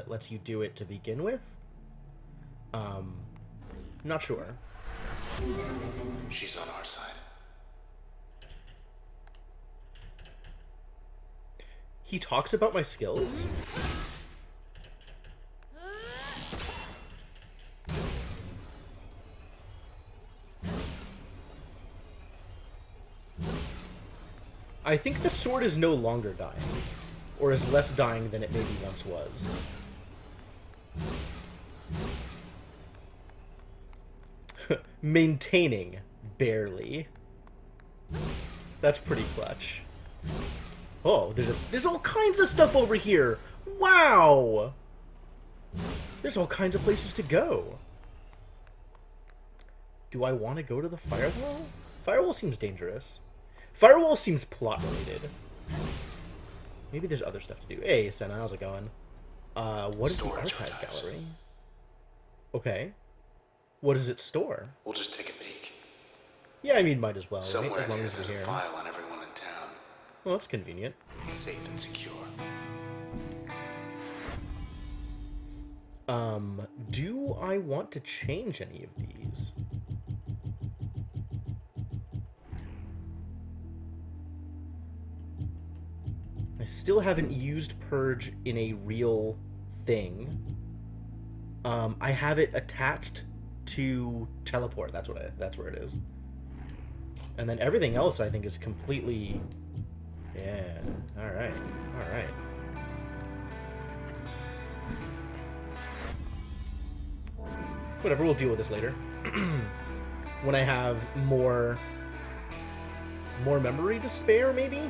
that lets you do it to begin with. Not sure. She's on our side. He talks about my skills? I think the sword is no longer dying. Or is less dying than it maybe once was. Maintaining. Barely. That's pretty clutch. Oh, there's all kinds of stuff over here! Wow! There's all kinds of places to go. Do I want to go to the firewall? Firewall seems dangerous. Firewall seems plot-related. Maybe there's other stuff to do. Hey, Senna, how's it going? What is the archive gallery? Okay. What does it store? We'll just take a peek. Yeah, I mean, might as well. Somewhere Right? As long here, as there's we're a here. file on everyone in town. Well, that's convenient. Safe and secure. Do I want to change any of these? I still haven't used Purge in a real thing. I have it attached to Teleport. That's where it is. And then everything else I think is completely... Yeah. Alright. Alright. Whatever, we'll deal with this later. When I have more memory to spare, maybe?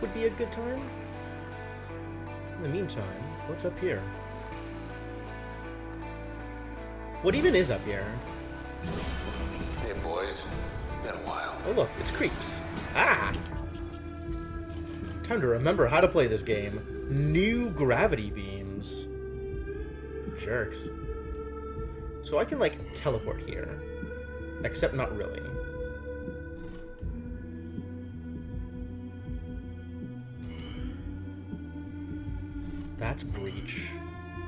Would be a good time. In the meantime, what's up here? What even is up here? Hey, boys. Been a while. Oh, look, it's creeps. Ah! Time to remember how to play this game. New gravity beams. Jerks. So I can, like, teleport here. Except not really. That's Breach.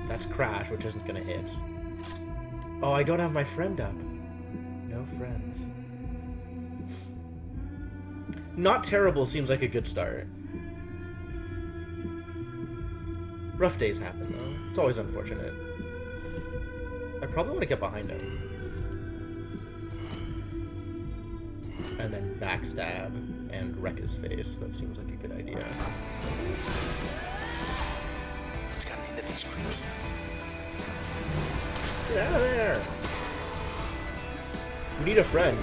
That's Crash, which isn't gonna hit. Oh, I don't have my friend up. No friends. Not terrible seems like a good start. Rough days happen, though. It's always unfortunate. I probably want to get behind him. And then backstab and wreck his face. That seems like a good idea. It's gotten into these creeps. Get out of there! We need a friend.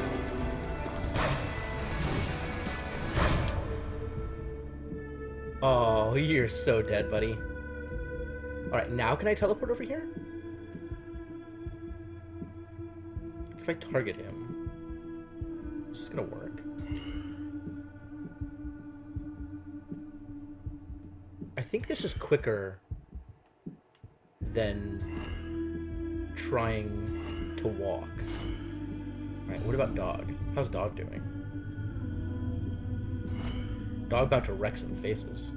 Oh, you're so dead, buddy. Alright, now can I teleport over here? If I target him, is this gonna work? I think this is quicker than trying to walk. Alright, what about Dog? How's Dog doing? Dog about to wreck some faces.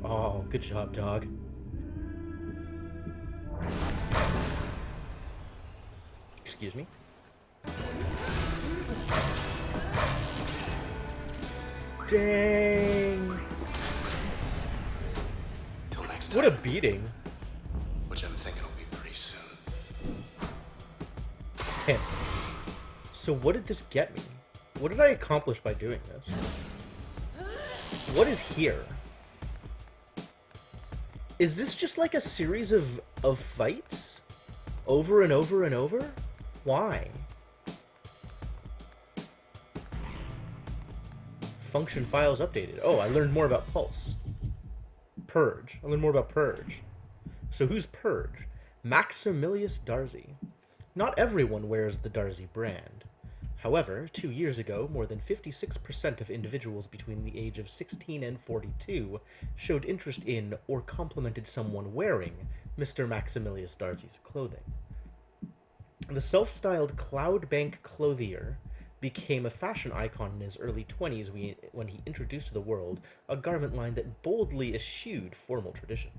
Oh, good job, Dog. Excuse me. Dang! Till next time. What a beating. Which I'm thinking will be pretty soon. Okay. So what did this get me? What did I accomplish by doing this? What is here? Is this just like a series of fights? Over and over and over? Why? Function files updated. Oh, I learned more about Pulse. Purge. I learned more about Purge. So who's Purge? Maximilius Darcy. Not everyone wears the Darcy brand. However, 2 years ago, more than 56% of individuals between the age of 16 and 42 showed interest in or complimented someone wearing Mr. Maximilius Darcy's clothing. The self-styled Cloudbank clothier became a fashion icon in his early 20s when he introduced to the world a garment line that boldly eschewed formal tradition.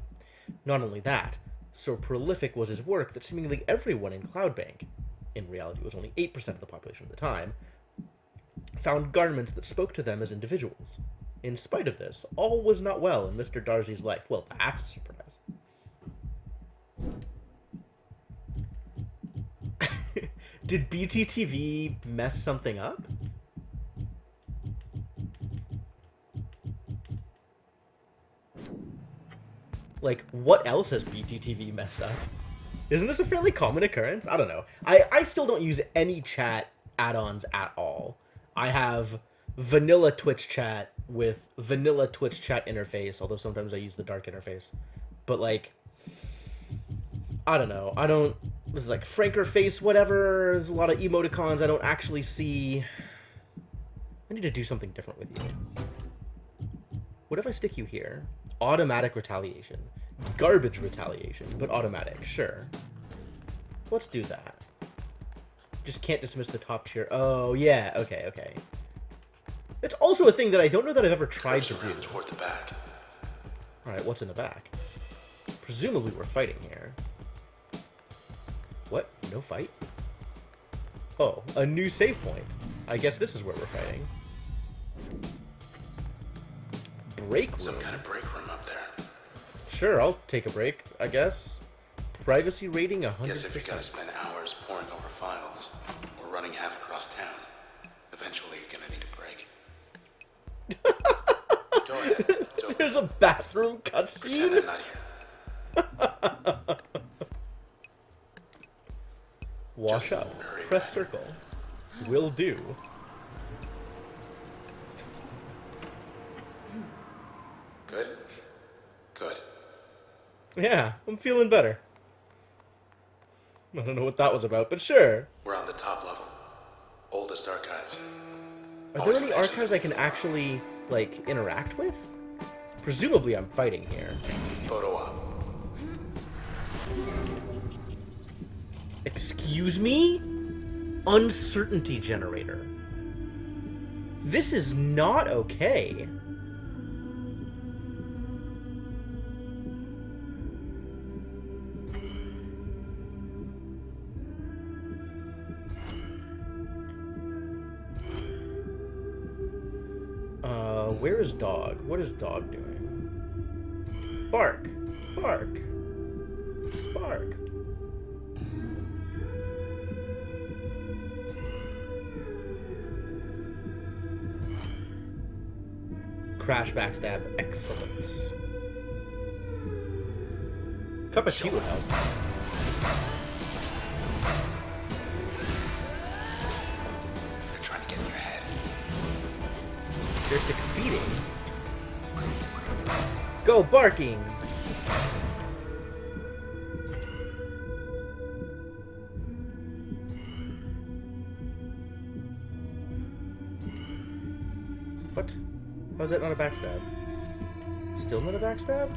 Not only that, so prolific was his work that seemingly everyone in Cloudbank, in reality it was only 8% of the population at the time, found garments that spoke to them as individuals. In spite of this, all was not well in Mr. Darcy's life. Well, that's a surprise. Did BTTV mess something up? Like, what else has BTTV messed up? Isn't this a fairly common occurrence? I don't know. I still don't use any chat add-ons at all. I have vanilla Twitch chat with vanilla Twitch chat interface, although sometimes I use the dark interface. But, like, I don't know. I don't... There's, like, Franker face, whatever. There's a lot of emoticons I don't actually see. I need to do something different with you. What if I stick you here? Automatic retaliation. Garbage retaliation, but automatic. Sure. Let's do that. Just can't dismiss the top tier. Oh, yeah. Okay, okay. It's also a thing that I don't know that I've ever tried to do. Toward the back. Alright, what's in the back? Presumably we're fighting here. What? No fight? Oh, a new save point. I guess this is where we're fighting. Break room. Some kind of break room up there. Sure, I'll take a break, I guess. Privacy rating 100%. Guess if you're gonna spend hours poring over files or running half across town, eventually you're gonna need a break. Go ahead. It's open. There's a bathroom Pretend cutscene. I'm not here. Wash Just up. hurry Press back. circle. Will do. Good? Good. Yeah, I'm feeling better. I don't know what that was about, but sure. We're on the top level. Oldest archives. Are there Always any mention archives I can actually, like, interact with? Presumably I'm fighting here. Photo op. Excuse me? Uncertainty generator. This is not okay. Where is dog? What is dog doing? Bark. Bark. Bark. Crash backstab. Excellent. Cup of tea would help. They're trying to get in your head. They're succeeding. Go barking! What? How's that not a backstab? Still not a backstab?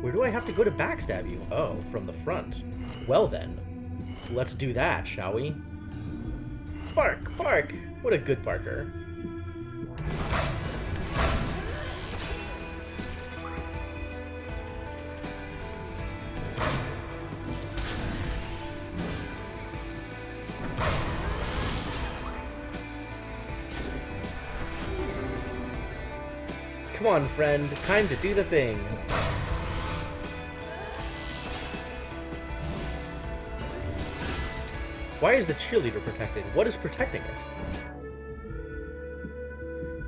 Where do I have to go to backstab you? Oh, from the front. Well then, let's do that, shall we? Bark! Bark! What a good barker. Come on, friend. Time to do the thing. Why is the cheerleader protected? What is protecting it?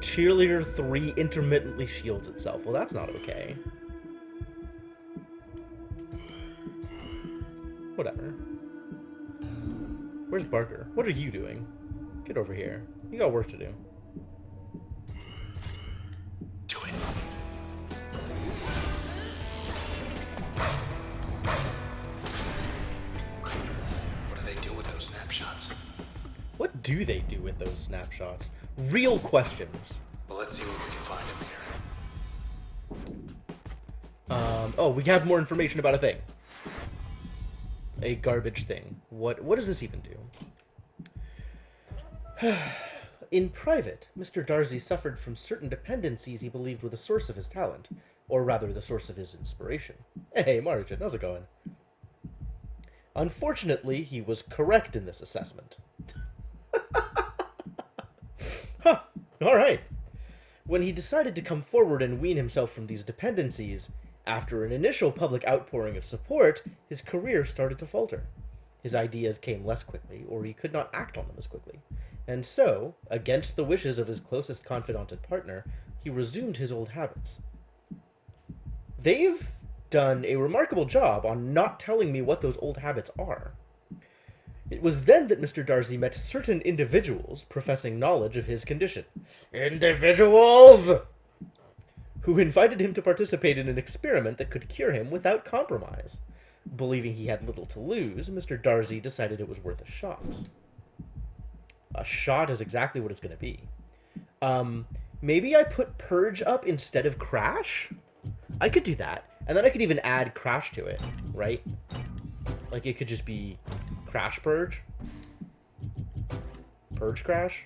Cheerleader 3 intermittently shields itself. Well, that's not okay. Whatever. Where's Barker? What are you doing? Get over here. You got work to do. Do it. What do they do with those snapshots? What do they do with those snapshots? Real questions. Well, let's see what we can find in here. Oh, we have more information about a thing. A garbage thing. What does this even do? In private, Mr. Darcy suffered from certain dependencies he believed were the source of his talent. or rather the source of his inspiration. Hey, Marichin, how's it going? Unfortunately, he was correct in this assessment. Huh, alright. When he decided to come forward and wean himself from these dependencies, after an initial public outpouring of support, his career started to falter. His ideas came less quickly, or he could not act on them as quickly. And so, against the wishes of his closest confidant and partner, he resumed his old habits. They've done a remarkable job on not telling me what those old habits are. It was then that Mr. Darcy met certain individuals professing knowledge of his condition. Individuals! Who invited him to participate in an experiment that could cure him without compromise. Believing he had little to lose, Mr. Darcy decided it was worth a shot. A shot is exactly what it's going to be. Maybe I put Purge up instead of Crash? I could do that. And then I could even add Crash to it, right? Like, it could just be Crash Purge. Purge Crash.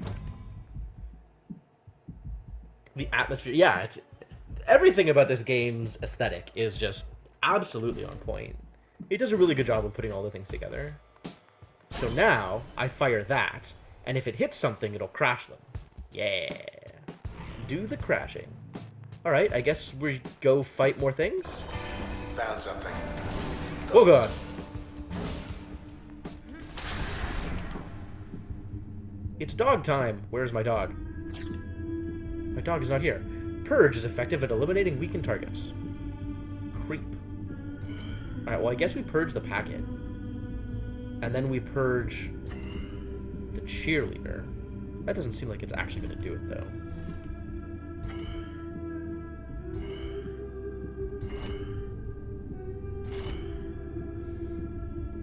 The atmosphere. Yeah, it's... Everything about this game's aesthetic is just absolutely on point. It does a really good job of putting all the things together. So now, I fire that, and if it hits something, it'll crash them. Yeah. Do the crashing. Alright, I guess we go fight more things? Found something. Oh god. It's dog time. Where's my dog? My dog is not here. Purge is effective at eliminating weakened targets. Creep. Alright, well I guess we purge the packet. And then we purge the cheerleader. That doesn't seem like it's actually going to do it, though.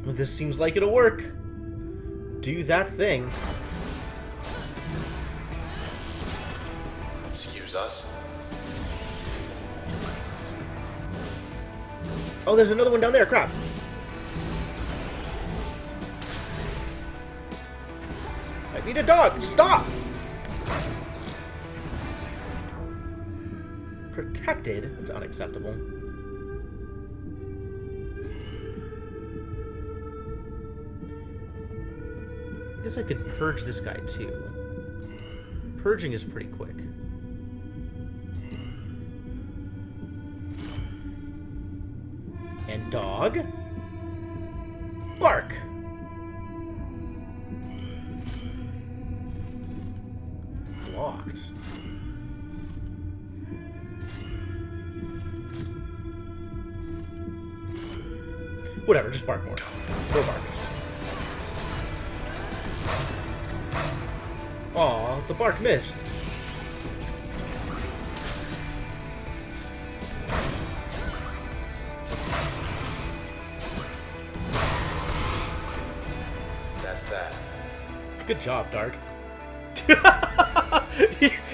Well, this seems like it'll work. Do that thing. Excuse us. Oh, there's another one down there. Crap. I need a dog. Stop! Protected? That's unacceptable. I guess I could purge this guy too. Purging is pretty quick. And dog. Bark! Blocked. Whatever, just bark more. Go bark. Aw, the bark missed. That's that. Good job, Dark.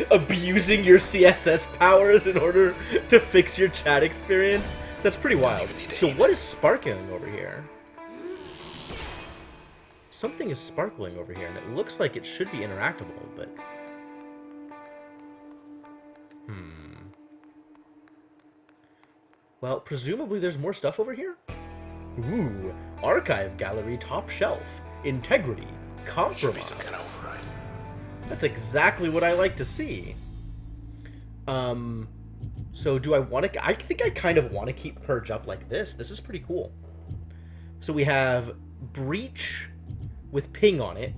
Abusing your CSS powers in order to fix your chat experience? That's pretty wild. So what is sparkling over here? Something is sparkling over here, and it looks like it should be interactable, but... Well, presumably there's more stuff over here? Ooh, archive gallery top shelf. Integrity. Compromise. Should be some kind of override. That's exactly what I like to see. So do I want to... I think I kind of want to keep Purge up like this. This is pretty cool. So we have Breach with ping on it.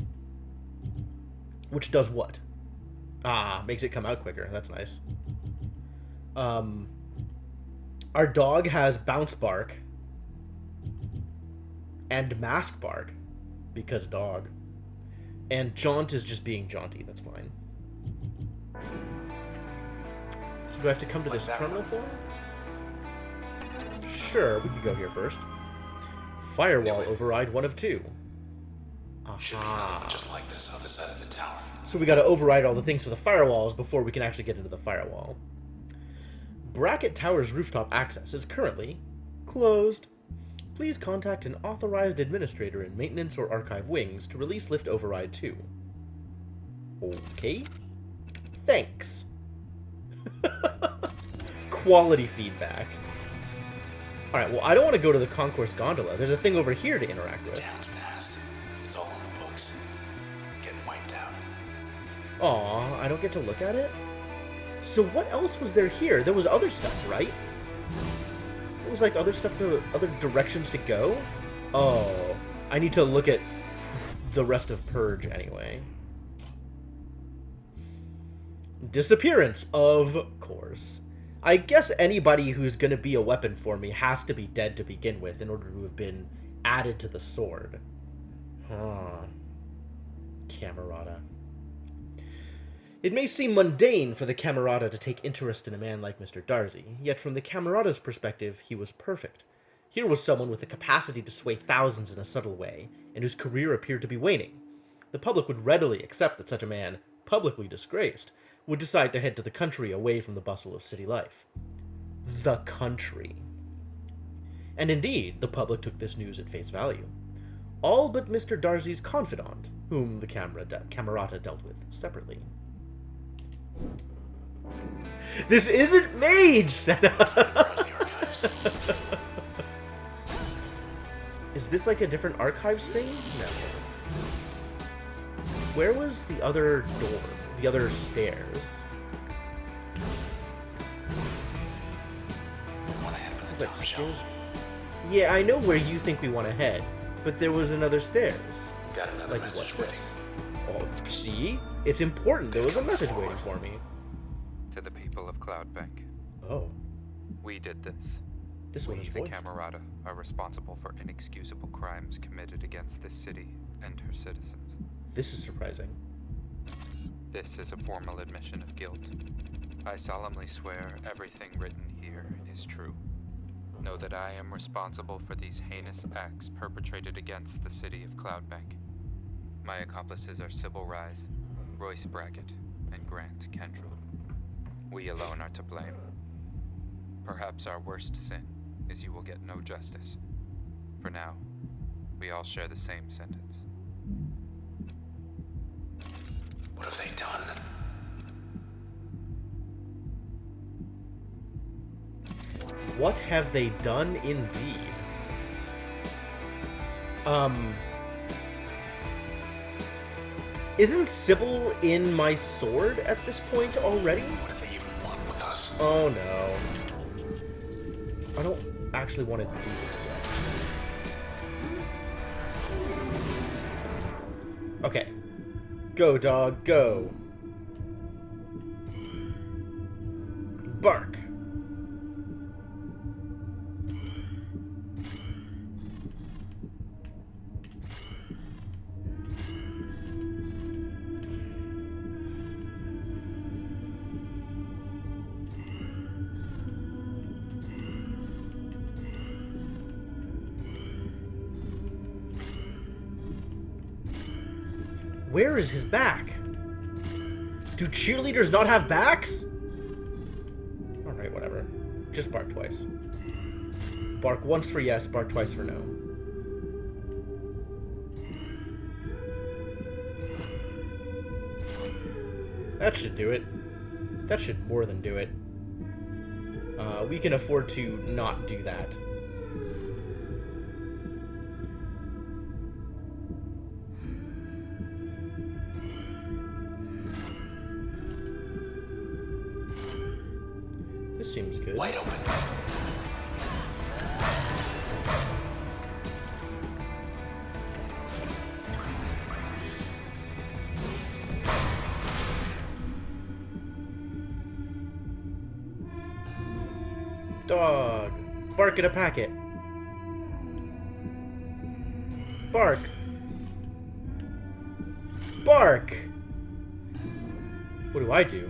Which does what? Ah, makes it come out quicker. That's nice. Our dog has Bounce Bark. And Mask Bark. Because dog. And Jaunt is just being jaunty. That's fine. So do I have to come to this terminal for him? Sure, we could go here first. Firewall override 1 of 2. Should be another one just like this on the side of the tower. So we gotta override all the things for the firewalls before we can actually get into the firewall. Bracket Tower's rooftop access is currently closed. Please contact an authorized administrator in maintenance or archive wings to release lift override 2. Okay. Thanks. quality feedback. Alright, well, I don't want to go to the concourse gondola. There's a thing over here to interact The with. town's past. It's all in the books. Getting wiped out. Aw, I don't get to look at it? So what else was there here? There was other stuff, right? There was like other stuff, other directions to go? Oh, I need to look at the rest of Purge anyway. Disappearance, of course. I guess anybody who's going to be a weapon for me has to be dead to begin with in order to have been added to the sword. Huh. Camerata. It may seem mundane for the Camerata to take interest in a man like Mr. Darcy, yet from the Camerata's perspective, he was perfect. Here was someone with the capacity to sway thousands in a subtle way, and whose career appeared to be waning. The public would readily accept that such a man, publicly disgraced, would decide to head to the country away from the bustle of city life. The country. And indeed, the public took this news at face value. All but Mr. Darcy's confidant, whom the Camerata dealt with separately. This isn't Mage, Senna! Browse the archives. Is this like a different archives thing? No. Where was the other door? The other stairs? We want to head for the Like top shelf. stairs? Yeah, I know where you think we want to head, but there was another stairs. Got another Like, message what's waiting. this? Oh, see? It's important. There was a message waiting for me. To the people of Cloudbank, Oh, we did this. this one We, is the voiced. Camerata, are responsible for inexcusable crimes committed against this city and her citizens. This is surprising. This is a formal admission of guilt. I solemnly swear everything written here is true. Know that I am responsible for these heinous acts perpetrated against the city of Cloudbank. My accomplices are Sybil Rise, Royce Brackett, and Grant Kendrill. We alone are to blame. Perhaps our worst sin is you will get no justice. For now, we all share the same sentence. What have they done? What have they done indeed? Isn't Sybil in my sword at this point already? What do they even want with us? Oh no. I don't actually want to do this yet. Okay. Go, dog, go. Bark. Where is his back? Do cheerleaders not have backs? Alright, whatever. Just bark twice. Bark once for yes, bark twice for no. That should do it. That should more than do it. We can afford to not do that. This seems good. Wide open. Dog. Bark at a packet. Bark. Bark. What do I do?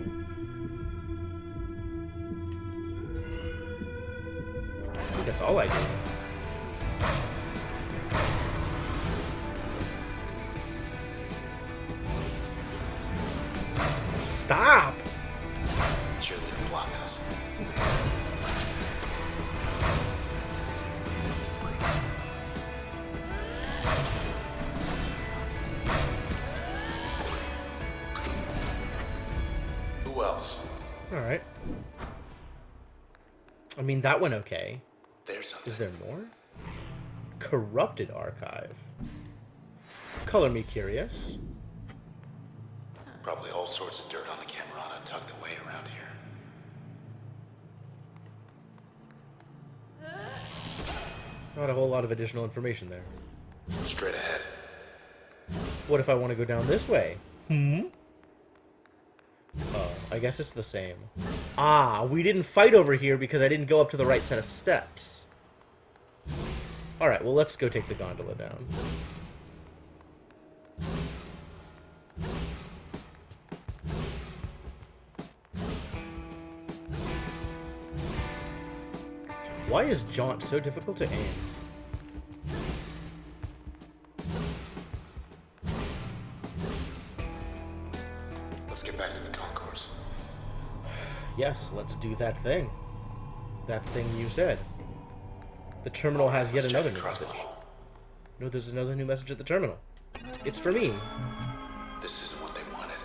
I think that's all I do. Stop! Cheerleader blocked us. Who else? Alright. I mean, that went okay. There's something. Is there more? Corrupted archive. Color me curious. Probably all sorts of dirt on the Camerata tucked away around here. Not a whole lot of additional information there. Straight ahead. What if I want to go down this way? Oh, I guess it's the same. Ah, we didn't fight over here because I didn't go up to the right set of steps. Alright, well, let's go take the gondola down. Why is jaunt so difficult to aim? Let's get back to the concourse. Yes, let's do that thing. That thing you said. The terminal has yet Let's another check new across the message. hall. No, there's another new message at the terminal. It's for me. This isn't what they wanted.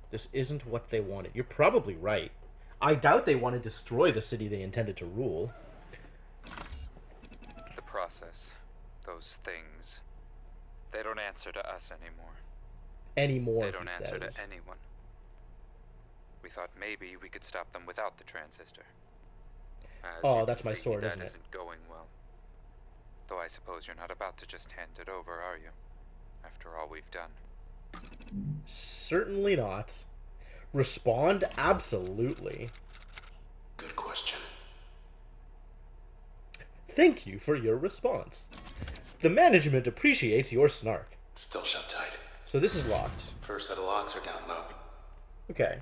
This isn't what they wanted. You're probably right. I doubt they want to destroy the city they intended to rule. The process, those things, they don't answer to us anymore. Anymore, They don't he answer says. to anyone. We thought maybe we could stop them without the transistor. As Oh, you that's can my see, sword, that isn't it? isn't going well. Though I suppose you're not about to just hand it over, are you? After all we've done. Certainly not. Respond? Absolutely. Good question. Thank you for your response. The management appreciates your snark. Still shut tight. So this is locked. First set of locks are down low. Okay.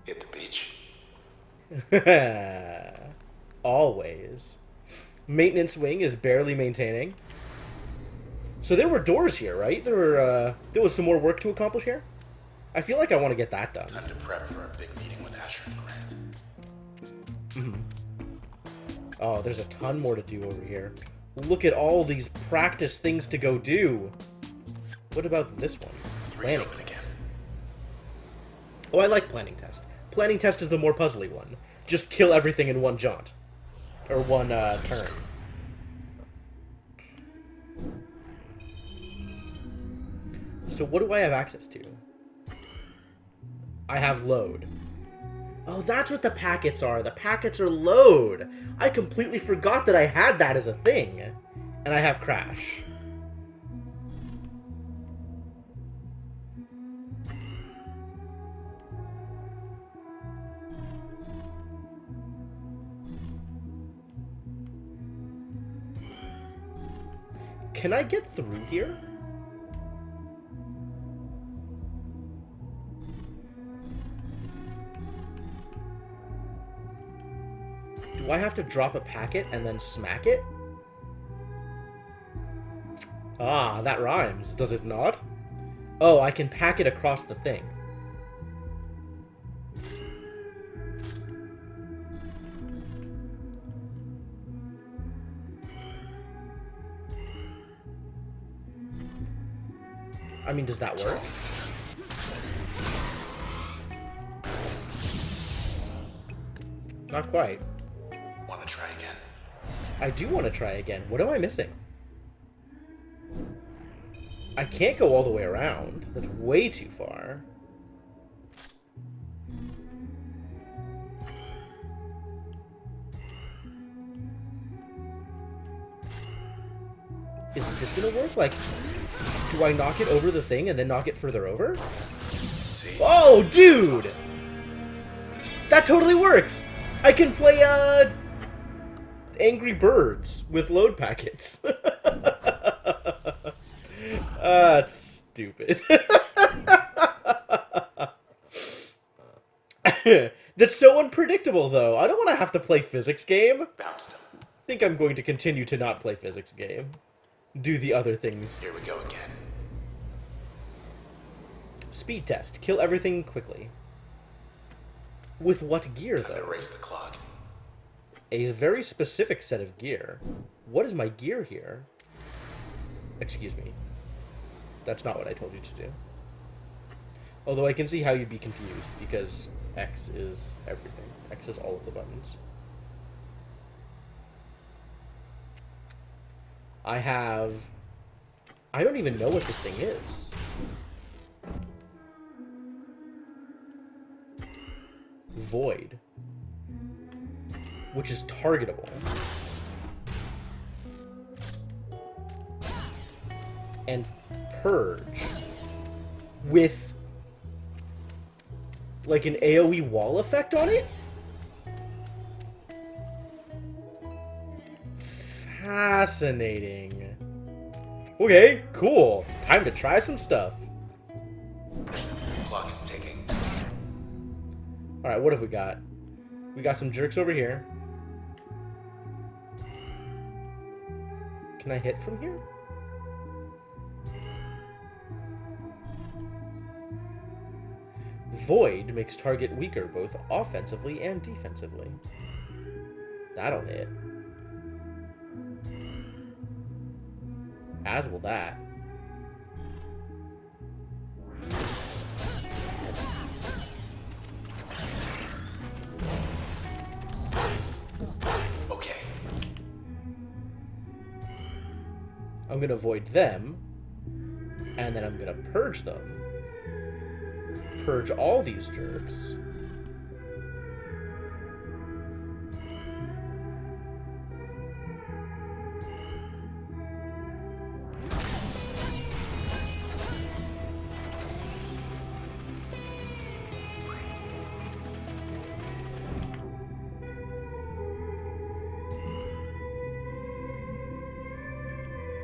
Hit the beach. Always. Maintenance wing is barely maintaining. So there were doors here, right? There was some more work to accomplish here? I feel like I want to get that done. Time to prep for a big meeting with Asher and Grant. Oh, there's a ton more to do over here. Look at all these practice things to go do. What about this one? Three's Planning. open again. Oh, I like planning test. Planning test is the more puzzly one. Just kill everything in one jaunt. Or one turn. So what do I have access to? I have load. Oh, that's what the packets are. The packets are load. I completely forgot that I had that as a thing. And I have crash. Can I get through here? Do I have to drop a packet and then smack it? Ah, that rhymes, does it not? Oh, I can pack it across the thing. I mean, does that work? Not quite. Want to try again? I do want to try again. What am I missing? I can't go all the way around. That's way too far. Is this gonna work? Like, do I knock it over the thing and then knock it further over? See? Oh, dude! That totally works! I can play, Angry Birds with load packets. That's stupid. That's so unpredictable, though. I don't want to have to play physics game. Bounced him. I think I'm going to continue to not play physics game. Do the other things. Here we go again. Speed test. Kill everything quickly. With what gear, Time to though? race the clock. A very specific set of gear. What is my gear here? Excuse me. That's not what I told you to do. Although I can see how you'd be confused, because X is everything. X is all of the buttons. I don't even know what this thing is. Void. Which is targetable. And Purge. With like an AoE wall effect on it? Fascinating. Okay, cool. Time to try some stuff. Clock is ticking. Alright, what have we got? We got some jerks over here. Can I hit from here? Void makes target weaker both offensively and defensively. That'll hit. As will that. Okay. I'm gonna void them, and then I'm gonna purge them. Purge all these jerks.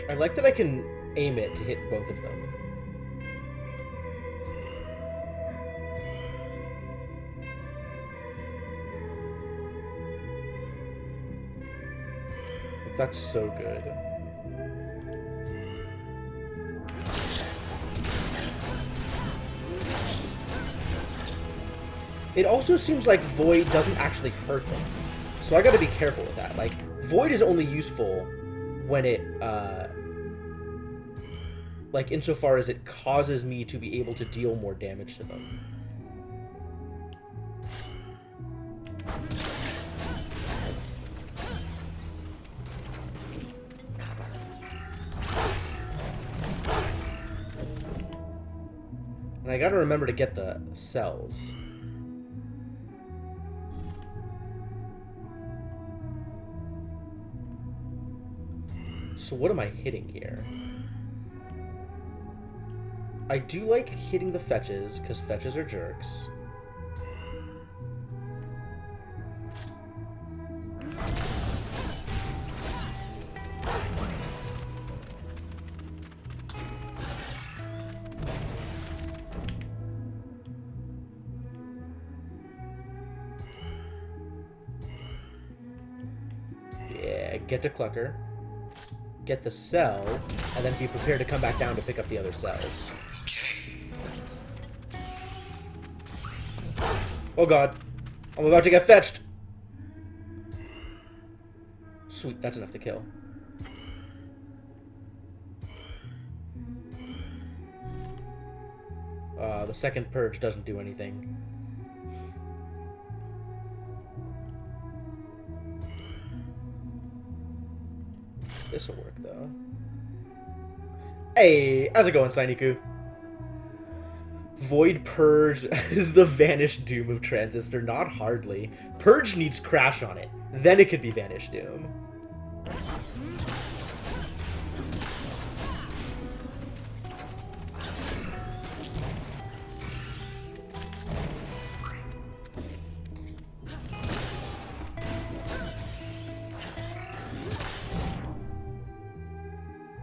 I like that I can aim it to hit both of them. That's so good. It also seems like Void doesn't actually hurt them. So I gotta be careful with that. Like, Void is only useful when it, like, insofar as it causes me to be able to deal more damage to them. And I gotta remember to get the cells. So what am I hitting here? I do like hitting the fetches, because fetches are jerks. Yeah, get to Clucker. Get the cell, and then be prepared to come back down to pick up the other cells. Oh god. I'm about to get fetched. Sweet, that's enough to kill. The second purge doesn't do anything. This'll work, though. Hey, how's it going, Sainiku? Void Purge is the Vanished Doom of Transistor, not hardly. Purge needs Crash on it. Then it could be Vanished Doom.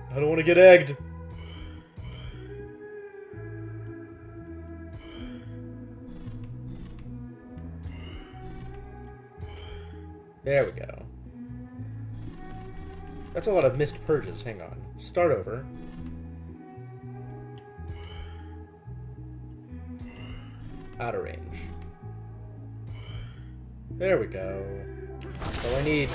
I don't want to get egged. There we go. That's a lot of missed purges. Hang on. Start over. Out of range. There we go. That's all I need.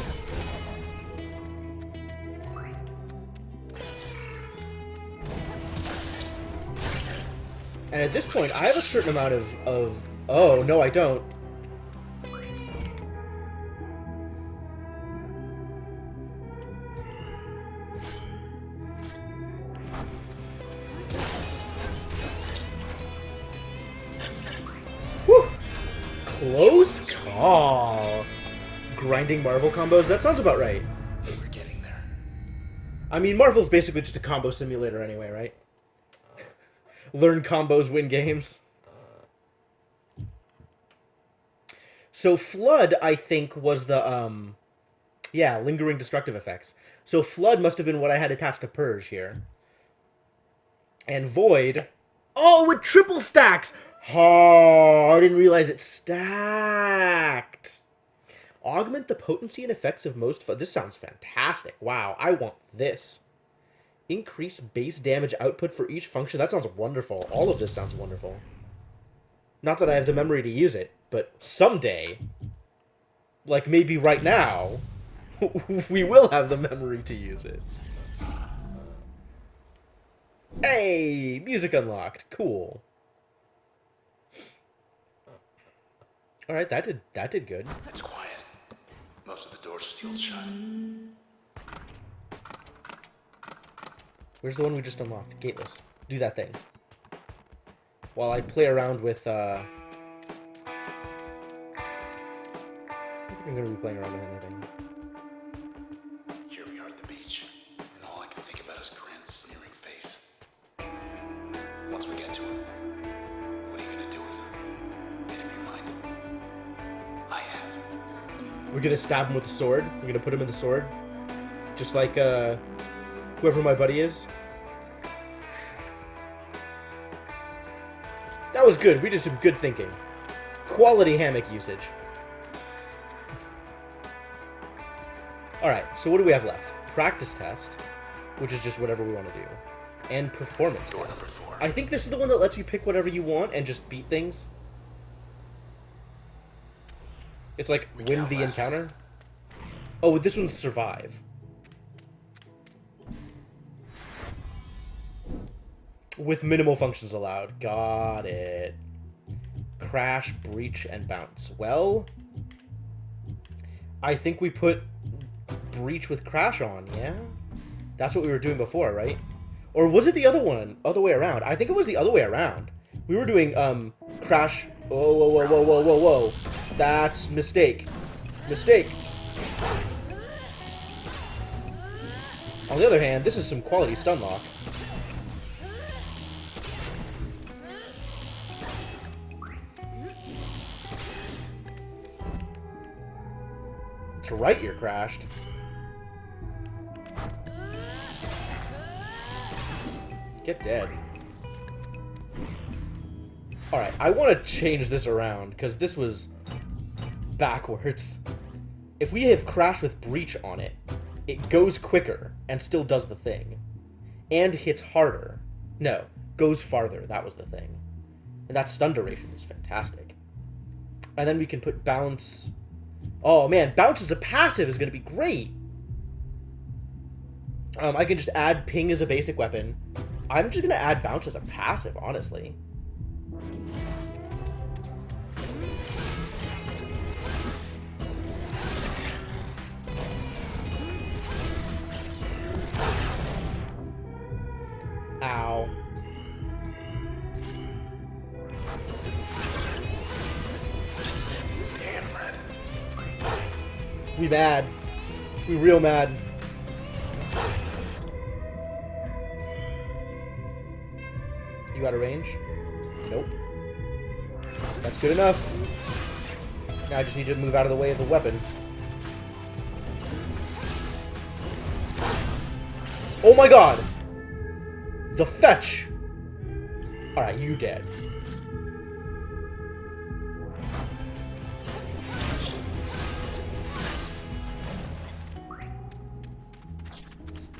And at this point, I have a certain amount of Oh, no, I don't. Whew! Close call. Grinding Marvel combos? That sounds about right. We're getting there. I mean, Marvel's basically just a combo simulator anyway, right? Learn combos, win games. So Flood, I think, was the, yeah, lingering destructive effects. So Flood must have been what I had attached to Purge here. And Void... Oh, it triple stacks! Oh, I didn't realize it stacked. Augment the potency and effects of most... This sounds fantastic. Wow, I want this. Increase base damage output for each function. That sounds wonderful. All of this sounds wonderful. Not that I have the memory to use it, but someday, like maybe right now, we will have the memory to use it. Hey, music unlocked. Cool. All right, that did good. It's quiet. Most of the doors are sealed shut. Where's the one we just unlocked? Gateless. Do that thing. While I play around with, I don't think I'm gonna be playing around with anything. Here we are at the beach, and all I can think about is Grant's sneering face. Once we get to him, what are you gonna do with him? Made up your mind? I have. We're gonna stab him with a sword. We're gonna put him in the sword. Just like, whoever my buddy is. That was good. We did some good thinking. Quality hammock usage. Alright, so what do we have left? Practice test, which is just whatever we want to do. And performance Door test. number 4. I think this is the one that lets you pick whatever you want and just beat things. It's like, We can win the outlast encounter. Oh, this one's survive. With minimal functions allowed. Got it. Crash, breach, and bounce. Well, I think we put breach with crash on, yeah? That's what we were doing before, right? Or was it the other one? Other way around. I think it was the other way around. We were doing, crash... Whoa, whoa, whoa, whoa, whoa, whoa, whoa. That's mistake. Mistake. On the other hand, this is some quality stun lock. It's right, you're crashed. Get dead. Alright, I want to change this around, because this was backwards. If we have Crash with Breach on it, it goes quicker and still does the thing. And hits harder. No, goes farther, that was the thing. And that stun duration is fantastic. And then we can put Bounce... Oh man, Bounce as a passive is going to be great! I can just add Ping as a basic weapon. I'm just going to add Bounce as a passive, honestly. Ow. Damn, Red. We mad. We real mad. You out of range? Nope. That's good enough. Now I just need to move out of the way of the weapon. Oh my god! The fetch! Alright, you dead.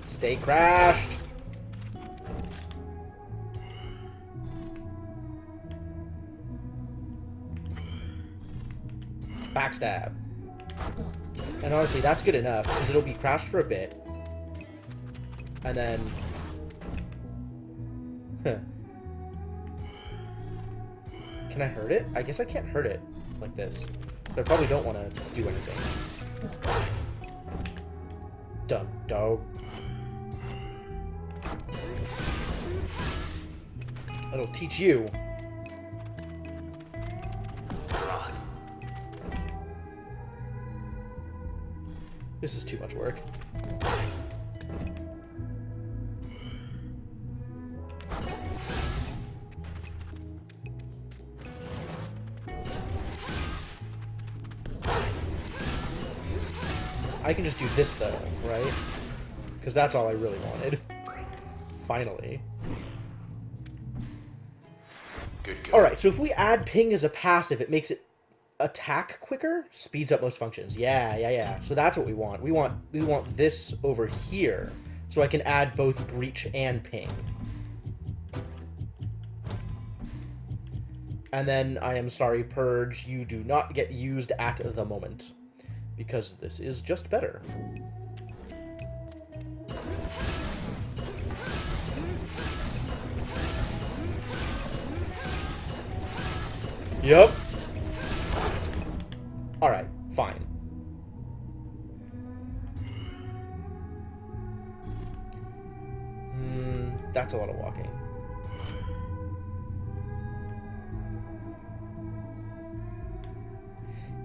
Stay crashed. Backstab. And honestly, that's good enough, because it'll be crashed for a bit. And then... Can I hurt it? I guess I can't hurt it like this. So I probably don't want to do anything. Dumb dog. It'll teach you. This is too much work. I can just do this though, right? Because that's all I really wanted. Finally. Good. Alright, so if we add ping as a passive, it makes it attack quicker, speeds up most functions. Yeah. So that's what we want. We want this over here, so I can add both breach and ping. And then, I am sorry, Purge, you do not get used at the moment, because this is just better. Yep. Alright, fine. That's a lot of walking.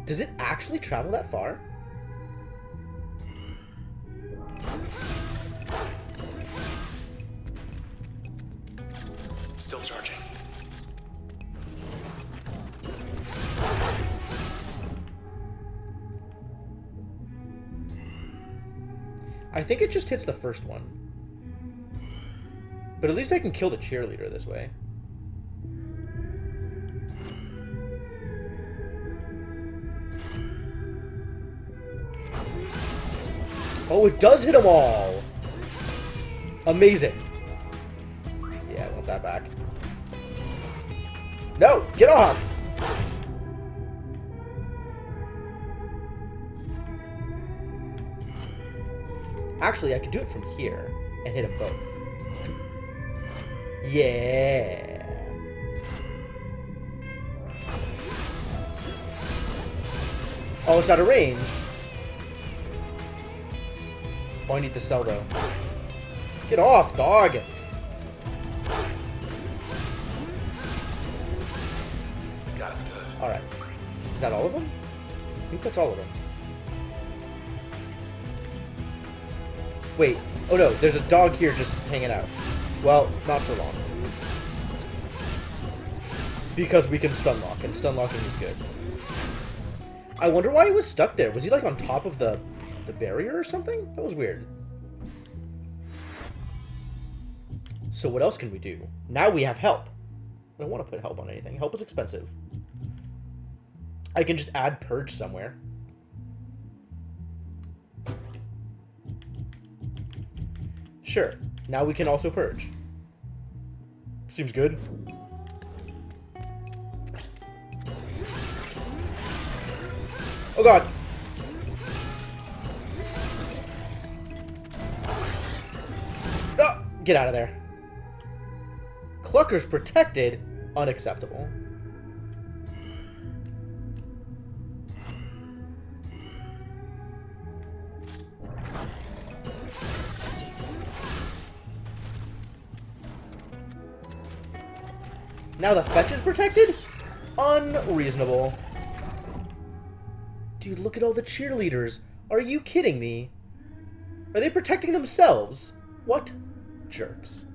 Does it actually travel that far? Still charging. I think it just hits the first one. But at least I can kill the cheerleader this way. Oh, it does hit them all! Amazing. Yeah, I want that back. No! Get off! Actually, I could do it from here and hit them both. Yeah. Oh, it's out of range. Oh, I need the cell, though. Get off, dog! Got it good. Alright. Is that all of them? I think that's all of them. Wait. Oh no, there's a dog here just hanging out. Well, not for long. Because we can stun lock, and stun locking is good. I wonder why he was stuck there. Was he like on top of the barrier or something? That was weird. So what else can we do? Now we have help. I don't want to put help on anything. Help is expensive. I can just add purge somewhere. Sure. Now we can also purge. Seems good. Oh god. Oh, get out of there. Clucker's protected. Unacceptable. Now the fetch is protected? Unreasonable. Dude, look at all the cheerleaders. Are you kidding me? Are they protecting themselves? What jerks.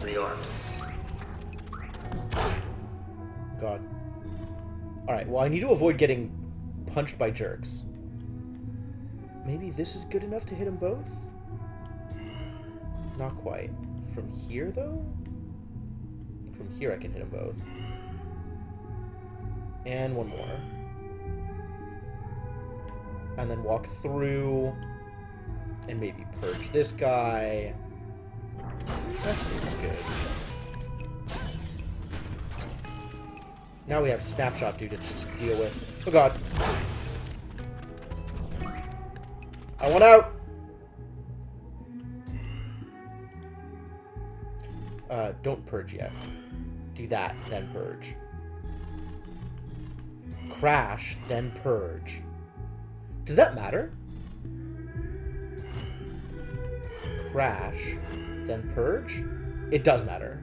Rearmed. God. Alright, well, I need to avoid getting punched by jerks. Maybe this is good enough to hit them both? Not quite. From here, though? From here I can hit them both. And one more. And then walk through. And maybe purge this guy. That seems good. Now we have Snapshot Dude to deal with. Oh god. I want out! Don't purge yet. Do that, then purge. Crash, then purge. Does that matter? Crash, then purge? It does matter.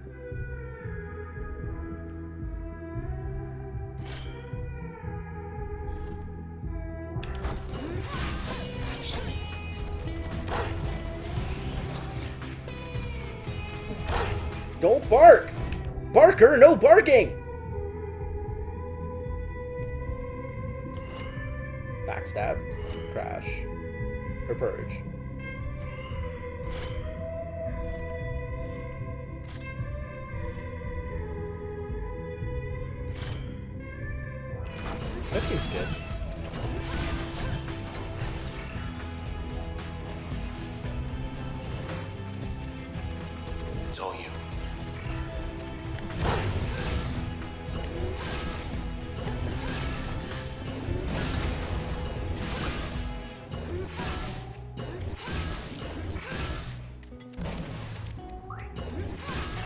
Don't bark! Barker, no barking! Backstab, crash, or purge. That seems good. It's all you.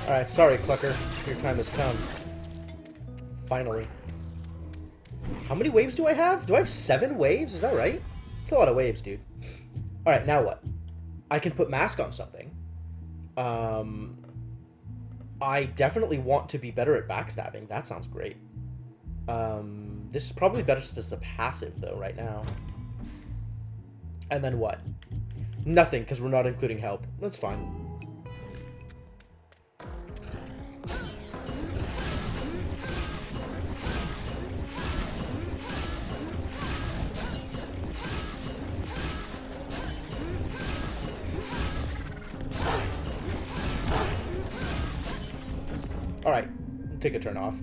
Alright, sorry, Clucker. Your time has come. Finally. How many waves do I have? Do I have 7 waves? Is that right? It's a lot of waves, dude. Alright, now what? I can put Mask on something. I definitely want to be better at backstabbing. That sounds great. This is probably better just as a passive, though, right now. And then what? Nothing, because we're not including help. That's fine. Alright, take a turn off.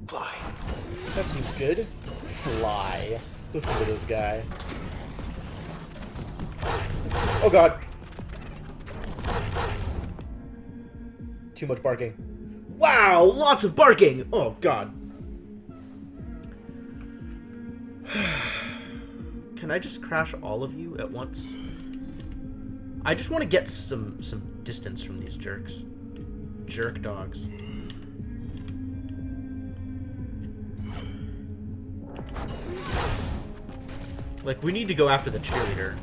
Fly. That seems good. Fly. Listen to this guy. Oh god. Too much barking. Wow, lots of barking! Oh god. Can I just crash all of you at once? I just want to get some distance from these jerks. Jerk dogs. Like, we need to go after the cheerleader.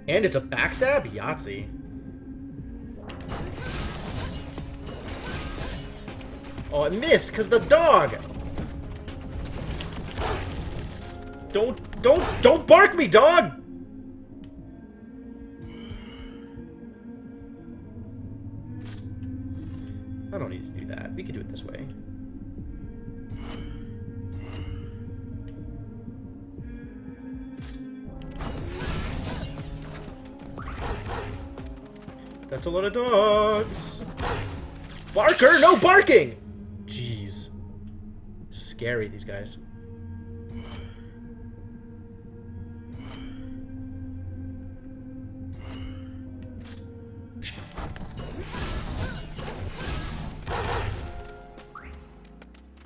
And it's a backstab? Yahtzee. Oh, I missed because the dog. Don't bark me, dog. I don't need to do that. We could do it this way. That's a lot of dogs. Barker, no barking! Jeez. Scary, these guys.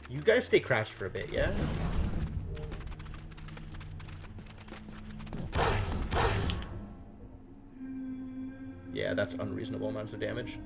You guys stay crashed for a bit, yeah? Yeah, that's unreasonable amounts of damage.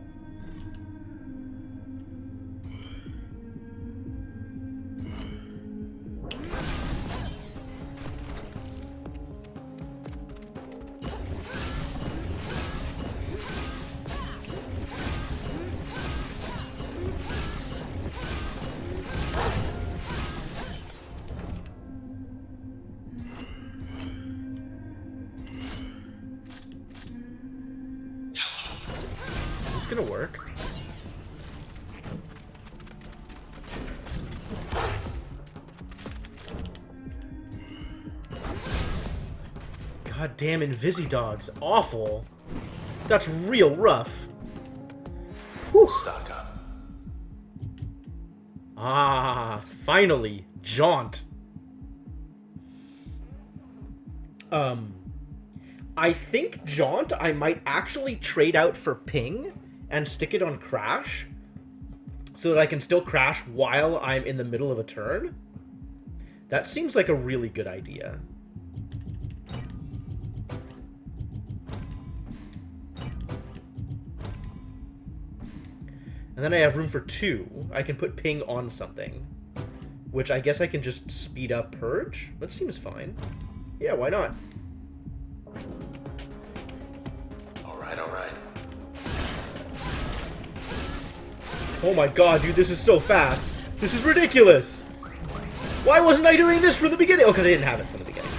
Is this gonna work? damn Invisidogs. Awful. That's real rough. Whew. Stock up. Ah, finally. Jaunt. I think Jaunt I might actually trade out for Ping and stick it on Crash so that I can still crash while I'm in the middle of a turn. That seems like a really good idea. And then I have room for 2. I can put Ping on something, which I guess I can just speed up Purge. That seems fine. Yeah, why not? Alright, alright. Oh my god, dude, this is so fast. This is ridiculous. Why wasn't I doing this from the beginning? Oh, because I didn't have it from the beginning.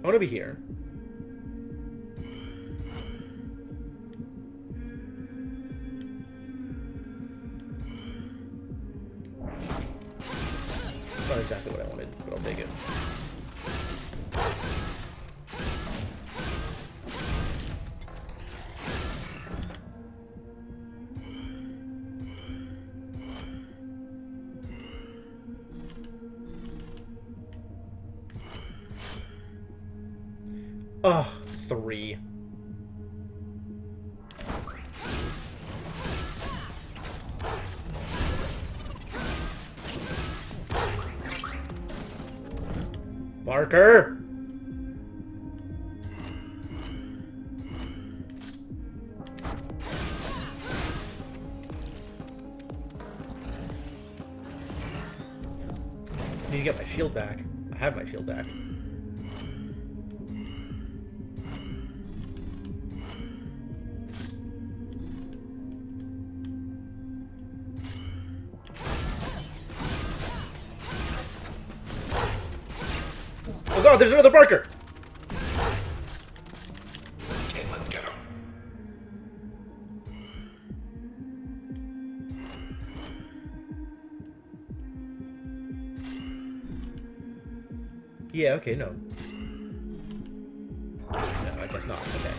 I want to be here. It's not exactly what I wanted, but I'll take it. Ugh, 3. Barker! Need to get my shield back. I have my shield back. Oh god, there's another Barker! Okay, let's get him. Yeah, okay, no. No, I guess not. Okay.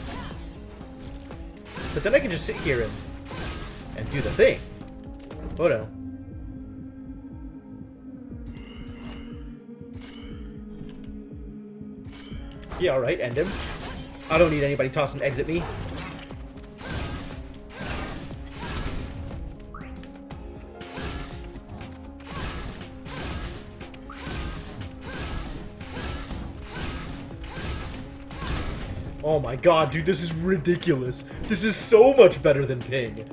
But then I can just sit here and do the thing. Oh no. Yeah, alright, end him. I don't need anybody tossing eggs at me. Oh my god, dude, this is ridiculous. This is so much better than Ping.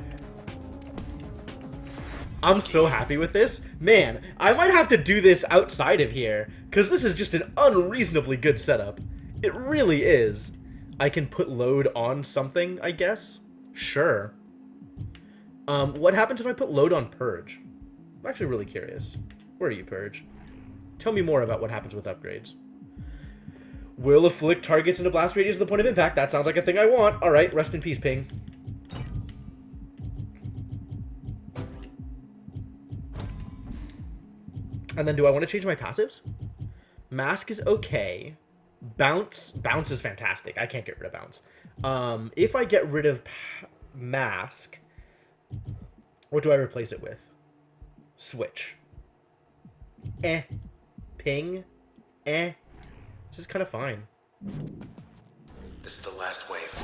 I'm so happy with this. Man, I might have to do this outside of here, because this is just an unreasonably good setup. It really is. I can put load on something, I guess? Sure. What happens if I put load on Purge? I'm actually really curious. Where are you, Purge? Tell me more about what happens with upgrades. Will afflict targets into blast radius at the point of impact. That sounds like a thing I want. Alright, rest in peace, Ping. And then do I want to change my passives? Mask is okay. Bounce is fantastic. I can't get rid of bounce. If I get rid of mask, what do I replace it with? Switch. Ping. This is kind of fine. This is the last wave.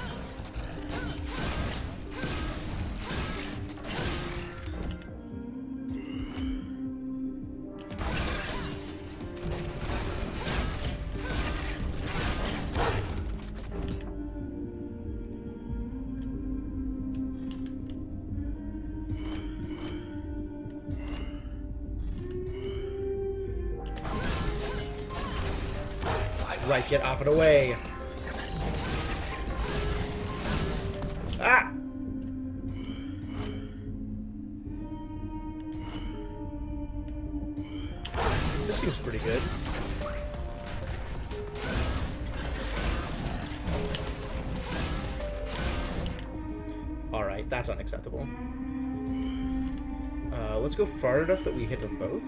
Right, get off and away. Ah! This seems pretty good. Alright, that's unacceptable. Let's go far enough that we hit them both.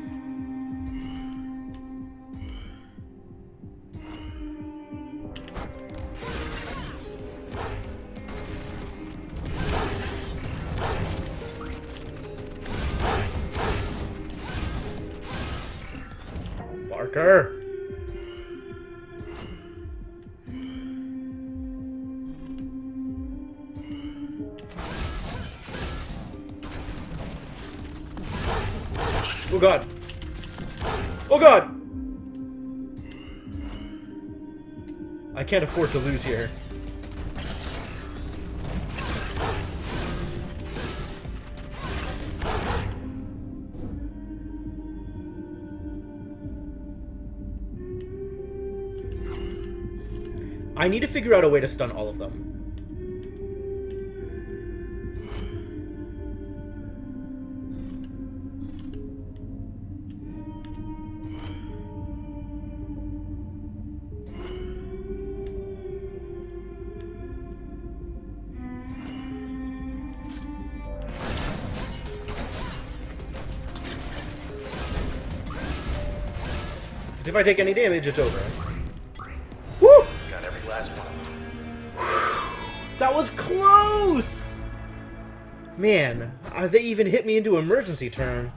Parker! Oh god! Oh god! I can't afford to lose here. I need to figure out a way to stun all of them. If I take any damage, it's over. Woo! Got every last one of them. That was close! Man, they even hit me into emergency turn.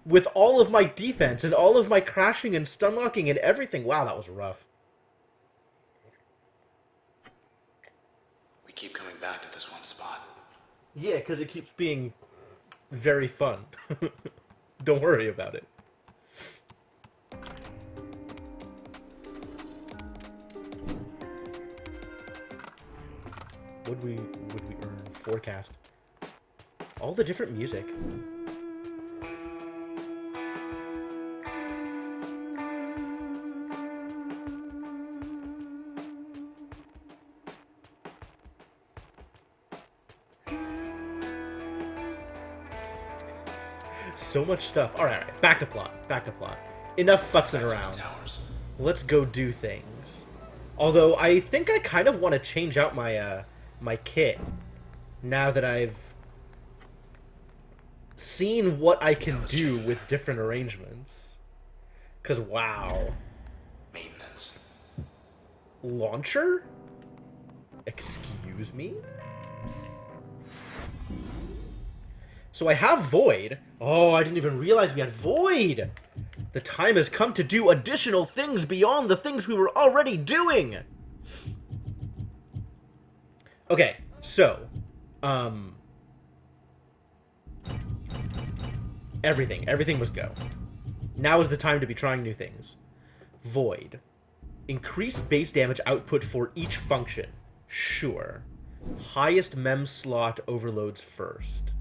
With all of my defense and all of my crashing and stunlocking and everything. Wow, that was rough. We keep coming back to this one spot. Yeah, because it keeps being very fun. Don't worry about it. Would we earn? Forecast. All the different music. So much stuff. Alright, back to plot. Back to plot. Enough futzing around. Towers. Let's go do things. Although, I think I kind of want to change out my, my kit. Now that I've seen what I can do with different arrangements. Because, wow. Maintenance. Launcher? Excuse me? So I have Void. Oh, I didn't even realize we had Void! The time has come to do additional things beyond the things we were already doing! Okay, so, Everything must go. Now is the time to be trying new things. Void. Increase base damage output for each function. Sure. Highest mem slot overloads first.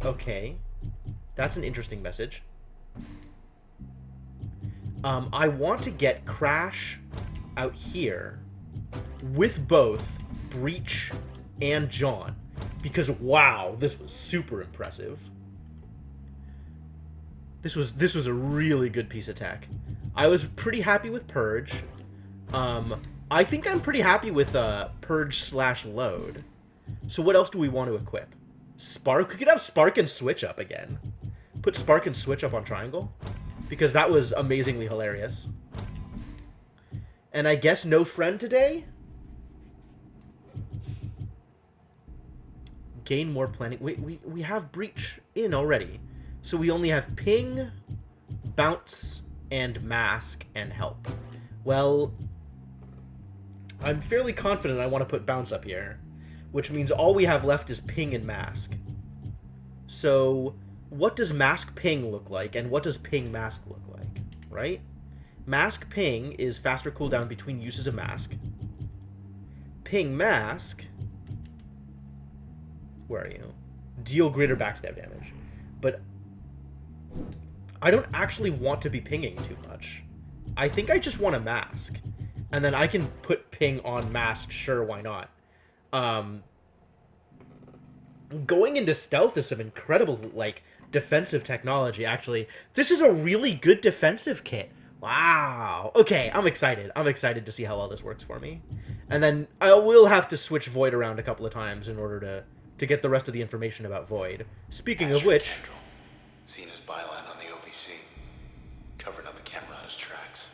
Okay. That's an interesting message. I want to get Crash out here with both Breach and John. Because, wow, this was super impressive. This was a really good piece of tech. I was pretty happy with Purge. I think I'm pretty happy with Purge/Load. So what else do we want to equip? Spark? We could have Spark and Switch up again. Put Spark and Switch up on Triangle. Because that was amazingly hilarious. And I guess no friend today? Gain more planning. We have Breach in already. So we only have Ping, Bounce, and Mask, and Help. Well, I'm fairly confident I want to put Bounce up here. Which means all we have left is Ping and Mask. So, what does Mask Ping look like, and what does Ping Mask look like, right? Mask Ping is faster cooldown between uses of Mask. Ping Mask... Where are you? Deal greater backstab damage. But I don't actually want to be pinging too much. I think I just want a Mask. And then I can put Ping on Mask, sure, why not? Going into stealth is some incredible, like, defensive technology, actually. This is a really good defensive kit. Wow. Okay, I'm excited. I'm excited to see how well this works for me. And then I will have to switch Void around a couple of times in order to get the rest of the information about Void. Speaking of which... Tendril. Seen his byline on the OVC. Covering up the camera out his tracks.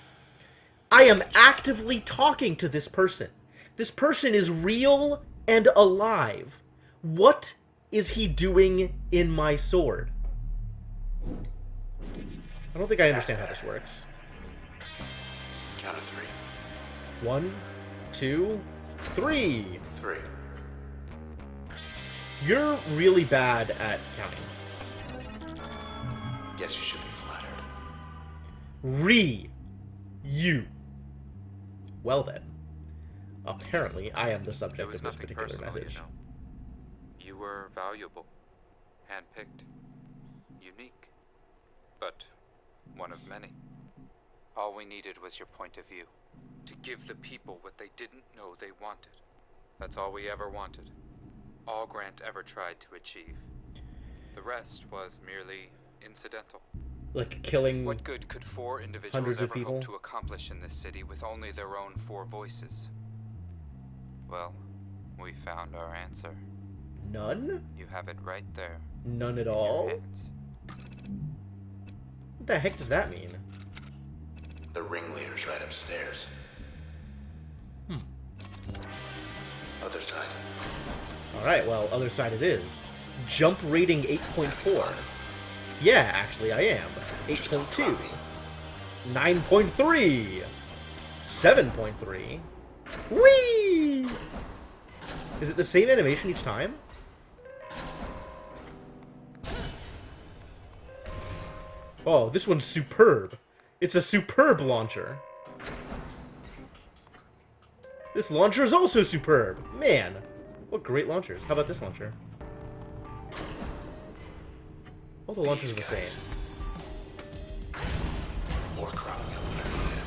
I am actively talking to this person. This person is real and alive. What is he doing in my sword? I don't think I understand how this works. Count to 3. 1, 2, 3. 3. You're really bad at counting. Guess you should be flattered. You. Well then. Apparently, I am the It subject was of this nothing particular personal, message. you know. You were valuable, handpicked, unique, but one of many. All we needed was your point of view, to give the people what they didn't know they wanted. That's all we ever wanted. All Grant ever tried to achieve. The rest was merely incidental. Like killing... What good could 4 individuals Hundreds of ever people? hope to accomplish in this city with only their own 4 voices? Well, we found our answer. None? You have it right there. None at in your all? hands. What the heck does that mean? The ringleader's right upstairs. Other side. Alright, well, other side it is. Jump rating 8.4. Yeah, actually, I am. Just don't 8.2. drop me. 9.3. 7.3. Whee! Is it the same animation each time? Oh, this one's superb. It's a superb launcher. This launcher is also superb. Man, what great launchers. How about this launcher? All the launchers are the These same. guys. More cropping up whenever you hit him.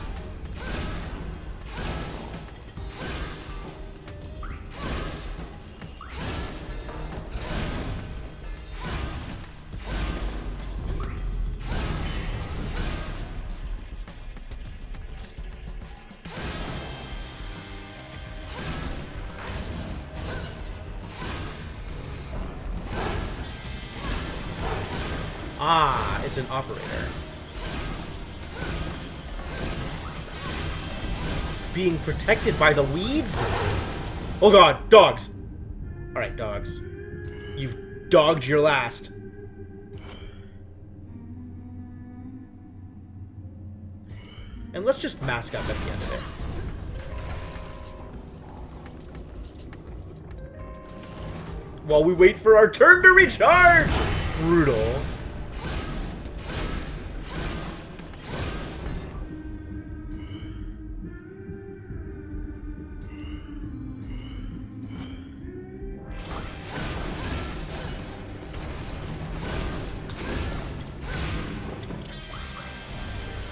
Ah, it's an operator. Being protected by the weeds? Oh god, dogs! Alright, dogs. You've dogged your last. And let's just mask up at the end of it. While we wait for our turn to recharge! Brutal.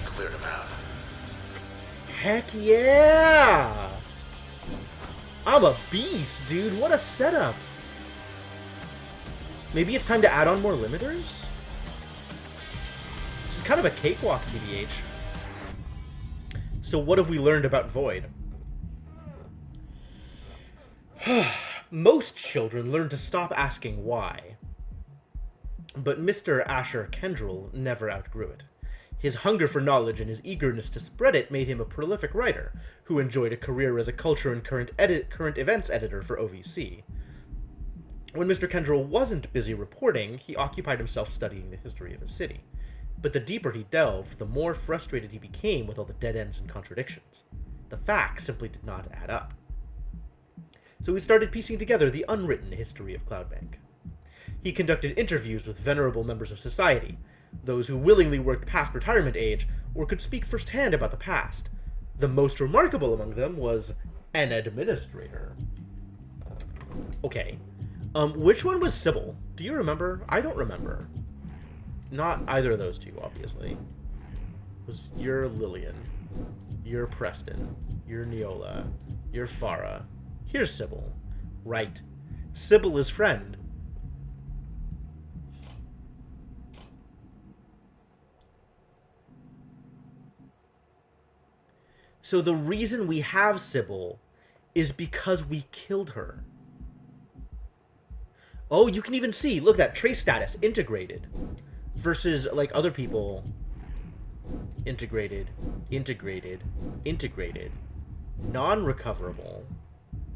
Cleared him out. Heck yeah! I'm a beast, dude. What a setup. Maybe it's time to add on more limiters? This is kind of a cakewalk, TBH. So what have we learned about Void? Most children learn to stop asking why. But Mr. Asher Kendrell never outgrew it. His hunger for knowledge and his eagerness to spread it made him a prolific writer, who enjoyed a career as a culture and current events editor for OVC. When Mr. Kendrell wasn't busy reporting, he occupied himself studying the history of his city. But the deeper he delved, the more frustrated he became with all the dead ends and contradictions. The facts simply did not add up. So he started piecing together the unwritten history of Cloudbank. He conducted interviews with venerable members of society, those who willingly worked past retirement age or could speak firsthand about the past. The most remarkable among them was an administrator. Okay. Which one was Sybil? Do you remember? I don't remember. Not either of those two, obviously. You're Lillian. You're Preston. You're Neola. You're Farah. Here's Sybil. Right. Sybil is friend. So the reason we have Sybil is because we killed her. Oh, you can even see, look, that trace status, integrated. Versus, like, other people, integrated, non-recoverable,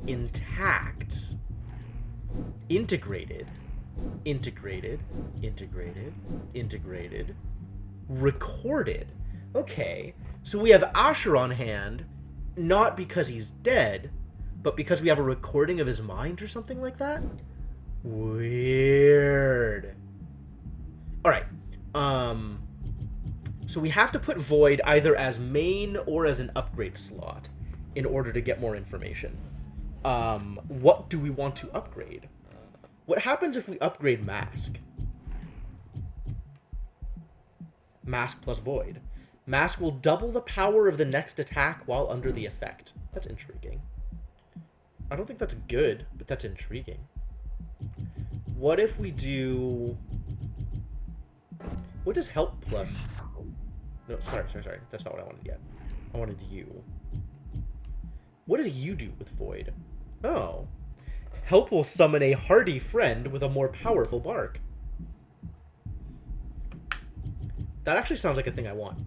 intact, integrated, Recorded. Okay. So we have Asher on hand, not because he's dead, but because we have a recording of his mind or something like that? Weird. Alright. So we have to put Void either as main or as an upgrade slot in order to get more information. What do we want to upgrade? What happens if we upgrade Mask? Mask plus Void. Mask will double the power of the next attack while under the effect. That's intriguing. I don't think that's good, but that's intriguing. What if we do... What does Help plus... No, sorry. That's not what I wanted yet. I wanted you. What did you do with Void? Oh. Help will summon a hardy friend with a more powerful bark. That actually sounds like a thing I want.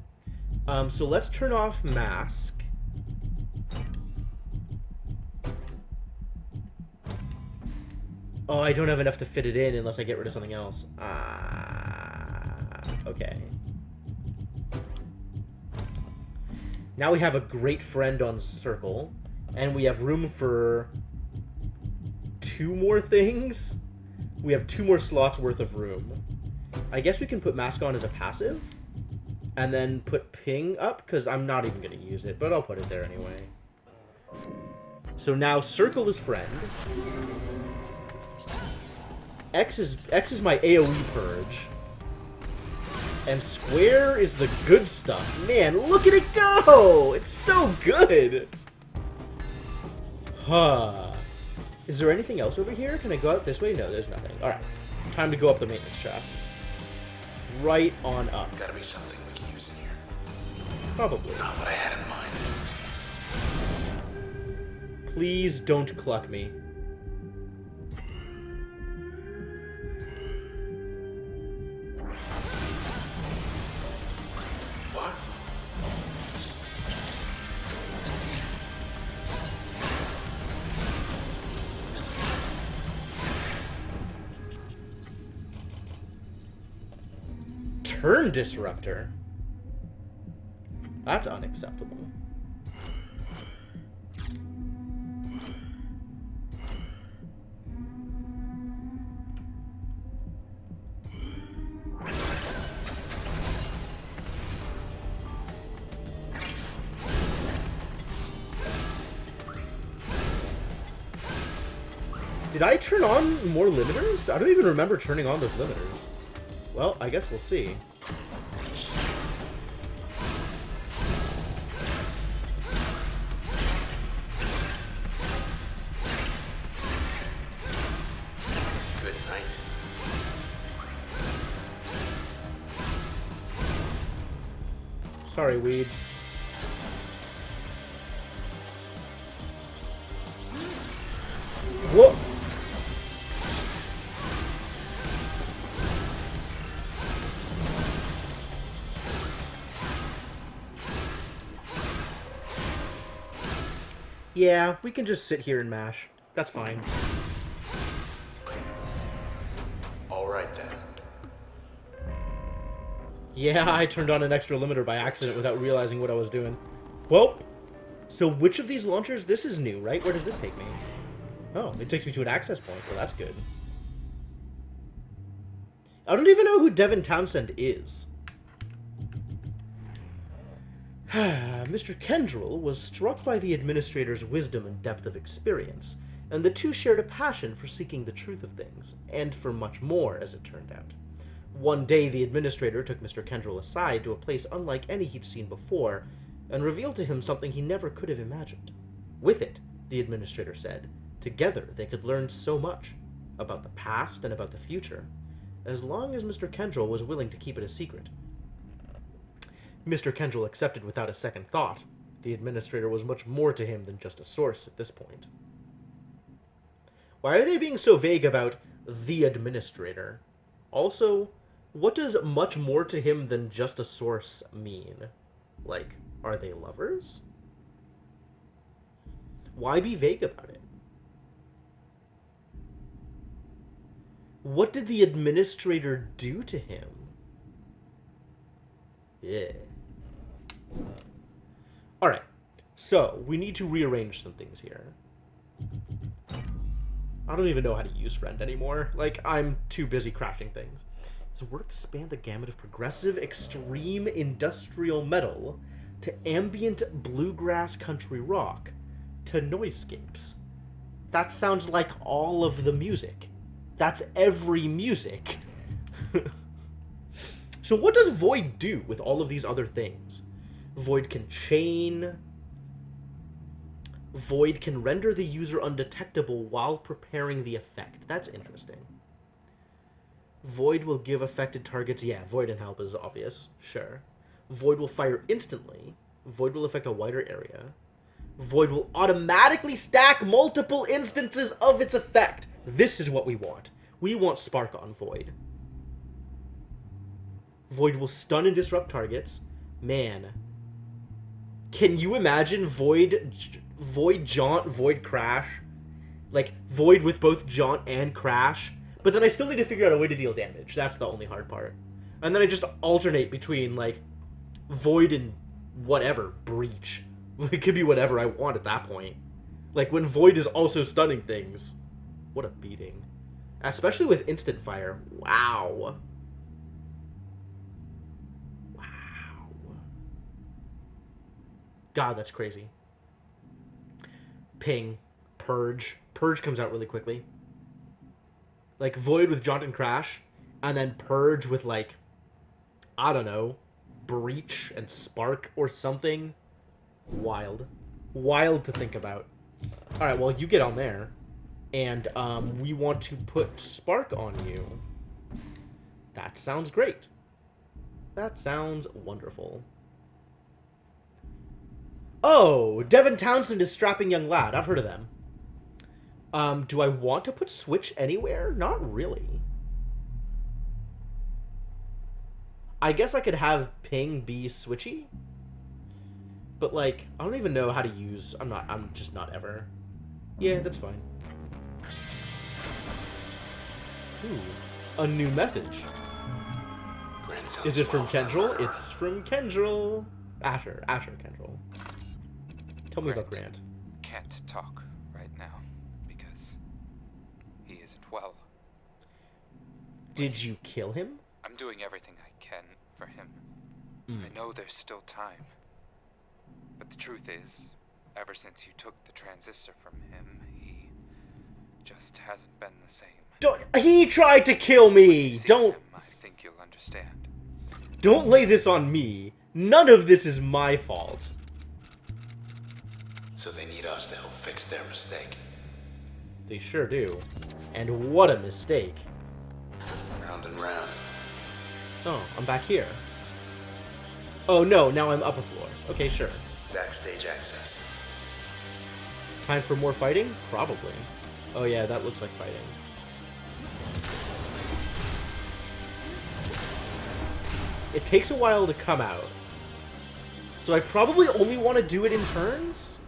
So let's turn off Mask. Oh, I don't have enough to fit it in unless I get rid of something else. Okay. Now we have a great friend on Circle, and we have room for 2 more things? We have 2 more slots worth of room. I guess we can put Mask on as a passive, and then put Ping up, because I'm not even going to use it, but I'll put it there anyway. So now Circle is friend. X is my AoE purge. And Square is the good stuff. Man, look at it go! It's so good! Huh. Is there anything else over here? Can I go out this way? No, there's nothing. Alright. Time to go up the maintenance shaft. Right on up. Gotta be something we can use in here. Probably. Not what I had in mind. Please don't cluck me. What? Turn disruptor? That's unacceptable. Did I turn on more limiters? I don't even remember turning on those limiters. Well, I guess we'll see. Good night. Sorry, Weed. Whoa! Yeah, we can just sit here and mash. That's fine. Alright then. Yeah, I turned on an extra limiter by accident without realizing what I was doing. Well, so which of these launchers? This is new, right? Where does this take me? Oh, it takes me to an access point. Well, that's good. I don't even know who Devin Townsend is. Mr. Kendrell was struck by the administrator's wisdom and depth of experience, and the two shared a passion for seeking the truth of things, and for much more, as it turned out. One day, the administrator took Mr. Kendrell aside to a place unlike any he'd seen before, and revealed to him something he never could have imagined. With it, the administrator said, together they could learn so much, about the past and about the future, as long as Mr. Kendrell was willing to keep it a secret. Mr. Kendrell accepted without a second thought. The administrator was much more to him than just a source at this point. Why are they being so vague about the administrator? Also, what does much more to him than just a source mean? Like, are they lovers? Why be vague about it? What did the administrator do to him? Yeah. Alright. So, we need to rearrange some things here. I don't even know how to use friend anymore. Like, I'm too busy crafting things. So we're expand the gamut of progressive, extreme, industrial metal to ambient bluegrass country rock to noisescapes. That sounds like all of the music. That's every music. So what does Void do with all of these other things? Void can chain. Void can render the user undetectable while preparing the effect. That's interesting. Void will give affected targets... Yeah, Void and Help is obvious. Sure. Void will fire instantly. Void will affect a wider area. Void will automatically stack multiple instances of its effect. This is what we want. We want Spark on Void. Void will stun and disrupt targets. Man. Can you imagine Void Jaunt, Void Crash? Like, Void with both Jaunt and Crash. But then I still need to figure out a way to deal damage. That's the only hard part. And then I just alternate between, like, Void and whatever. Breach. It could be whatever I want at that point. Like, when Void is also stunning things. What a beating. Especially with instant fire. Wow. Wow. God, that's crazy. Ping. Purge. Purge comes out really quickly. Like, Void with Jaunt and Crash, and then Purge with, like, I don't know, Breach and Spark or something. Wild. Wild to think about. Alright, well, you get on there, and we want to put Spark on you. That sounds great. That sounds wonderful. Oh, Devin Townsend is Strapping Young Lad. I've heard of them. Do I want to put Switch anywhere? Not really. I guess I could have Ping be Switchy. But, like, I don't even know how to use... I'm just not ever. Yeah, that's fine. Ooh, a new message. Is it from Kendrell? It's from Kendrell. Asher Kendrell. Tell me about Grant. Can't talk right now because he isn't well. Did you kill him? I'm doing everything I can for him. I know there's still time. But the truth is, ever since you took the transistor from him, he just hasn't been the same. He tried to kill me! Don't... Him, I think you'll understand. Don't lay this on me. None of this is my fault. So they need us to help fix their mistake. They sure do. And what a mistake. Round and round. Oh, I'm back here. Oh no, now I'm up a floor. Okay, sure. Backstage access. Time for more fighting? Probably. Oh yeah, that looks like fighting. It takes a while to come out. So I probably only want to do it in turns,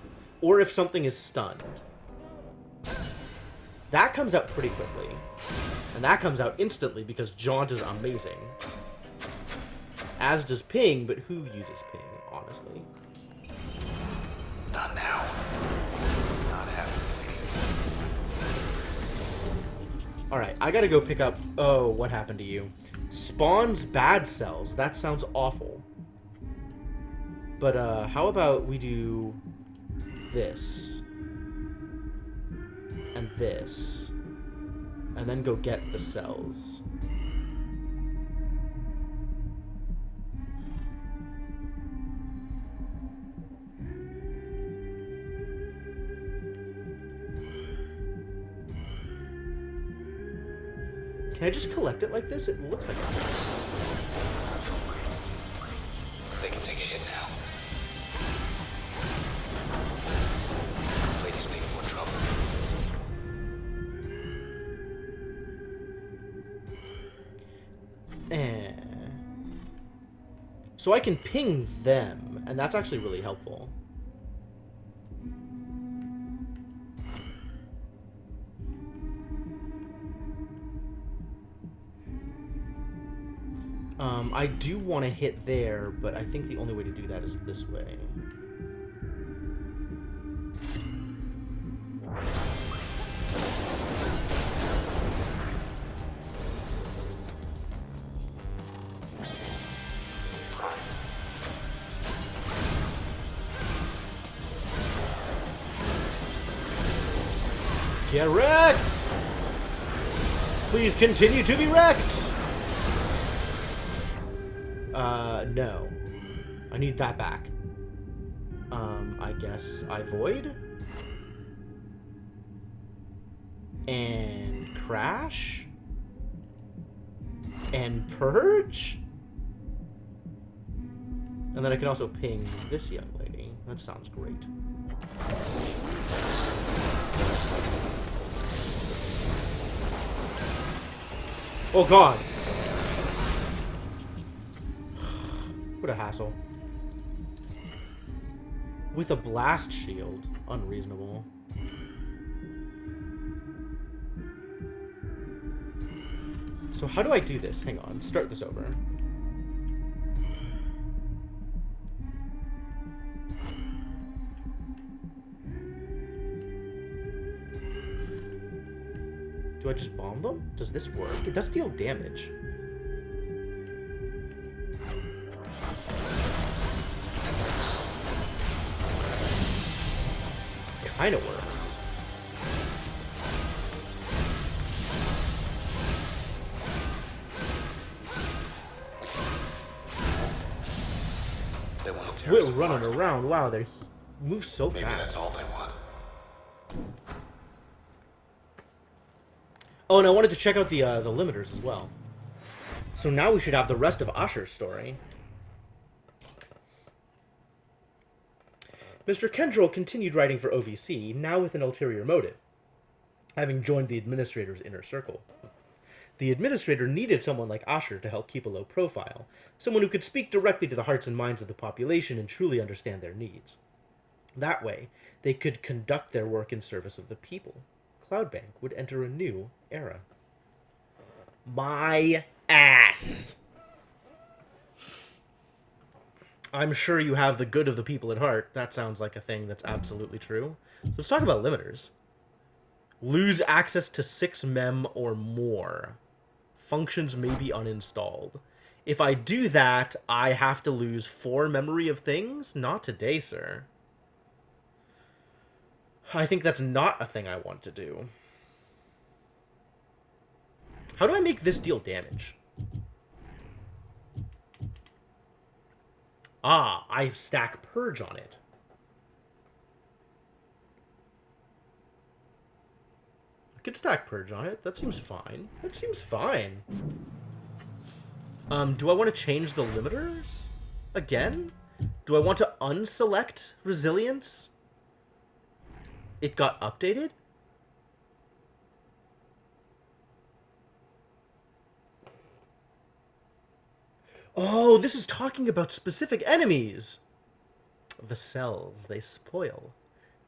or if something is stunned. That comes out pretty quickly. And that comes out instantly because Jaunt is amazing. As does Ping, but who uses Ping, honestly? Not now. Not happening, ladies. Alright, I gotta go pick up... Oh, what happened to you? Spawns bad cells. That sounds awful. But, how about we do... this. And this. And then go get the cells. Can I just collect it like this? It looks like it. They can take a hit now. Lady's making more trouble. So I can ping them, and that's actually really helpful. I do want to hit there, but I think the only way to do that is this way. Get wrecked! Please continue to be wrecked! No. I need that back. I guess I void? And crash? And purge? And then I can also ping this young lady. That sounds great. Oh god! What a hassle. With a blast shield. Unreasonable. So how do I do this? Hang on. Start this over. Do I just bomb them? Does this work? It does deal damage. Kinda works. They want to tear We're us apart. running around. Wow, they move so Maybe fast. that's all they want. Oh, and I wanted to check out the limiters as well. So now we should have the rest of Asher's story. Mr. Kendrill continued writing for OVC, now with an ulterior motive, having joined the administrator's inner circle. The administrator needed someone like Asher to help keep a low profile, someone who could speak directly to the hearts and minds of the population and truly understand their needs. That way, they could conduct their work in service of the people. Cloudbank would enter a new era. My ass! I'm sure you have the good of the people at heart. That sounds like a thing that's absolutely true. So let's talk about limiters. Lose access to 6 mem or more. Functions may be uninstalled. If I do that, I have to lose 4 memory of things? Not today, sir. I think that's not a thing I want to do. How do I make this deal damage? Ah, I stack Purge on it. I could stack Purge on it. That seems fine. That seems fine. Do I want to change the limiters? Again? Do I want to unselect Resilience? It got updated? Oh, this is talking about specific enemies. The cells, they spoil.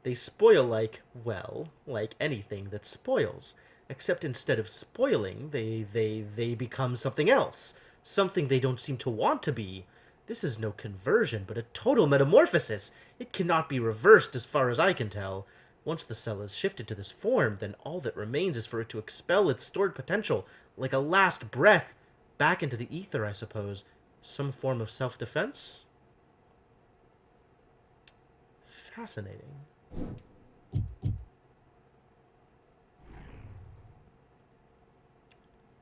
They spoil like, well, like anything that spoils. Except instead of spoiling, they become something else. Something they don't seem to want to be. This is no conversion, but a total metamorphosis. It cannot be reversed as far as I can tell. Once the cell is shifted to this form, then all that remains is for it to expel its stored potential, like a last breath, back into the ether, I suppose. Some form of self-defense? Fascinating.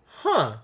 Huh.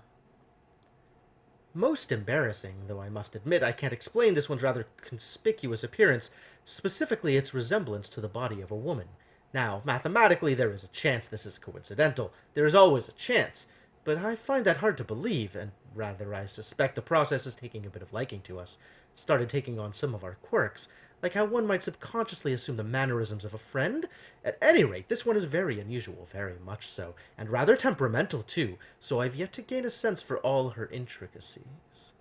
Most embarrassing, though I must admit I can't explain this one's rather conspicuous appearance, specifically its resemblance to the body of a woman. Now, mathematically, there is a chance this is coincidental. There is always a chance. But I find that hard to believe, and rather I suspect the process is taking a bit of liking to us. Started taking on some of our quirks, like how one might subconsciously assume the mannerisms of a friend. At any rate, this one is very unusual, very much so, and rather temperamental too, so I've yet to gain a sense for all her intricacies.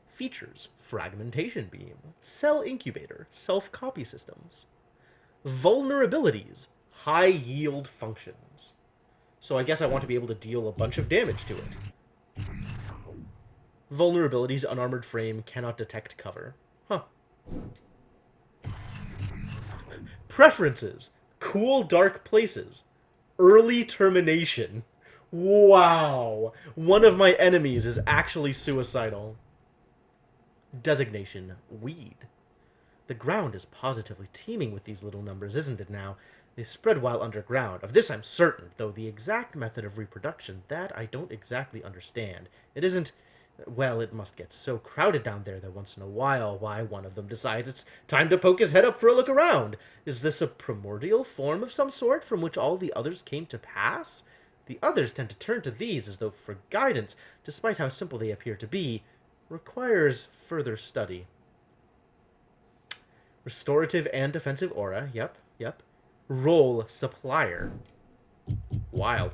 Features: fragmentation beam, cell incubator, self-copy systems. Vulnerabilities: high yield functions. So I guess I want to be able to deal a bunch of damage to it. Vulnerabilities, unarmored frame, cannot detect cover. Huh. Preferences. Cool dark places. Early termination. Wow. One of my enemies is actually suicidal. Designation. Weed. The ground is positively teeming with these little numbers, isn't it now? They spread while underground. Of this I'm certain, though the exact method of reproduction, that I don't exactly understand. It isn't... Well, it must get so crowded down there that once in a while, why, one of them decides it's time to poke his head up for a look around. Is this a primordial form of some sort from which all the others came to pass? The others tend to turn to these as though for guidance, despite how simple they appear to be. Requires further study. Restorative and defensive aura. Yep. Role supplier. Wild.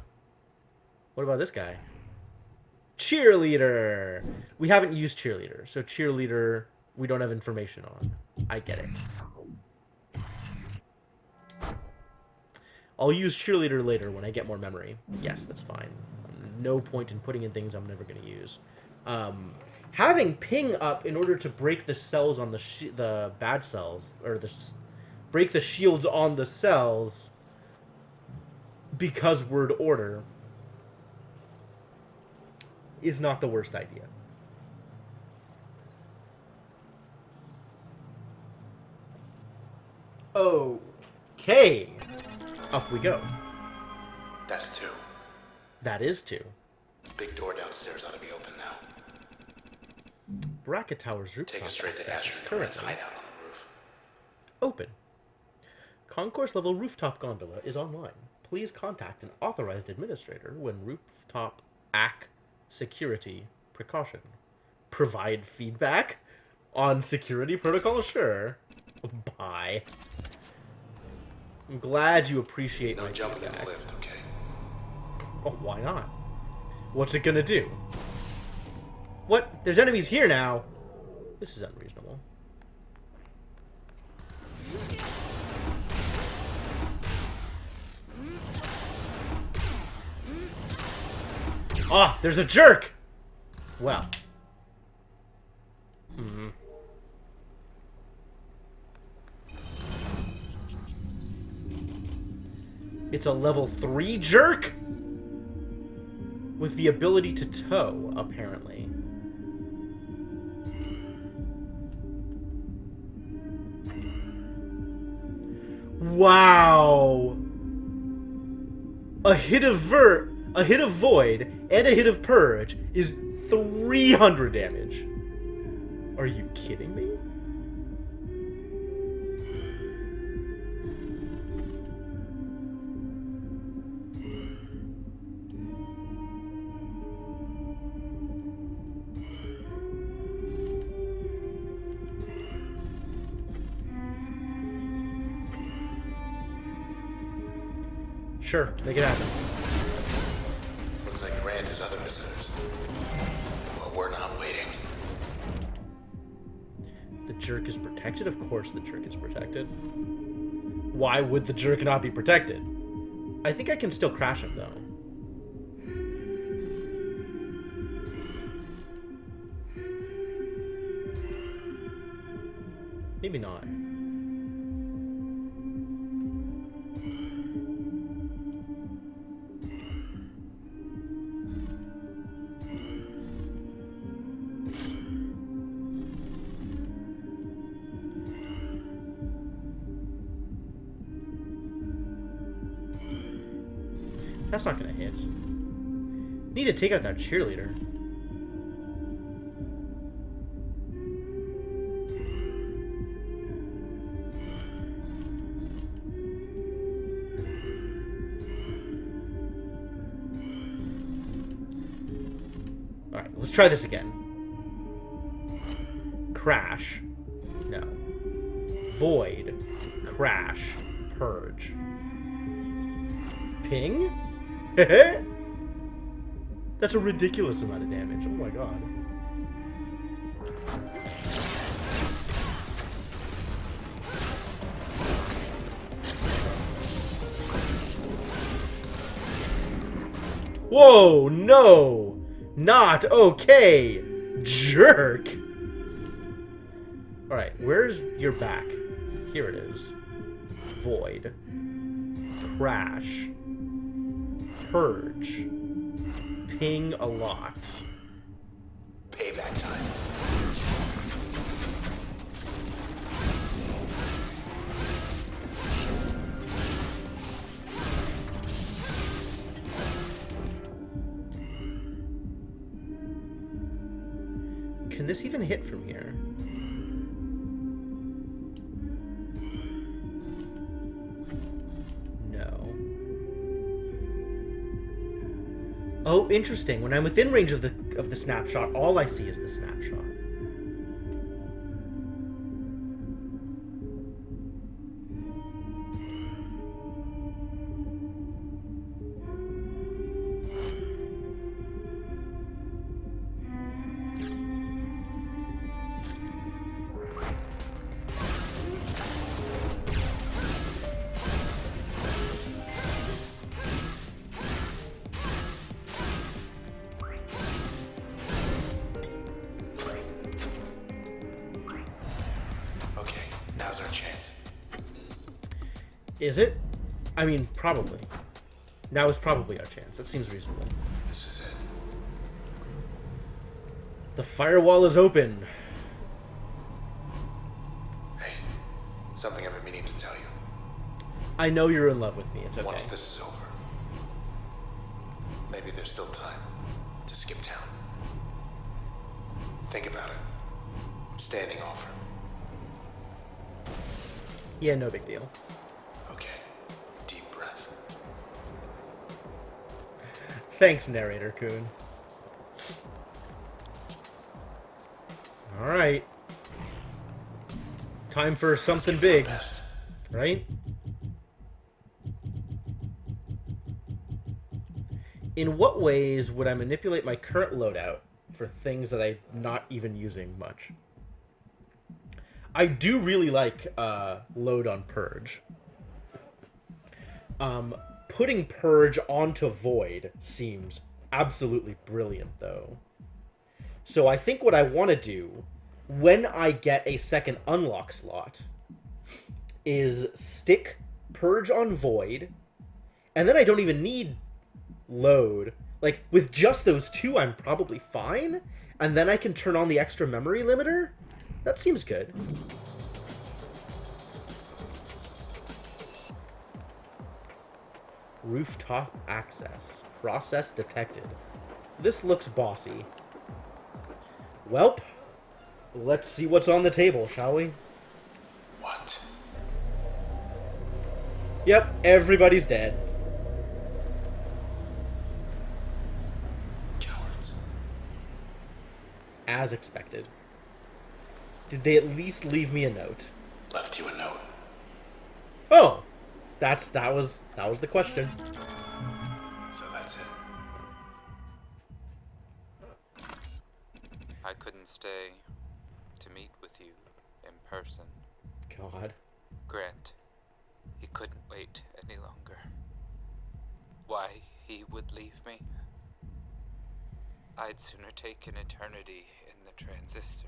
What about this guy? Cheerleader. We haven't used cheerleader, so cheerleader we don't have information on. I get it. I'll use cheerleader later when I get more memory. Yes, that's fine. No point in putting in things I'm never going to use. Having ping up in order to break the cells on the bad cells, or break the shields on the cells because word order is not the worst idea. Okay. Up we go. That's 2. That is 2. Big door downstairs ought to be open now. Bracket Tower's rooftop Take us straight to access is Asher and currently hide out on the roof. open. Concourse level rooftop gondola is online. Please contact an authorized administrator when rooftop AC security precaution. Provide feedback on security protocol? Sure. Bye. I'm glad you appreciate my jumping in feedback. the lift, okay? Oh, why not? What's it gonna do? What? There's enemies here now. This is unreasonable. Ah, there's a jerk! Well. It's a level 3 jerk? With the ability to tow, apparently. Wow! A hit of void, and a hit of purge is 300 damage. Are you kidding me? Sure, make it happen. Looks like Grant has other visitors. But we're not waiting. The jerk is protected? Of course the jerk is protected. Why would the jerk not be protected? I think I can still crash him, though. Maybe not. That's not gonna hit. Need to take out that cheerleader. Alright, let's try this again. Crash. No. Void. Crash. Purge. Ping? That's a ridiculous amount of damage. Oh my god. Whoa, no! Not okay! Jerk! Alright, where's your back? Here it is. Void. Crash. Purge. Ping a lot. Payback time. Can this even hit from here? No. Oh, interesting. When I'm within range of the snapshot, all I see is the snapshot. Now's our chance. Is it? I mean, probably. Now is probably our chance. That seems reasonable. This is it. The firewall is open. Hey, something I've been meaning to tell you. I know you're in love with me. It's okay. Once this is over, maybe there's still time to skip town. Think about it. Standing offer. Yeah, no big deal. Okay. Deep breath. Thanks, narrator Coon. Alright. Time for something big, Best. right? In what ways would I manipulate my current loadout for things that I'm not even using much? I do really like load on Purge. Putting Purge onto Void seems absolutely brilliant, though. So I think what I want to do, when I get a second unlock slot, is stick Purge on Void, and then I don't even need load. Like, with just those two, I'm probably fine, and then I can turn on the extra memory limiter. That seems good. Rooftop access. Process detected. This looks bossy. Welp, let's see what's on the table, shall we? What? Yep, everybody's dead. Cowards. As expected. Did they at least leave me a note? Left you a note. Oh, that was the question. So that's it. I couldn't stay to meet with you in person. God. Grant, he couldn't wait any longer. Why he would leave me? I'd sooner take an eternity in the Transistor.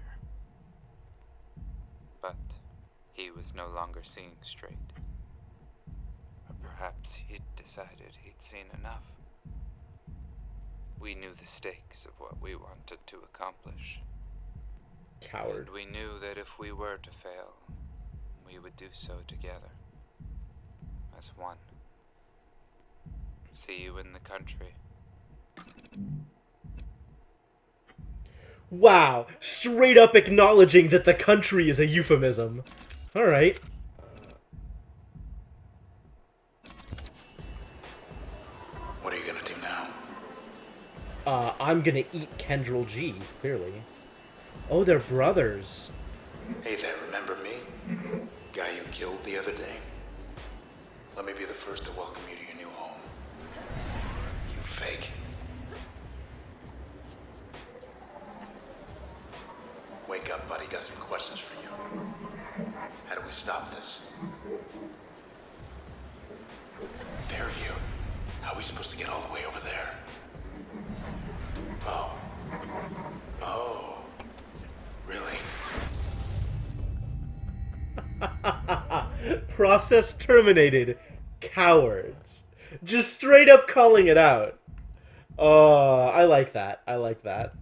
But he was no longer seeing straight. Or perhaps he'd decided he'd seen enough. We knew the stakes of what we wanted to accomplish. Coward. And we knew that if we were to fail, we would do so together. As one. See you in the country. Wow, straight up acknowledging that the country is a euphemism. Alright. What are you gonna do now? I'm gonna eat Kendril G, clearly. Oh, they're brothers. Hey there, remember me? Guy you killed the other day? Let me be the first to welcome you to your new home. You fake. Wake up, buddy. Got some questions for you. How do we stop this? Fairview. How are we supposed to get all the way over there? Oh. Oh. Really? Process terminated. Cowards. Just straight up calling it out. Oh, I like that. I like that.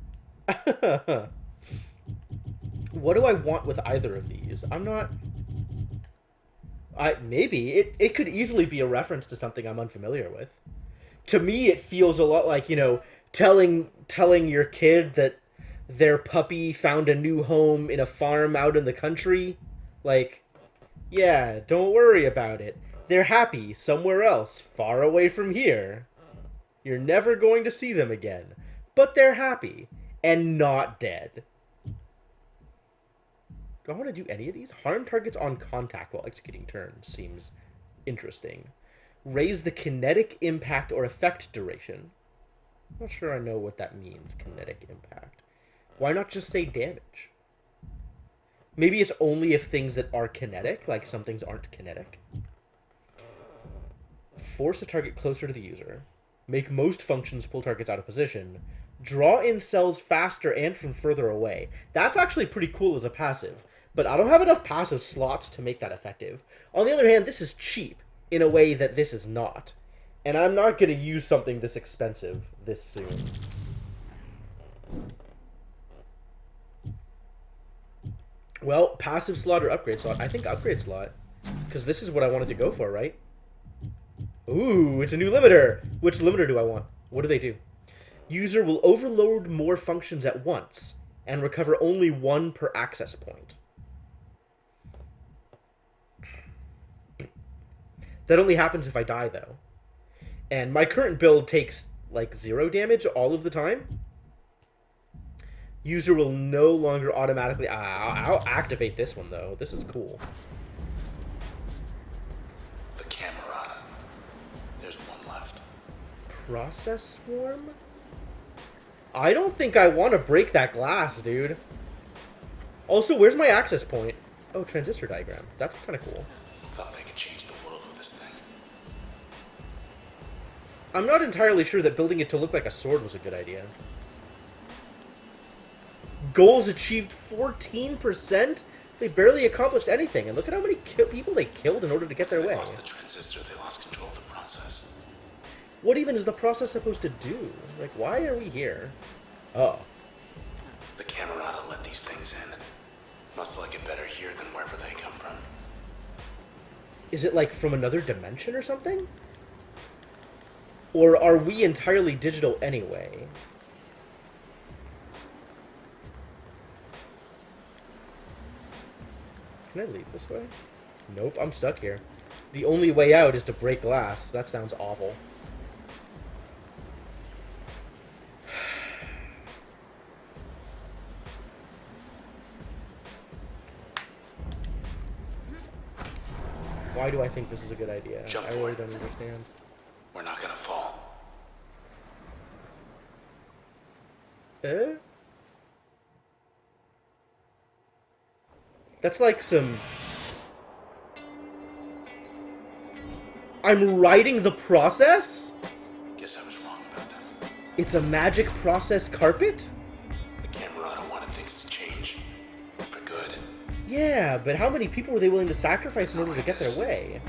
What do I want with either of these? I'm not... maybe. It could easily be a reference to something I'm unfamiliar with. To me, it feels a lot like, you know, telling your kid that their puppy found a new home in a farm out in the country. Like, yeah, don't worry about it. They're happy somewhere else, far away from here. You're never going to see them again. But they're happy and not dead. Do I want to do any of these? Harm targets on contact while executing turns seems interesting. Raise the kinetic impact or effect duration. I'm not sure I know what that means, kinetic impact. Why not just say damage? Maybe it's only if things that are kinetic, like some things aren't kinetic. Force a target closer to the user. Make most functions pull targets out of position. Draw in cells faster and from further away. That's actually pretty cool as a passive, but I don't have enough passive slots to make that effective. On the other hand, this is cheap in a way that this is not. And I'm not going to use something this expensive this soon. Well, passive slot or upgrade slot? I think upgrade slot. Because this is what I wanted to go for, right? Ooh, it's a new limiter. Which limiter do I want? What do they do? User will overload more functions at once and recover only one per access point. That only happens if I die, though. And my current build takes, like, 0 damage all of the time. User will no longer automatically... I'll activate this one, though. This is cool. The Camerata. There's one left. Process swarm? I don't think I want to break that glass, dude. Also, where's my access point? Oh, transistor diagram. That's kind of cool. Thought they could change the world with this thing. I'm not entirely sure that building it to look like a sword was a good idea. Goals achieved 14%? They barely accomplished anything. And look at how many people they killed in order to get their way. They lost the transistor, they lost control of the process. What even is the process supposed to do? Like, why are we here? Oh. The Camerata let these things in. Must like it better here than wherever they come from. Is it like from another dimension or something? Or are we entirely digital anyway? Can I leave this way? Nope, I'm stuck here. The only way out is to break glass. That sounds awful. Why do I think this is a good idea? Jump I for really it. don't understand. We're not gonna fall. Eh? That's like some... I'm writing the process? Guess I was wrong about them. It's a magic process carpet? The Camerata wanted things to change. For good. Yeah, but how many people were they willing to sacrifice in order to get their way?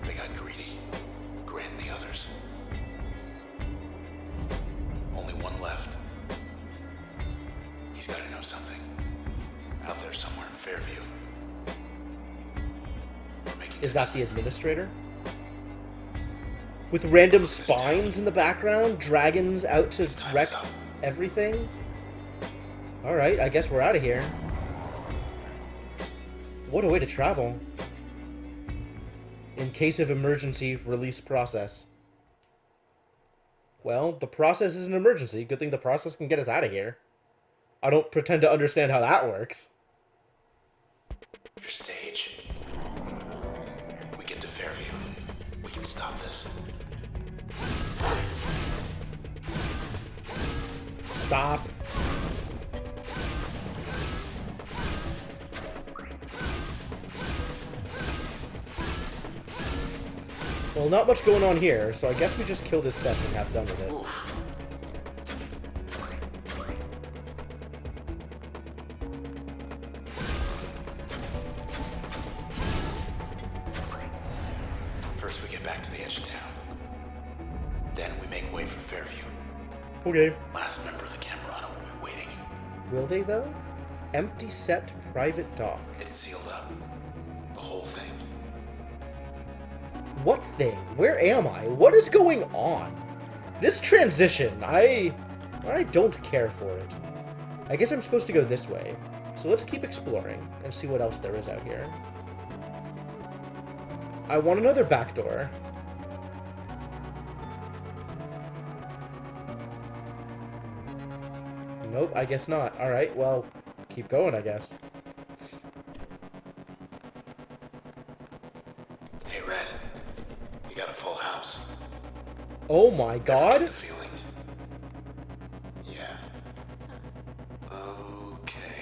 They got greedy. Grant and the others. Only one left. He's gotta know something. Out there somewhere in Fairview. We're making Is good that the time. administrator? With random spines in the background? Dragons out to Time wreck is up. everything? Alright, I guess we're out of here. What a way to travel. In case of emergency, release process. Well, the process is an emergency. Good thing the process can get us out of here. I don't pretend to understand how that works. Your stage. We get to Fairview. We can stop this. Stop. Well, not much going on here, so I guess we just kill this fetch and have done with it. Oof. First, we get back to the edge of town. Then we make way for Fairview. Okay. Last member of the Camerata will be waiting. Will they, though? Empty set private dock. It's sealed up. The whole thing. What thing? Where am I? What is going on? This transition, I don't care for it. I guess I'm supposed to go this way. So let's keep exploring and see what else there is out here. I want another back door. Nope, I guess not. Alright, well, keep going, I guess. Hey, Red. You got a full house. Oh my Ever god! get the feeling? Yeah. Okay.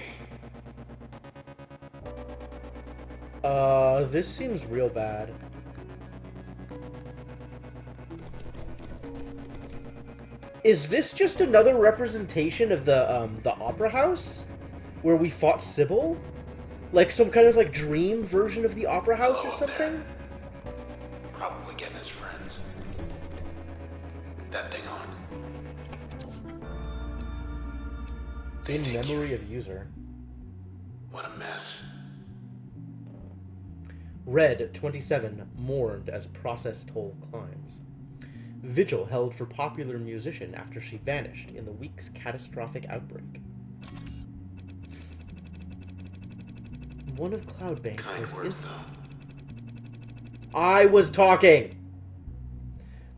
This seems real bad. Is this just another representation of the Opera House? Where we fought Sybil? Like some kind of like dream version of the Opera House or Hello up there. something? Probably getting his friends. That thing on. They In think memory of user. What a mess. Red 27 mourned as process toll climbs. Vigil held for popular musician after she vanished in the week's catastrophic outbreak. One of Cloudbank's Kind most words, though. I was talking!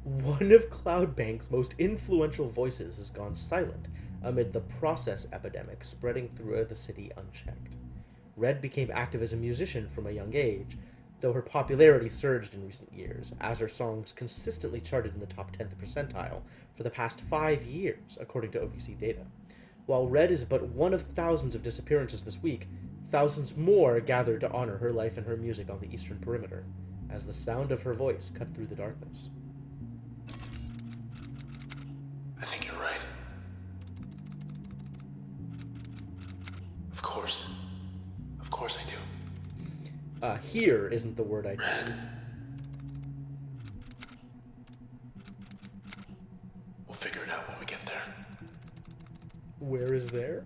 One of Cloudbank's most influential voices has gone silent amid the process epidemic spreading through the city unchecked. Red became active as a musician from a young age, though her popularity surged in recent years, as her songs consistently charted in the top 10th percentile for the past 5 years, according to OVC data. While Red is but one of thousands of disappearances this week, thousands more gathered to honor her life and her music on the Eastern Perimeter, as the sound of her voice cut through the darkness. I think you're right. Of course. Of course I do. Here isn't the word I'd Red. use. We'll figure it out when we get there. Where is there?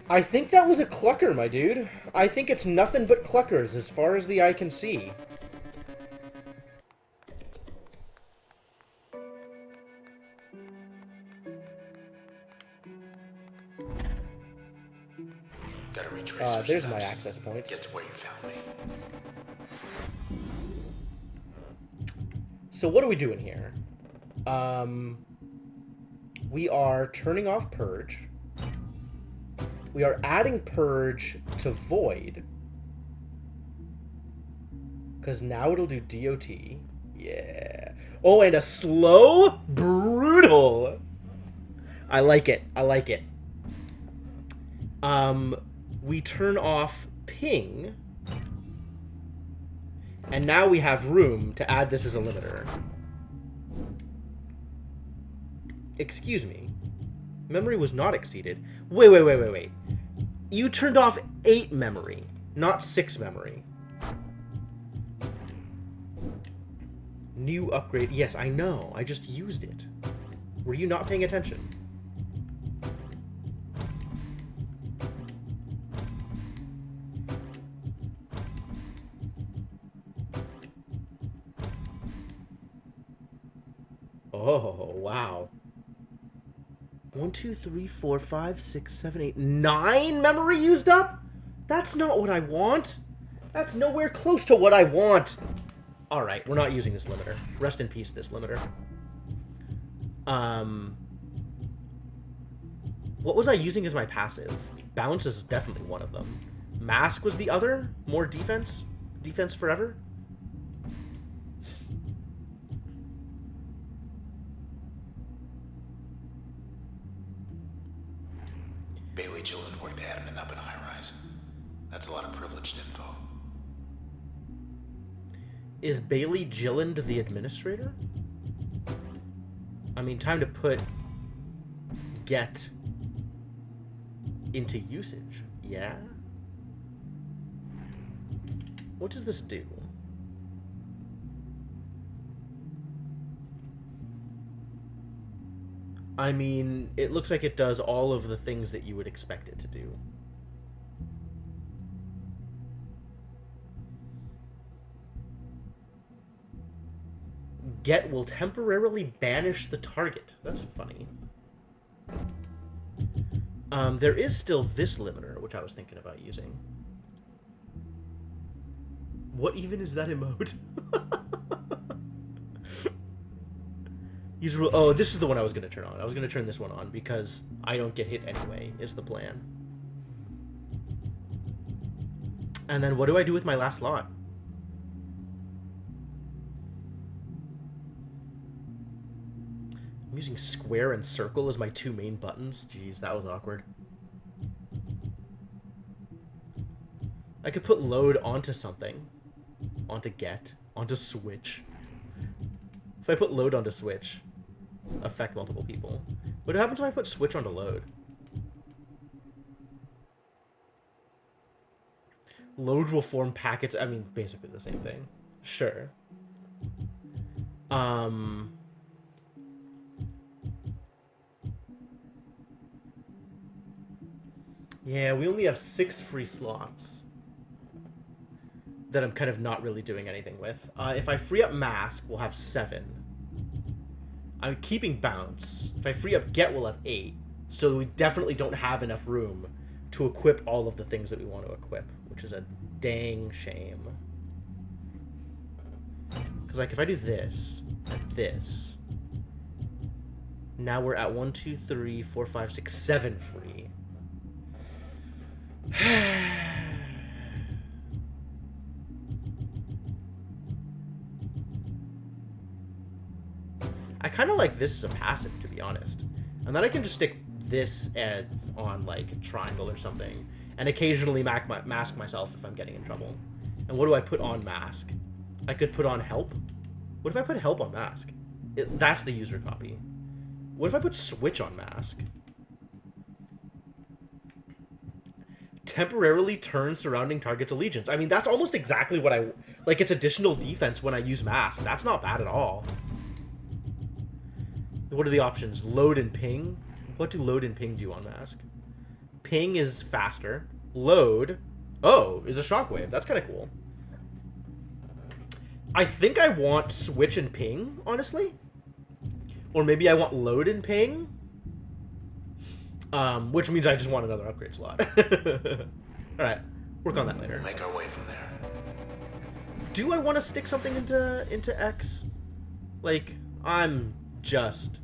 I think that was a clucker, my dude. I think it's nothing but cluckers as far as the eye can see. Gotta retrace our There's my steps. access points. Get to where you found me. So what are we doing here? We are turning off Purge. We are adding Purge to Void. Because now it'll do DOT. Yeah. Oh, and a slow brutal. I like it. I like it. We turn off Ping. And now we have room to add this as a limiter. Excuse me. Memory was not exceeded. Wait. You turned off 8 memory, not 6 memory. New upgrade. Yes, I know. I just used it. Were you not paying attention? Oh, wow. 1, 2, 3, 4, 5, 6, 7, 8, 9 memory used up? That's not what I want. That's nowhere close to what I want. Alright, we're not using this limiter. Rest in peace, this limiter. What was I using as my passive? Bounce is definitely one of them. Mask was the other? More defense? Defense forever? Bailey Gilland worked admin up in high rise. That's a lot of privileged info. Is Bailey Gilland the administrator? I mean, time to put get into usage. Yeah? What does this do? I mean, it looks like it does all of the things that you would expect it to do. Get will temporarily banish the target. That's funny. There is still this limiter, which I was thinking about using. What even is that emote? Oh, this is the one I was going to turn on. I was going to turn this one on because I don't get hit anyway, is the plan. And then what do I do with my last slot? I'm using square and circle as my two main buttons. Jeez, that was awkward. I could put load onto something. Onto get. Onto switch. If I put load onto switch, affect multiple people. What happens when I put switch onto load? Load will form packets. I mean, basically the same thing. Sure. Yeah, we only have 6 free slots that I'm kind of not really doing anything with. If I free up mask, we'll have 7. I'm keeping bounce. If I free up get, we'll have 8. So we definitely don't have enough room to equip all of the things that we want to equip, which is a dang shame. Because, like, if I do this and this, now we're at 1, 2, 3, 4, 5, 6, 7 free. I kind of like this as a passive, to be honest. And then I can just stick this as on, like, triangle or something. And occasionally mask myself if I'm getting in trouble. And what do I put on mask? I could put on help. What if I put help on mask? That's the user copy. What if I put switch on mask? Temporarily turn surrounding target's allegiance. I mean, that's almost exactly what I... Like, it's additional defense when I use mask. That's not bad at all. What are the options? Load and ping? What do load and ping do on mask? Ping is faster. Load... Oh, is a shockwave. That's kind of cool. I think I want switch and ping, honestly. Or maybe I want load and ping. Which means I just want another upgrade slot. Alright, work on that later. We'll make our way from there. Do I want to stick something into X? Like, I'm just...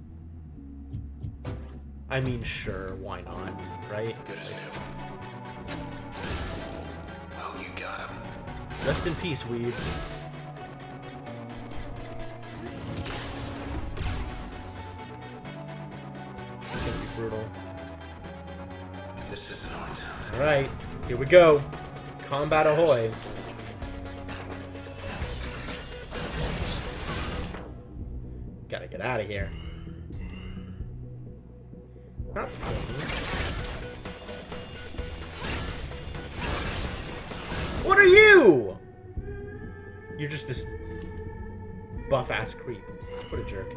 I mean, sure, why not, right? Good as new. Well, you got him. Rest in peace, weeds. It's gonna be brutal. This isn't our town anymore. Alright, here we go. Combat ahoy. Gotta get out of here. Not ping. What are you? You're just this buff-ass creep. What a jerk.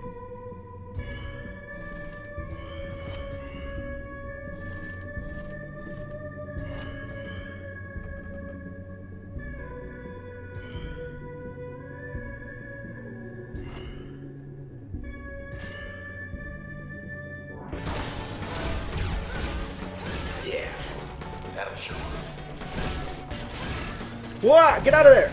Yeah, that'll show him. What? Get out of there!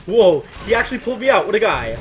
Whoa, he actually pulled me out. What a guy.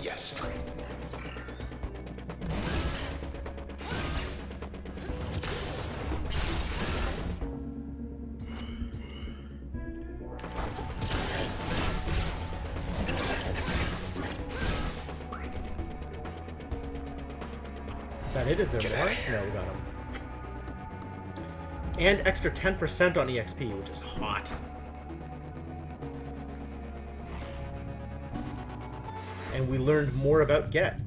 Yes. that it? Is there Get more? outta here. No, we got him. And extra 10% on EXP, which is hot. And we learned more about Get.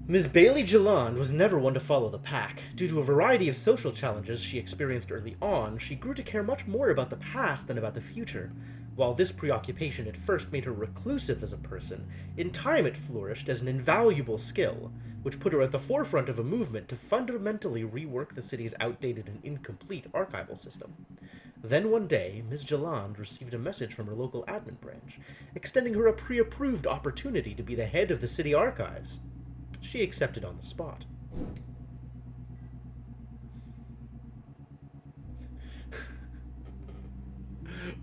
Ms. Bailey Gilland was never one to follow the pack. Due to a variety of social challenges she experienced early on, she grew to care much more about the past than about the future. While this preoccupation at first made her reclusive as a person, in time it flourished as an invaluable skill, which put her at the forefront of a movement to fundamentally rework the city's outdated and incomplete archival system. Then one day, Ms. Gilland received a message from her local admin branch, extending her a pre-approved opportunity to be the head of the city archives. She accepted on the spot.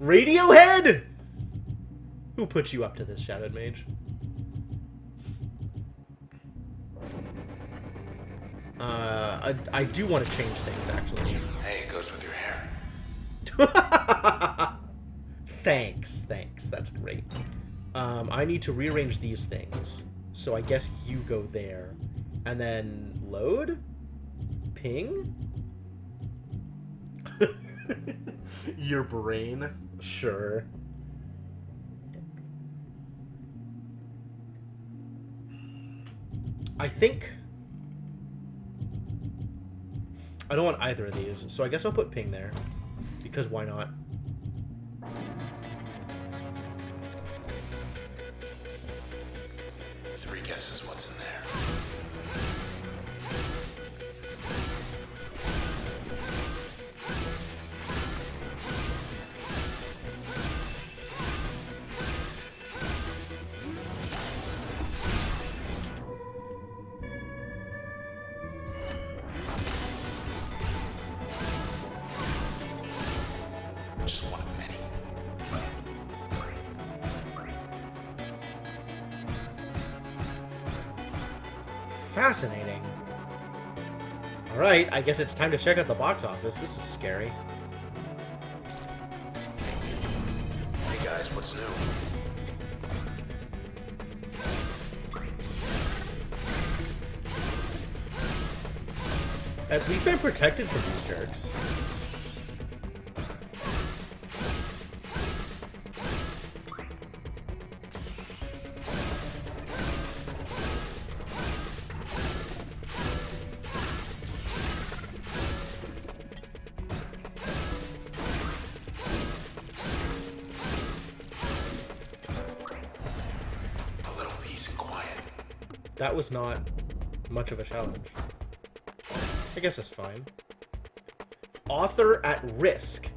Radiohead! Who put you up to this, Shadowed Mage? I do want to change things, actually. Hey, it goes with your hair. Thanks. That's great. I need to rearrange these things. So I guess you go there. And then load? Ping? Your brain? Sure. I think... I don't want either of these, so I guess I'll put ping there. Because why not? Three guesses what's in there. Just one of many. Fascinating. Alright, I guess it's time to check out the box office. This is scary. Hey guys, what's new? At least I'm protected from these jerks. A little peace and quiet. That was not much of a challenge. I guess it's fine. Author at risk.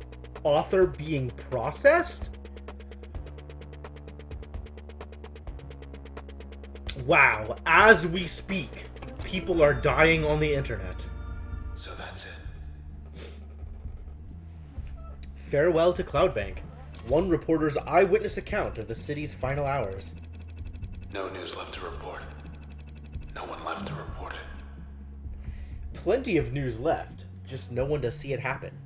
Author being processed? Wow, as we speak, people are dying on the internet. So that's it. Farewell to Cloudbank, one reporter's eyewitness account of the city's final hours. No news left to report. No one left to report it. Plenty of news left, just no one to see it happen.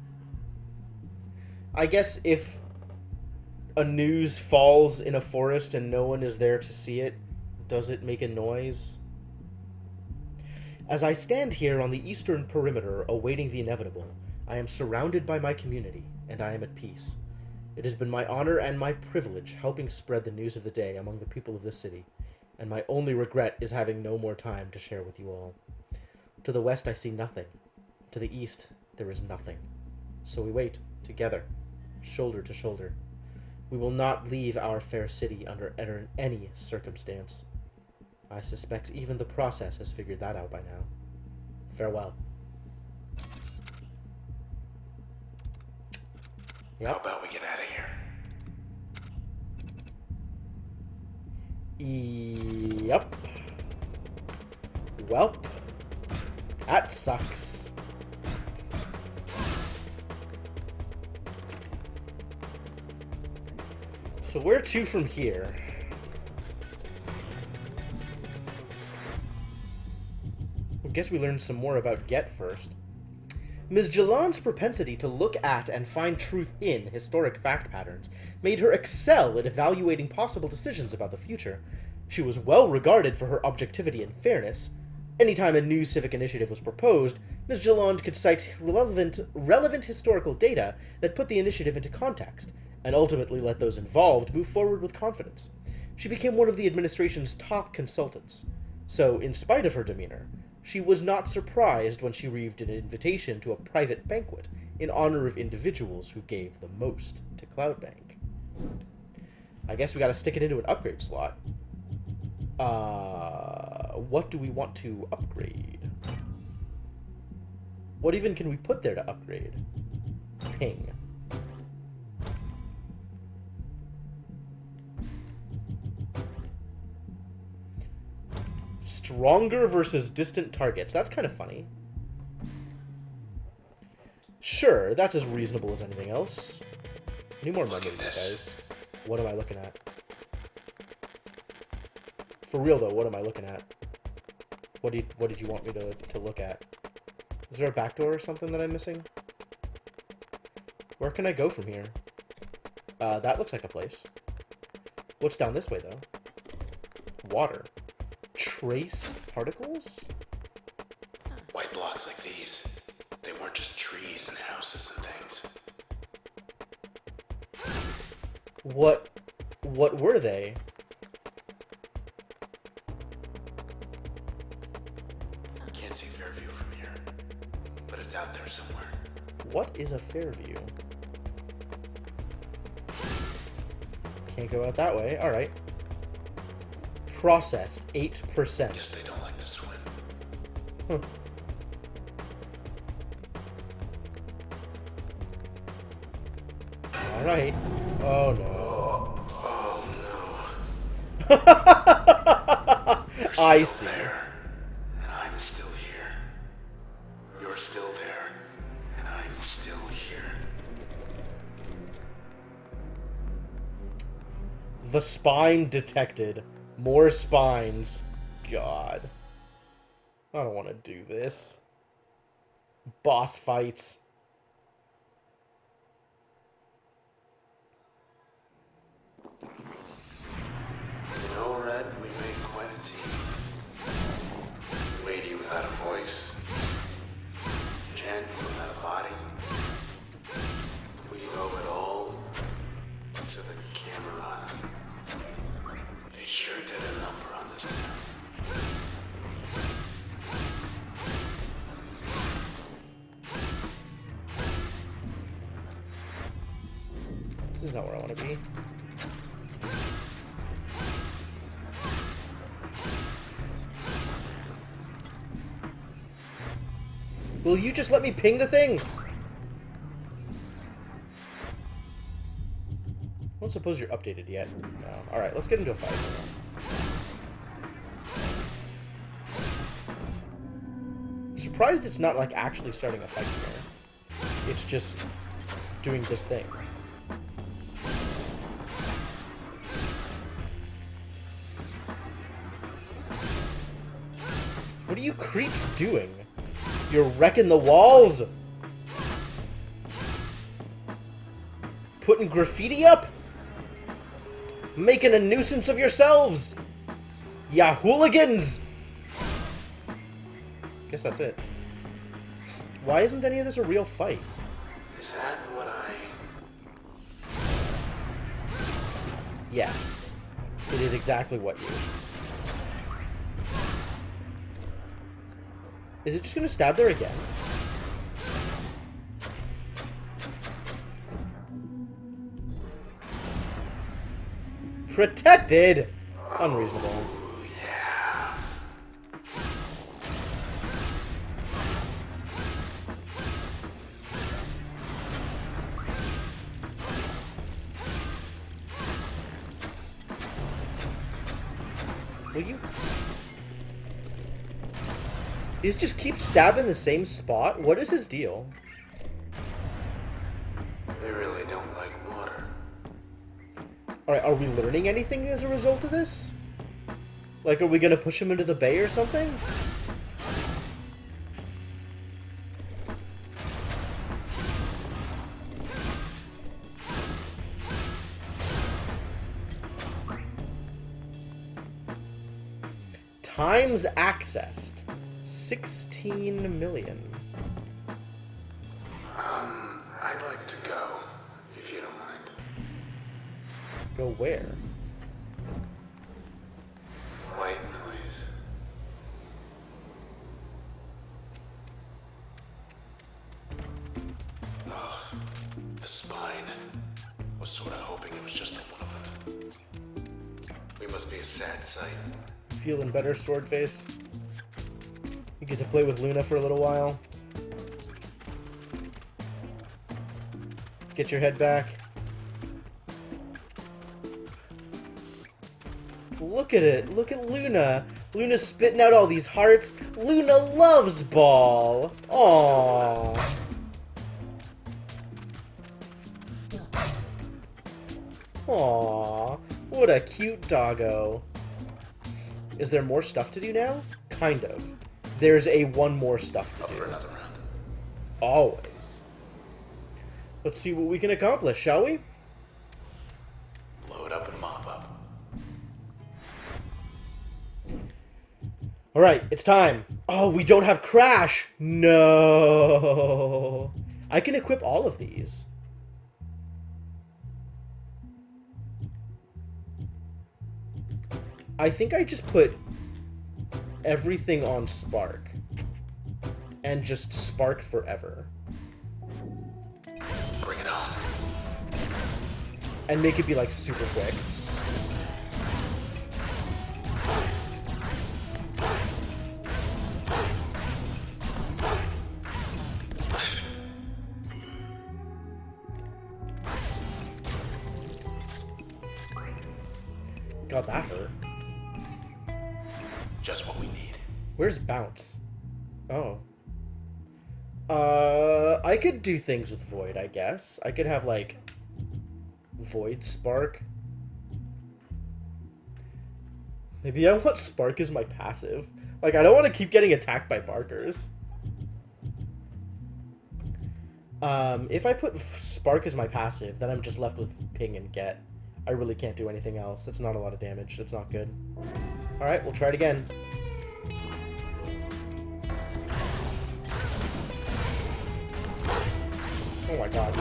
I guess if a news falls in a forest and no one is there to see it, does it make a noise? As I stand here on the eastern perimeter awaiting the inevitable, I am surrounded by my community, and I am at peace. It has been my honor and my privilege helping spread the news of the day among the people of this city, and my only regret is having no more time to share with you all. To the west I see nothing. To the east there is nothing. So we wait, together, shoulder to shoulder. We will not leave our fair city under any circumstance. I suspect even the process has figured that out by now. Farewell. How about we get out of here? Yep. Welp. That sucks. So where to from here? I guess we learned some more about Get first. Ms. Jalan's propensity to look at and find truth in historic fact patterns made her excel at evaluating possible decisions about the future. She was well regarded for her objectivity and fairness. Anytime a new civic initiative was proposed, Ms. Jalond could cite relevant historical data that put the initiative into context, and ultimately let those involved move forward with confidence. She became one of the administration's top consultants. So, in spite of her demeanor, she was not surprised when she received an invitation to a private banquet in honor of individuals who gave the most to Cloudbank. I guess we gotta stick it into an upgrade slot. What do we want to upgrade? What even can we put there to upgrade? Ping. Stronger versus distant targets. That's kind of funny. Sure, that's as reasonable as anything else. Any more memories, guys? What am I looking at? For real though, what am I looking at? What did you want me to look at? Is there a back door or something that I'm missing? Where can I go from here? That looks like a place. What's down this way though? Water. Trace particles? White blocks like these, they weren't just trees and houses and things. What were they? Can't see Fairview from here, but it's out there somewhere. What is a Fairview? Can't go out that way. Alright. Processed, 8%. Guess they don't like to swim. Huh. Alright. Oh no. Oh no. You're I still see. there, and I'm still here. You're still there, and I'm still here. The spine detected. More spines. God. I don't want to do this. Boss fights. You know, Red, we made quite a team. Lady without a voice. Jen without a body. We owe it all to the Camerata. They sure did a number on this town. This is not where I want to be. Will you just let me ping the thing? I don't suppose you're updated yet. No. Alright, let's get into a fight. I'm surprised it's not like actually starting a fight here. It's just doing this thing. What are you creeps doing? You're wrecking the walls? Putting graffiti up? Making a nuisance of yourselves? Ya hooligans! Guess that's it. Why isn't any of this a real fight? Is that what I... Yes. It is exactly what you... Is it just gonna stab there again? Protected! Unreasonable. Yeah. Will you... He just keeps stabbing the same spot? What is his deal? They really don't like water. Alright, are we learning anything as a result of this? Like, are we gonna push him into the bay or something? Times accessed. 16 million. I'd like to go, if you don't mind. Go where? White noise. Ugh, the spine. Was sort of hoping it was just the one of them. We must be a sad sight. Feeling better, Swordface? You get to play with Luna for a little while. Get your head back. Look at it. Look at Luna. Luna's spitting out all these hearts. Luna loves ball. Aww. Aww. What a cute doggo. Is there more stuff to do now? Kind of. There's one more stuff to Up do. for another round. Always. Let's see what we can accomplish, shall we? Load up and mop up. Alright, it's time. Oh, we don't have Crash! No! I can equip all of these. I think I just put everything on Spark. And just Spark forever. Bring it on. And make it be like super quick. God, that hurt. Just what we need. Where's Bounce? Oh. I could do things with Void, I guess. I could have, like, Void Spark. Maybe I want Spark as my passive. Like, I don't want to keep getting attacked by Barkers. If I put Spark as my passive, then I'm just left with Ping and Get. I really can't do anything else. That's not a lot of damage. That's not good. Alright, we'll try it again. Oh my god.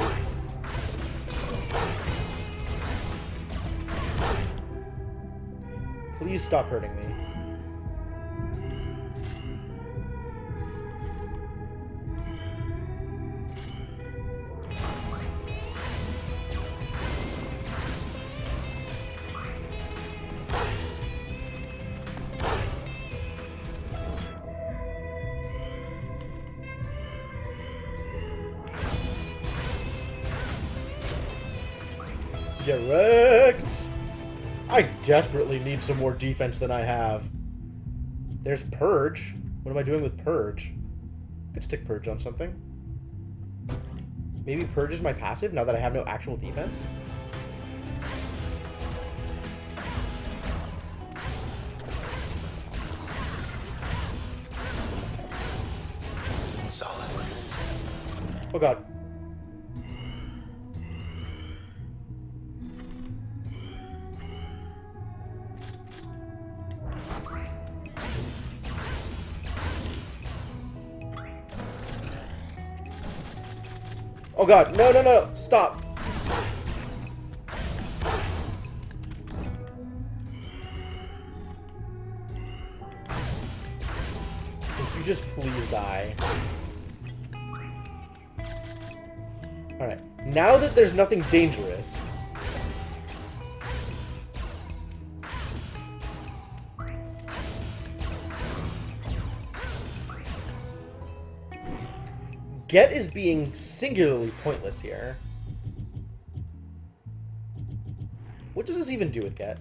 Please stop hurting me. Get wrecked! I desperately need some more defense than I have. There's Purge. What am I doing with Purge? Could stick Purge on something. Maybe Purge is my passive now that I have no actual defense? Solid. Oh god. Oh god, no, no, no, stop. Could you just please die? Alright, now that there's nothing dangerous... Get is being singularly pointless here. What does this even do with Get?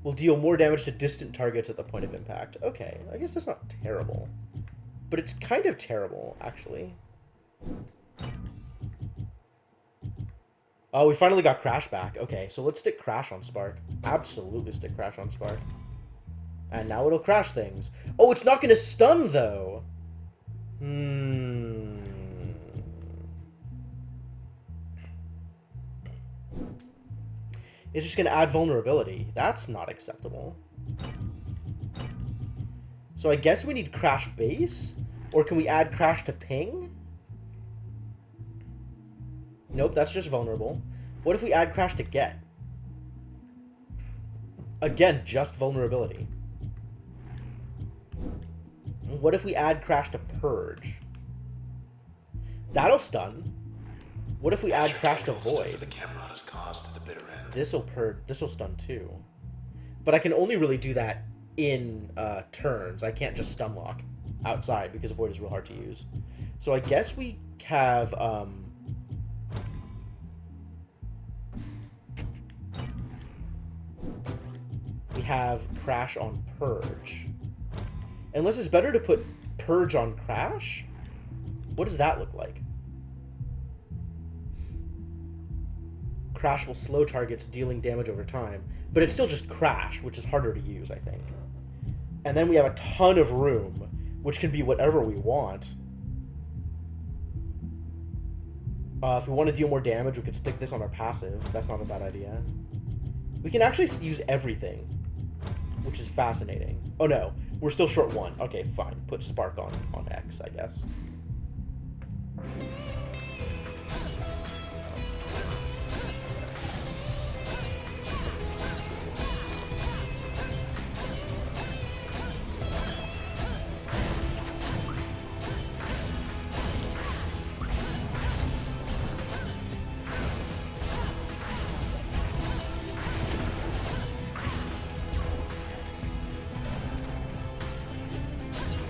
Will deal more damage to distant targets at the point of impact. Okay, I guess that's not terrible. But it's kind of terrible, actually. Oh, we finally got Crash back. Okay, so let's stick Crash on Spark. Absolutely stick Crash on Spark. And now it'll crash things. Oh, it's not going to stun, though. It's just going to add vulnerability. That's not acceptable. So I guess we need crash base, or can we add crash to ping? Nope, that's just vulnerable. What if we add crash to get? Again, just vulnerability. What if we add crash to purge? That'll stun. What if we add crash to void? The camera has caused to the bitter end. This'll stun too. But I can only really do that in turns. I can't just stun lock outside because void is real hard to use. So I guess we have crash on purge. Unless it's better to put purge on crash? What does that look like? Crash will slow targets, dealing damage over time. But it's still just crash, which is harder to use, I think. And then we have a ton of room, which can be whatever we want. If we want to deal more damage, we could stick this on our passive. That's not a bad idea. We can actually use everything, which is fascinating. Oh no, we're still short one. Okay, fine. Put Spark on X, I guess.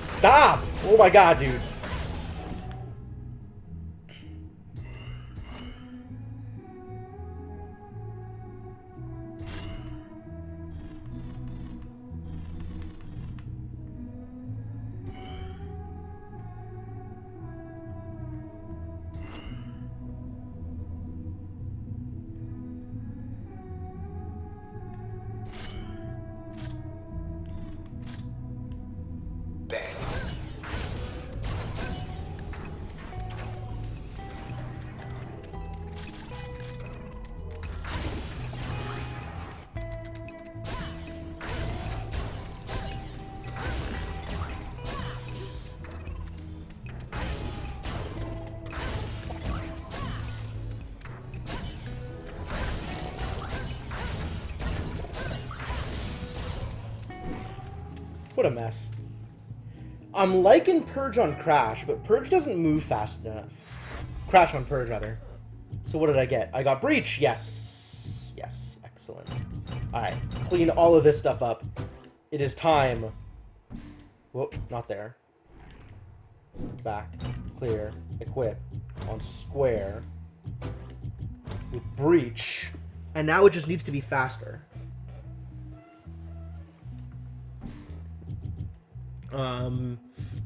Stop! Oh my god, dude. What a mess. I'm liking Purge on Crash, but Purge doesn't move fast enough. Crash on Purge, rather. So what did I get? I got Breach! Yes! Yes, excellent. Alright, clean all of this stuff up. It is time. Whoop, not there. Back, clear, equip, on square, with Breach. And now it just needs to be faster.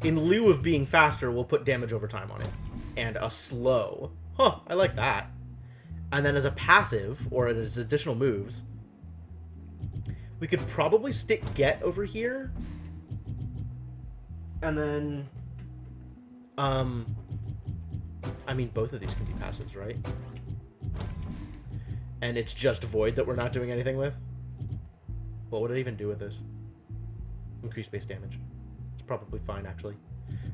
In lieu of being faster, we'll put damage over time on it. And a slow. Huh, I like that. And then as a passive, or as additional moves, we could probably stick get over here. And then, I mean, both of these can be passives, right? And it's just void that we're not doing anything with. What would I even do with this? Increase base damage. It's probably fine, actually.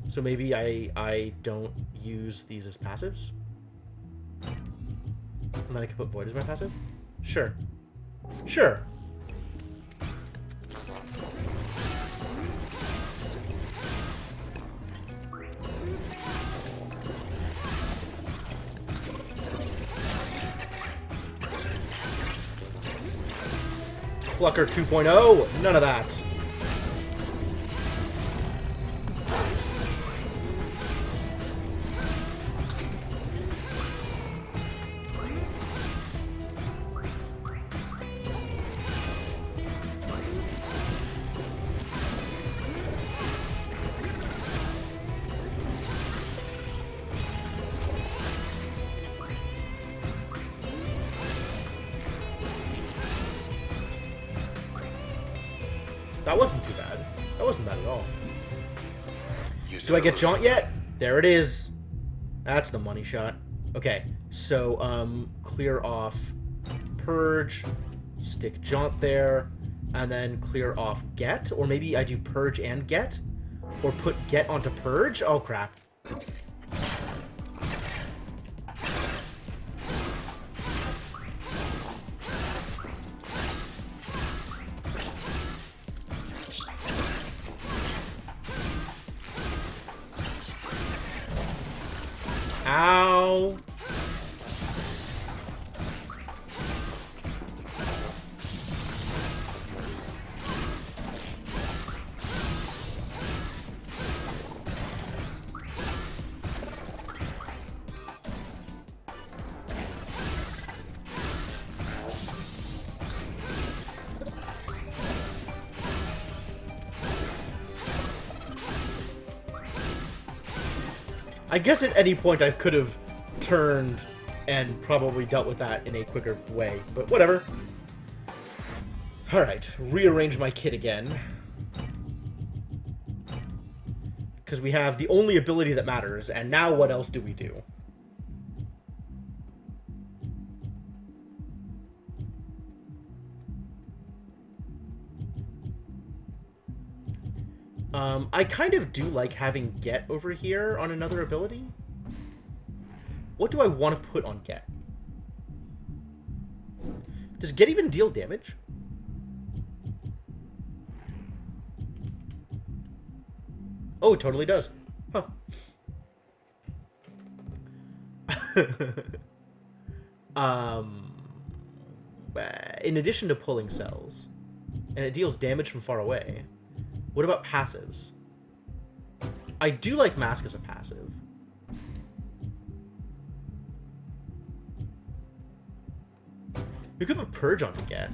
So maybe I don't use these as passives? And then I can put void as my passive? Sure. Sure. Clucker 2.0, none of that. That wasn't too bad. That wasn't bad at all. Do I get Jaunt yet? There it is. That's the money shot. Okay, so clear off Purge, stick Jaunt there, and then clear off get, or maybe I do purge and get, or put get onto purge. Oh crap. Oops. Ow. I guess at any point I could have turned and probably dealt with that in a quicker way, but whatever. Alright, rearrange my kit again. Because we have the only ability that matters, and now what else do we do? I kind of do like having get over here on another ability. What do I want to put on get? Does get even deal damage? Oh, it totally does. Huh. In addition to pulling cells, and it deals damage from far away, what about passives? I do like Mask as a passive. You could put Purge on to get.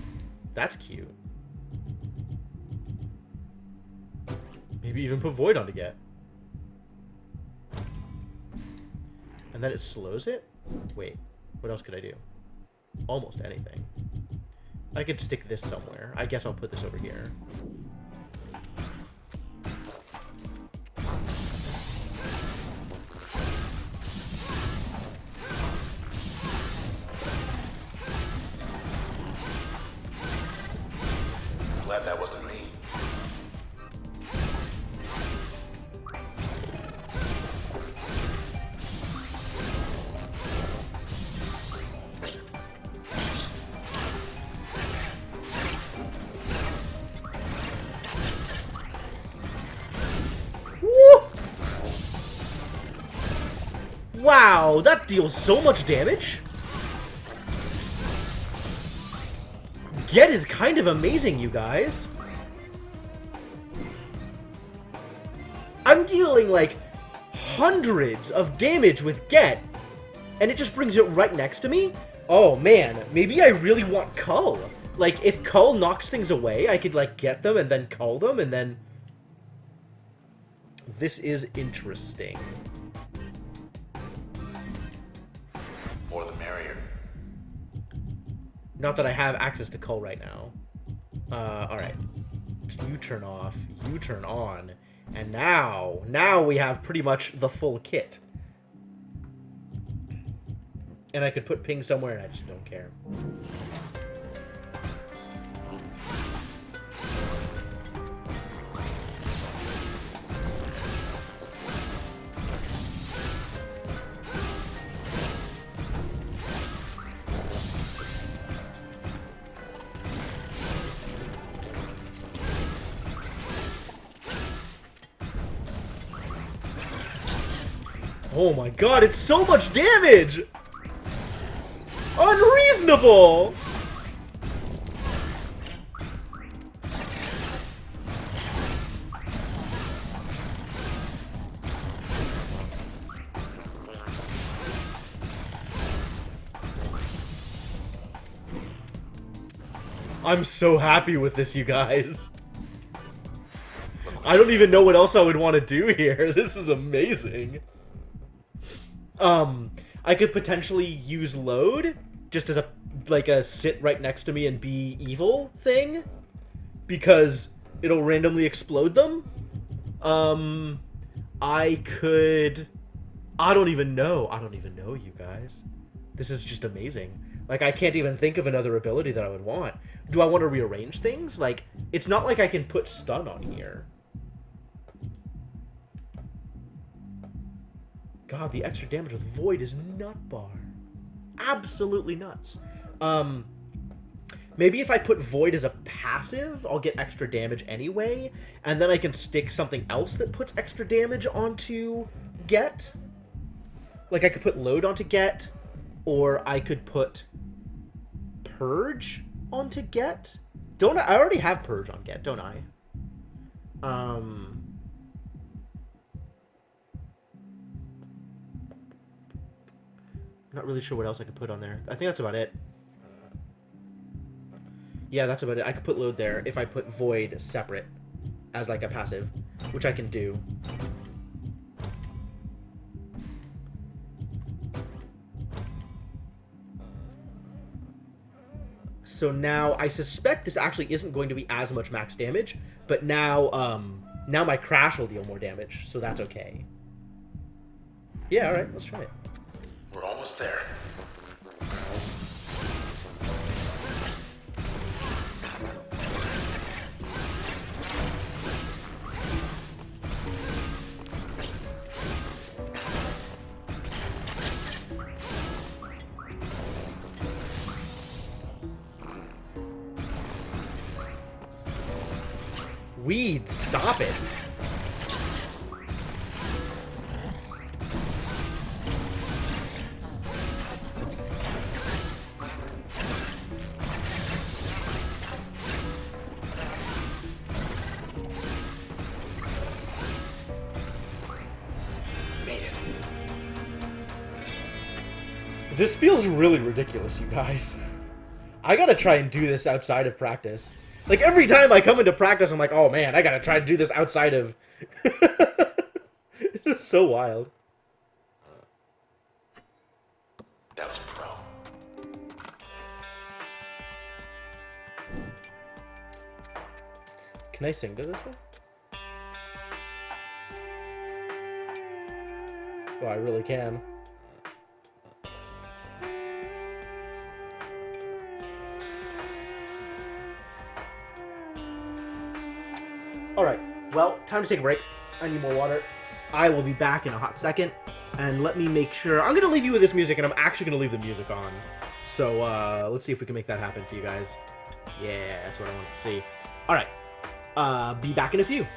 That's cute. Maybe even put Void on to get. And then it slows it? Wait, what else could I do? Almost anything. I could stick this somewhere. I guess I'll put this over here. Glad that wasn't me. Wow, that deals so much damage. Get is kind of amazing, you guys. I'm dealing like hundreds of damage with Get, and it just brings it right next to me. Oh man, maybe I really want Cull. Like, if Cull knocks things away, I could like get them and then cull them, and then... This is interesting. More the merrier. Not that I have access to Cull right now. Alright. You turn off, you turn on, and now we have pretty much the full kit. And I could put ping somewhere, and I just don't care. Oh my god, it's so much damage! Unreasonable! I'm so happy with this, you guys. I don't even know what else I would want to do here. This is amazing. I could potentially use load just as a sit right next to me and be evil thing, because it'll randomly explode them. I don't even know, you guys. This is just amazing. Like, I can't even think of another ability that I would want. Do I want to rearrange things? Like, it's not like I can put stun on here. God, the extra damage with Void is nut bar. Absolutely nuts. Maybe if I put Void as a passive, I'll get extra damage anyway, and then I can stick something else that puts extra damage onto Get. Like, I could put Load onto Get, or I could put Purge onto Get. Don't I already have Purge on Get, don't I? Not really sure what else I could put on there. I think that's about it. Yeah, that's about it. I could put Load there if I put Void separate as like a passive, which I can do. So now I suspect this actually isn't going to be as much max damage, but now now my Crash will deal more damage, so that's okay. Yeah, all right, let's try it. We're almost there. Weed, stop it. We made it. This feels really ridiculous, you guys. I gotta try and do this outside of practice. Like, every time I come into practice, I'm like, oh man, I gotta try to do this outside of... This is so wild. That was pro. Can I sing to this one? Oh, I really can. Alright, well, time to take a break. I need more water. I will be back in a hot second. And let me make sure... I'm going to leave you with this music, and I'm actually going to leave the music on. So, let's see if we can make that happen for you guys. Yeah, that's what I want to see. Alright, be back in a few.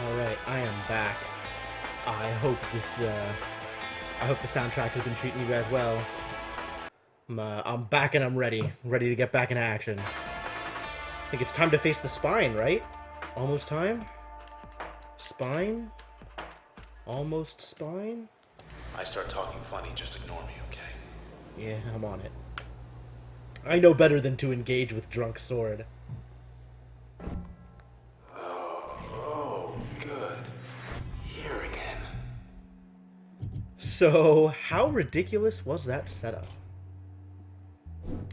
Alright, I am back. I hope this, I hope the soundtrack has been treating you guys well. I'm back and I'm ready. Ready to get back into action. I think it's time to face the spine, right? Almost time? Spine? Almost spine? I start talking funny, just ignore me, okay? Yeah, I'm on it. I know better than to engage with drunk sword. Oh, good. Here again. So, how ridiculous was that setup?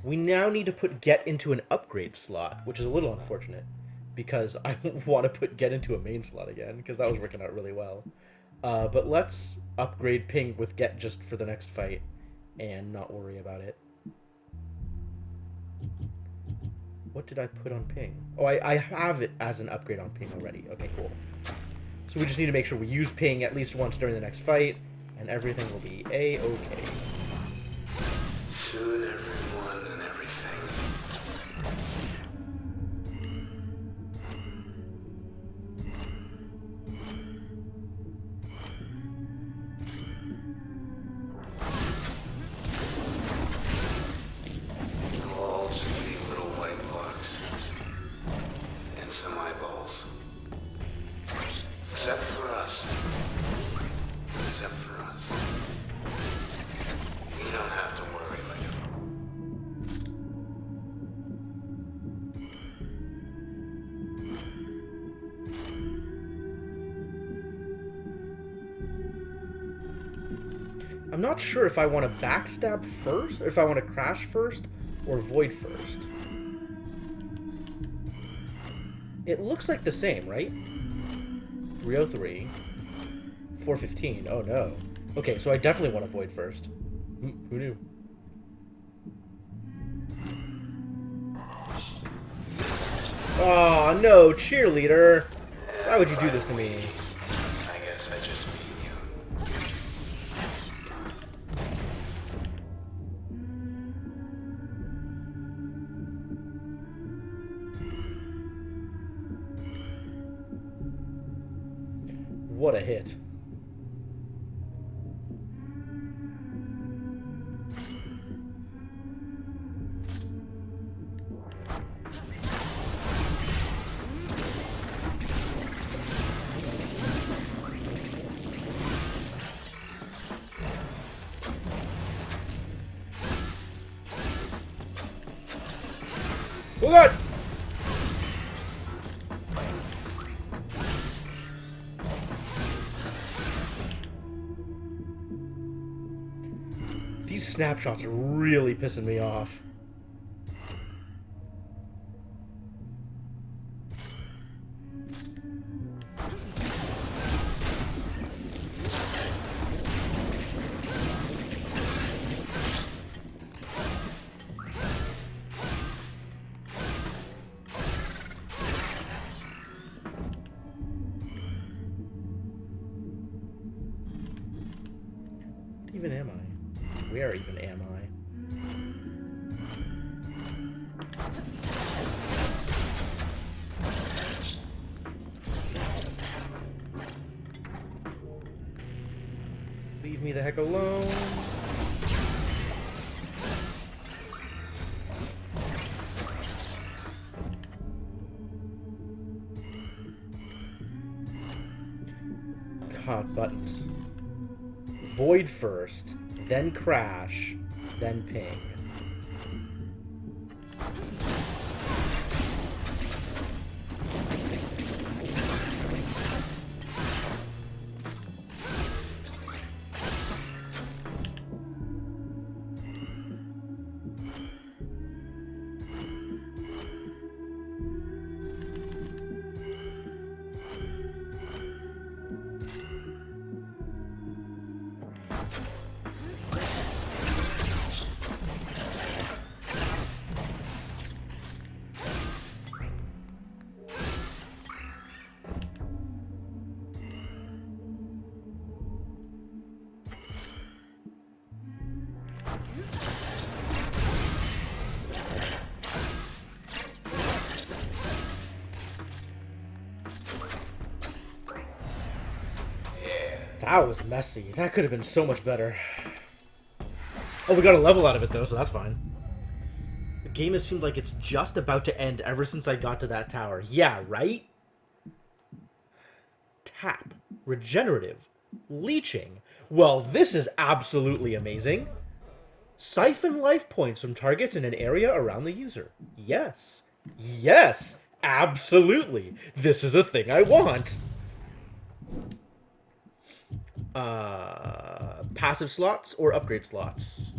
We now need to put get into an upgrade slot, which is a little unfortunate, because I want to put get into a main slot again, because that was working out really well. But let's upgrade ping with get just for the next fight, and not worry about it. What did I put on ping? Oh, I have it as an upgrade on ping already. Okay, cool. So we just need to make sure we use ping at least once during the next fight, and everything will be A-okay. Soon everyone and everything. We'll all just be little white blocks. And some eyeballs. Except for us. Except for us. You don't have to worry, like I'm not sure if I want to backstab first, or if I want to crash first, or void first. It looks like the same, right? 303. 415. Oh no. Okay, so I definitely want to void first. Who knew? Oh no, cheerleader! Why would you do this to me? I guess I just mean you. What a hit. Oh god! These snapshots are really pissing me off. What even am I? Where even am I? Leave me the heck alone. God, buttons. Void first, then crash, then ping. That was messy. That could have been so much better. Oh, we got a level out of it, though, so that's fine. The game has seemed like it's just about to end ever since I got to that tower. Yeah, right? Tap. Regenerative. Leeching. Well, this is absolutely amazing. Siphon life points from targets in an area around the user. Yes. Yes! Absolutely! This is a thing I want! Passive slots or upgrade slots?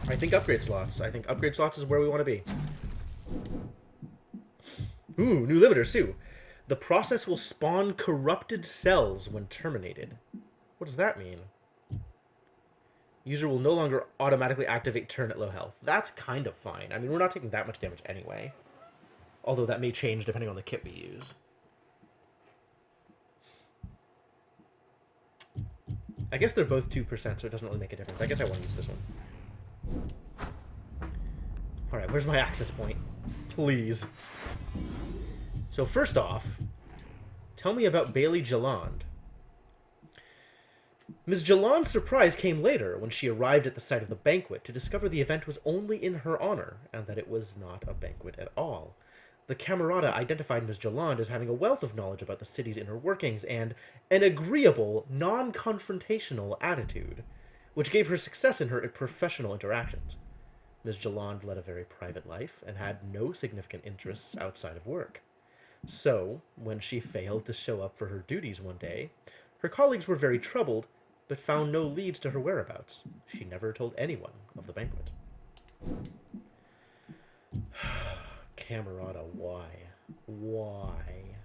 I think upgrade slots. I think upgrade slots is where we want to be. Ooh, new limiters too. The process will spawn corrupted cells when terminated. What does that mean? User will no longer automatically activate turn at low health. That's kind of fine. I mean, we're not taking that much damage anyway. Although that may change depending on the kit we use. I guess they're both 2%, so it doesn't really make a difference. I guess I want to use this one. Alright, where's my access point? Please. So first off, tell me about Bailey Jalond. Ms. Jalond's surprise came later when she arrived at the site of the banquet to discover the event was only in her honor, and that it was not a banquet at all. The Camerata identified Ms. Jalond as having a wealth of knowledge about the city's inner workings and an agreeable, non-confrontational attitude, which gave her success in her professional interactions. Ms. Jalond led a very private life and had no significant interests outside of work. So, when she failed to show up for her duties one day, her colleagues were very troubled, but found no leads to her whereabouts. She never told anyone of the banquet. Camerata, why? Why?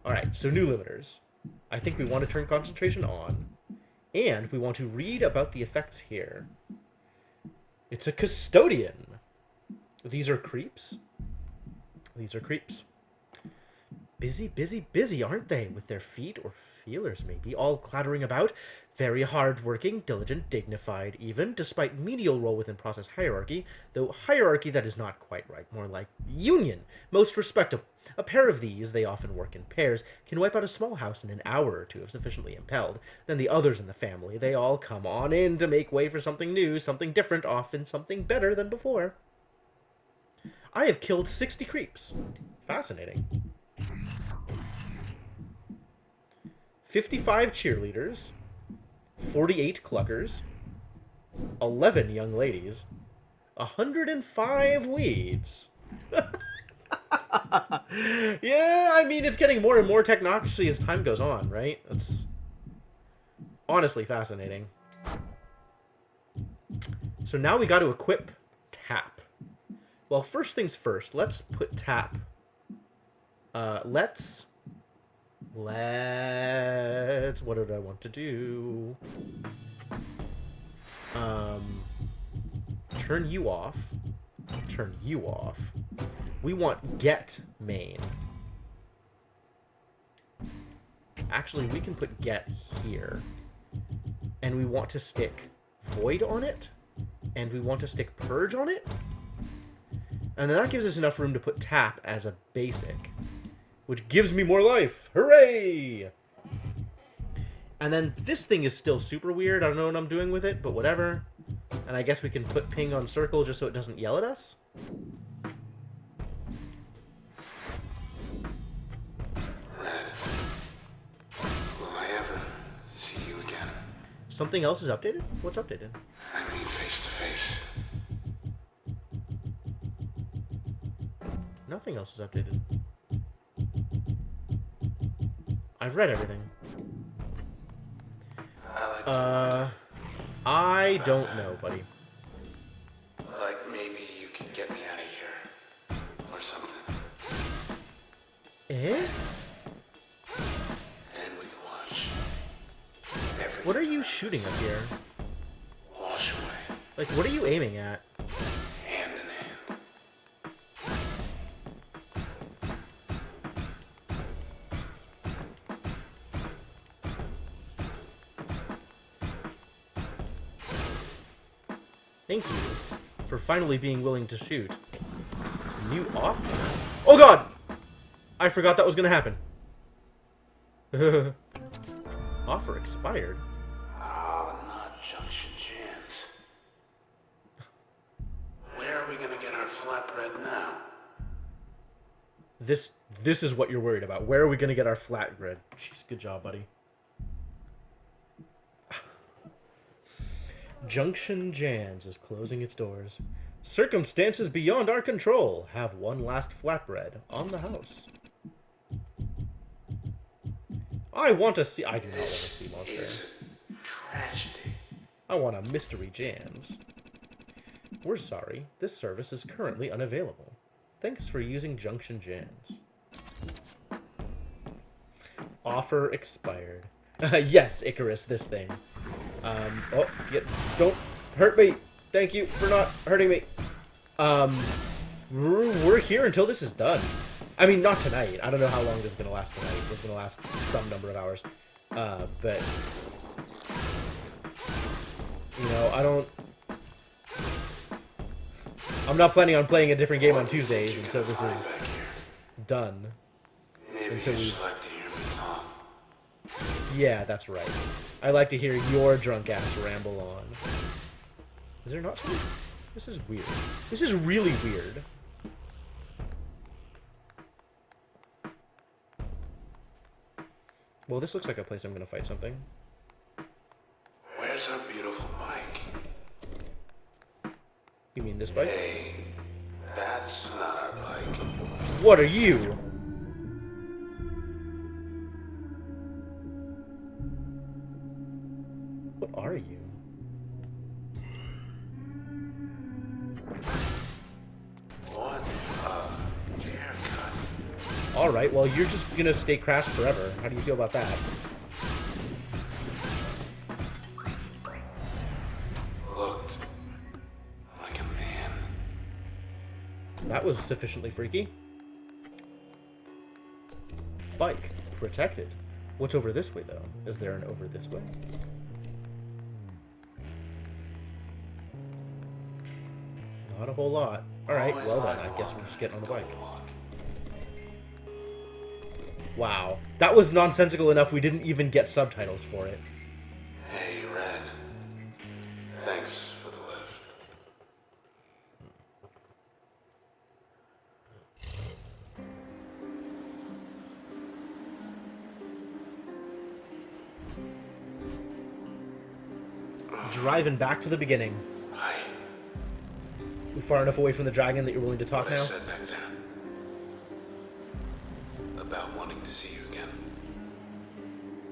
Alright, so new limiters. I think we want to turn concentration on, and we want to read about the effects here. It's a custodian. These are creeps. These are creeps. Busy, busy, busy, aren't they? With their feet, or feelers maybe, all clattering about. Very hard-working, diligent, dignified even, despite menial role within process hierarchy, though hierarchy that is not quite right, more like union, most respectable. A pair of these, they often work in pairs, can wipe out a small house in an hour or two if sufficiently impelled. Then the others in the family, they all come on in to make way for something new, something different, often something better than before. I have killed 60 creeps. Fascinating. 55 cheerleaders, 48 cluckers, 11 young ladies, 105 weeds. Yeah, I mean, it's getting more and more technocracy as time goes on, right? That's honestly fascinating. So now we got to equip Tap. Well, first things first, let's put Tap. Let's... What did I want to do? Turn you off. Turn you off. We want get main. Actually, we can put get here. And we want to stick void on it. And we want to stick purge on it. And then that gives us enough room to put tap as a basic. Which gives me more life. Hooray! And then this thing is still super weird. I don't know what I'm doing with it, but whatever. And I guess we can put ping on circle just so it doesn't yell at us. Red, will I ever see you again? Something else is updated? What's updated? I mean face to face. Nothing else is updated. I've read everything. I don't know, buddy. Like maybe you can get me out of here. Or something. Eh? Then we can watch everything. What are you shooting up here? Wash away. Like, what are you aiming at? Hand in hand. Thank you for finally being willing to shoot. New off? Oh god! I forgot that was gonna happen. Offer expired. Oh, not Junction Jams. Where are we gonna get our flatbread now? This is what you're worried about. Where are we gonna get our flatbread? Jeez, good job, buddy. Junction Jan's is closing its doors. Circumstances beyond our control have one last flatbread on the house. I want to see. I do not want to see Monster. It's a tragedy. I want a mystery Jan's. We're sorry. This service is currently unavailable. Thanks for using Junction Jan's. Offer expired. Yes, Icarus, this thing. Don't hurt me. Thank you for not hurting me. We're here until this is done. I mean, not tonight. I don't know how long this is going to last tonight. This is going to last some number of hours. But, you know, I'm not planning on playing a different game on Tuesdays until this is done. Maybe Until you we... just like to hear me talk. Yeah, that's right. I like to hear your drunk ass ramble on. Is there not something? This is weird. This is really weird. Well, this looks like a place I'm gonna fight something. Where's our beautiful bike? You mean this bike? Hey, that's not our bike. What are you? What are you? What a haircut. Alright, well, you're just gonna stay crashed forever. How do you feel about that? Looked like a man. That was sufficiently freaky. Bike. Protected. What's over this way, though? Is there an over this way? Not a whole lot. Alright, well then, I guess we'll just get on the bike. Wow. That was nonsensical enough we didn't even get subtitles for it. Hey, Red. Thanks for the lift. Driving back to the beginning. Hi. We far enough away from the dragon that you're willing to talk What I now? said back there. About wanting to see you again.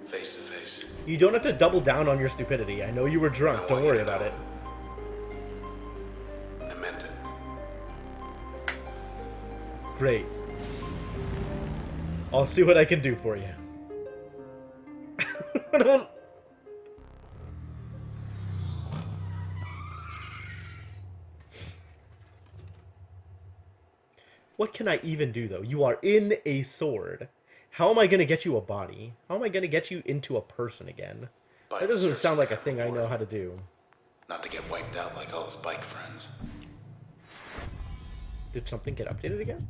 Face to face. You don't have to double down on your stupidity. I know you were drunk. Don't worry about it. I meant it. Great. I'll see what I can do for you. I don't... What can I even do, though? You are in a sword. How am I going to get you a body? How am I going to get you into a person again? That doesn't sound like a thing I know how to do. Not to get wiped out like all his bike friends. Did something get updated again?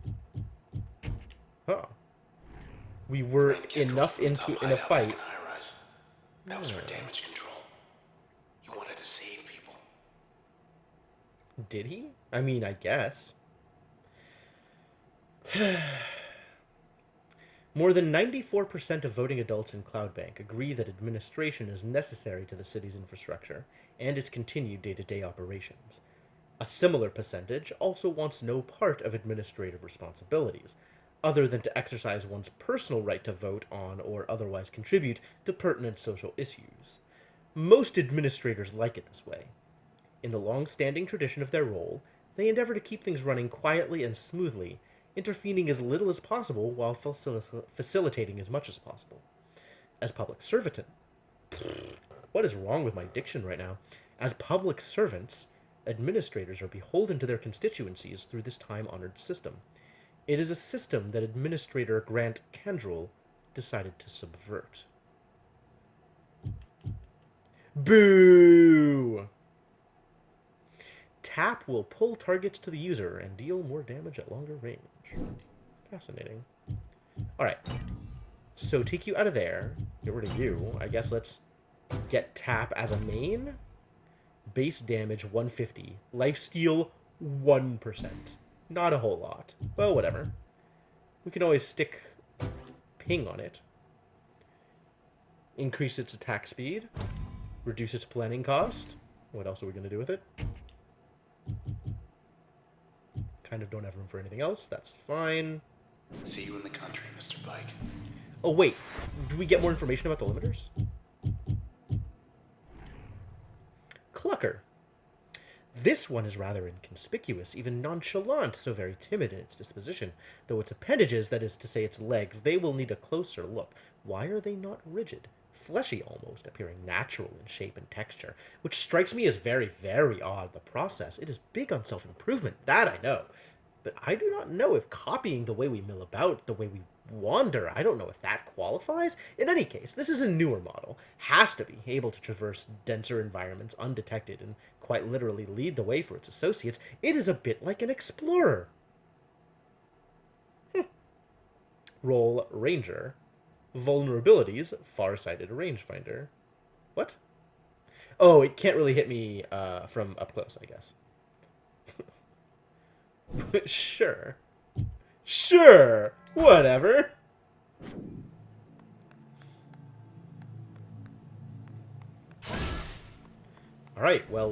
Huh. We were enough in a fight. That was for damage control. You wanted to save people. Did he? I mean, I guess. More than 94% of voting adults in Cloudbank agree that administration is necessary to the city's infrastructure and its continued day-to-day operations. A similar percentage also wants no part of administrative responsibilities, other than to exercise one's personal right to vote on or otherwise contribute to pertinent social issues. Most administrators like it this way. In the long-standing tradition of their role, they endeavor to keep things running quietly and smoothly, intervening as little as possible while facilitating as much as possible. As public servant... What is wrong with my diction right now? As public servants, administrators are beholden to their constituencies through this time-honored system. It is a system that Administrator Grant Candrel decided to subvert. Boo! Tap will pull targets to the user and deal more damage at longer range. Fascinating. Alright. So take you out of there. Get rid of you. I guess let's get tap as a main. Base damage 150. Lifesteal 1%. Not a whole lot. Well, whatever. We can always stick ping on it. Increase its attack speed. Reduce its planning cost. What else are we going to do with it? Kind of don't have room for anything else. That's fine. See you in the country, Mr. Pike. Oh, wait. Do we get more information about the limiters? Clucker. This one is rather inconspicuous, even nonchalant, so very timid in its disposition. Though its appendages, that is to say its legs, they will need a closer look. Why are they not rigid? Fleshy almost, appearing natural in shape and texture, which strikes me as very, very odd. The process, it is big on self-improvement, that I know. But I do not know if copying the way we mill about, the way we wander, I don't know if that qualifies. In any case, this is a newer model, has to be able to traverse denser environments undetected and quite literally lead the way for its associates. It is a bit like an explorer. Roll Ranger. Vulnerabilities, far-sighted rangefinder. What? Oh, it can't really hit me from up close, I guess. Sure. Sure. Whatever. Alright, well,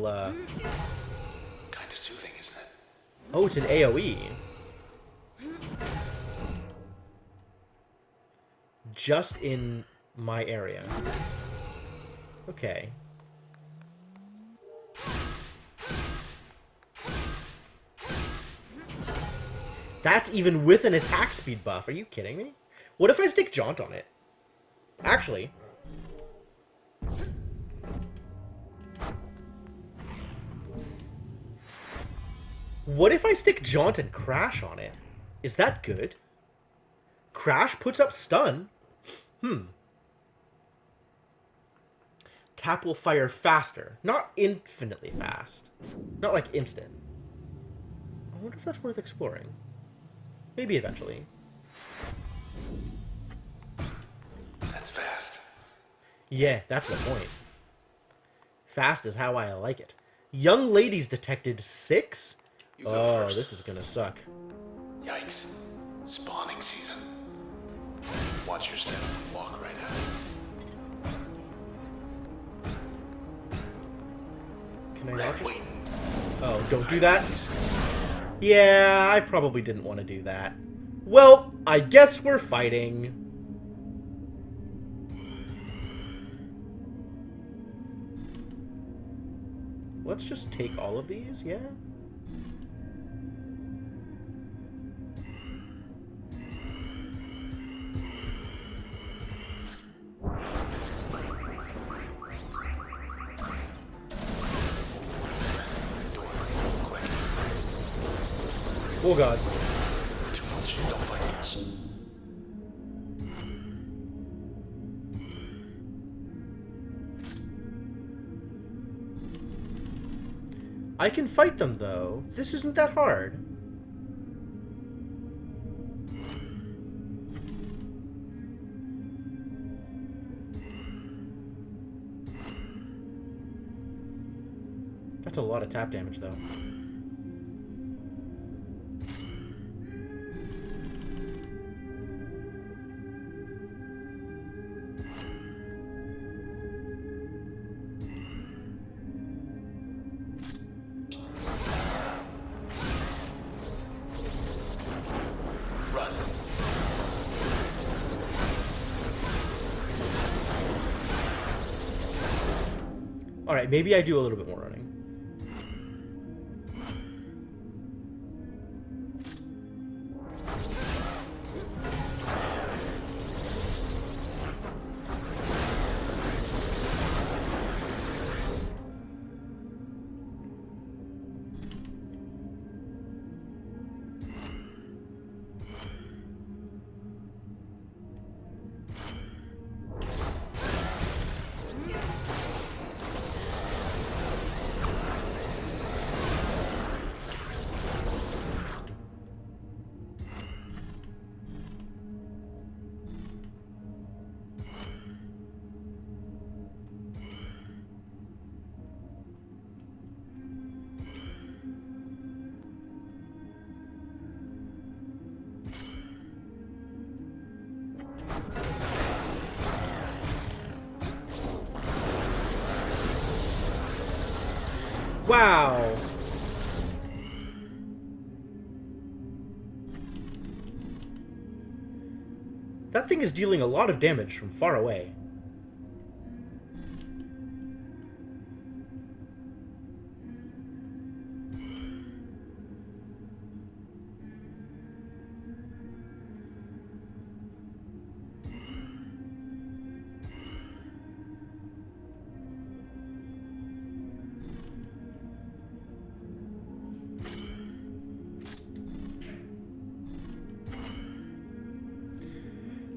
Kinda soothing, isn't it? oh, it's an AoE. Just in my area. Okay. That's even with an attack speed buff. Are you kidding me? What if I stick Jaunt on it? Actually. What if I stick Jaunt and Crash on it? Is that good? Crash puts up stun. Tap will fire faster. Not infinitely fast. Not like instant. I wonder if that's worth exploring. Maybe eventually. That's fast. Yeah, that's the point. Fast is how I like it. Young ladies detected 6? You go Oh, first. this is gonna suck. Yikes. Spawning season. Watch your step and walk right out. Can I not Red, just... wait. Oh, don't do that? Please. Yeah, I probably didn't want to do that. Well, I guess we're fighting. Let's just take all of these, yeah? Door, quick. Oh god. Too much. Don't fight this. I can fight them, though. This isn't that hard. That's a lot of tap damage, though. Run. Alright, maybe I do a little bit more running. Wow. That thing is dealing a lot of damage from far away.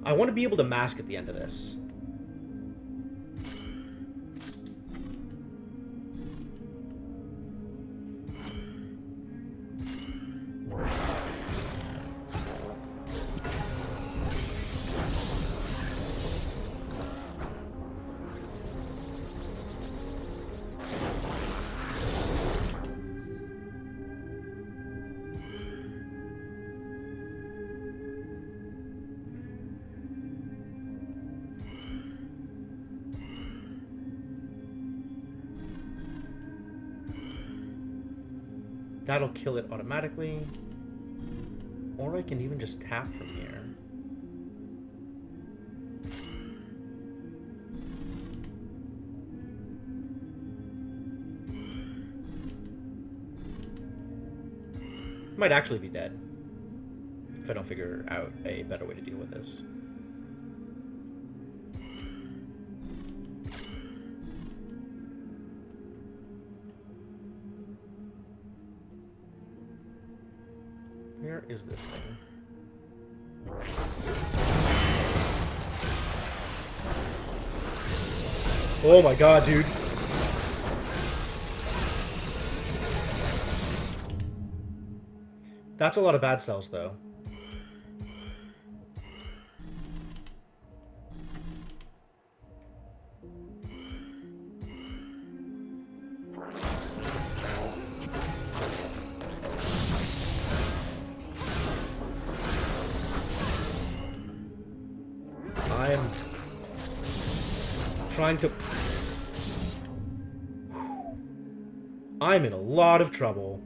I want to be able to mask at the end of this. That'll kill it automatically. Or I can even just tap from here. Might actually be dead if I don't figure out a better way to deal with this. Where is this thing? Oh my god, dude. That's a lot of bad cells, though. I am trying to... I'm in a lot of trouble.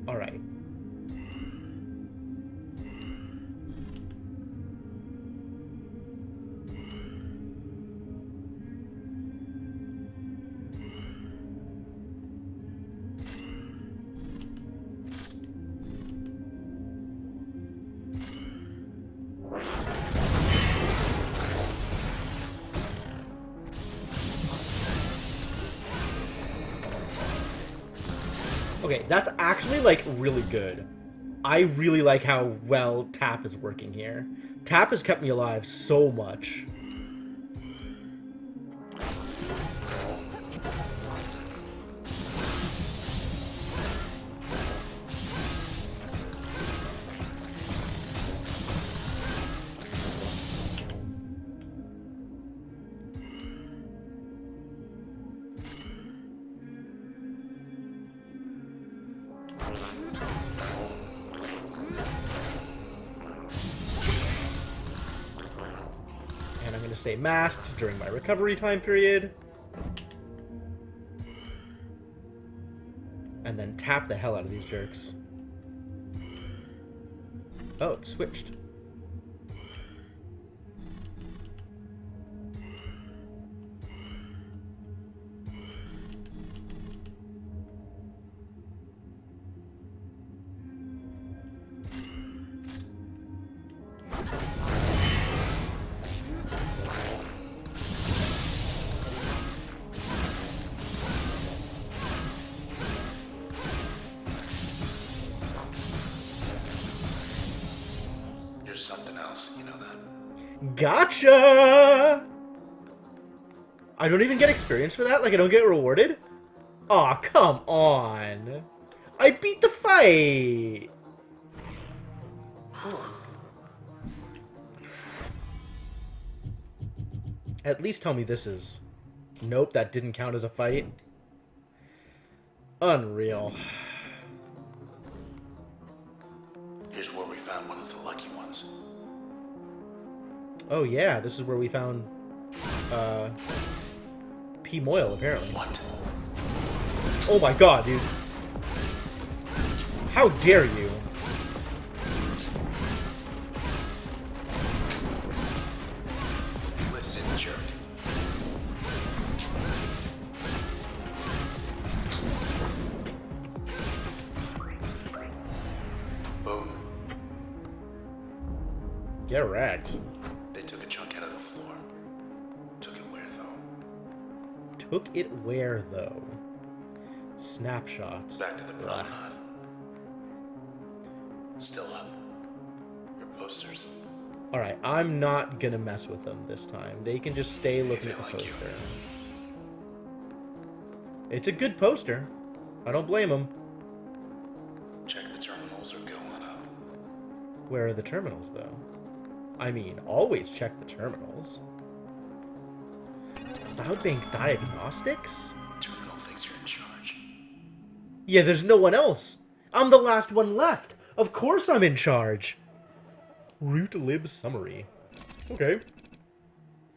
All right. Okay, that's actually, like, really good. I really like how well Tap is working here. Tap has kept me alive so much. And I'm going to stay masked during my recovery time period. And then tap the hell out of these jerks. Oh, it switched. You're something else, you know that? Gotcha! I don't even get experience for that? Like, I don't get rewarded? Aw, come on. I beat the fight! At least tell me this is... Nope, that didn't count as a fight. Unreal. Here's where we found one of the lucky ones. Oh yeah, this is where we found... P. Moyle, apparently. What? Oh my god, dude. How dare you? Listen, jerk. Boom. Get wrecked. They took a chunk out of the floor. Took it where, though? Took it where, though? Snapshots. Back to the promenade. Still up. Your posters. Alright, I'm not gonna mess with them this time. They can just stay looking at the They like you. poster. It's a good poster. I don't blame them. Check the terminals or go on up. Where are the terminals, though? I mean, always check the terminals. Cloudbank Diagnostics? Terminal thinks you're in charge. Yeah, there's no one else. I'm the last one left. Of course I'm in charge. Root lib summary. Okay.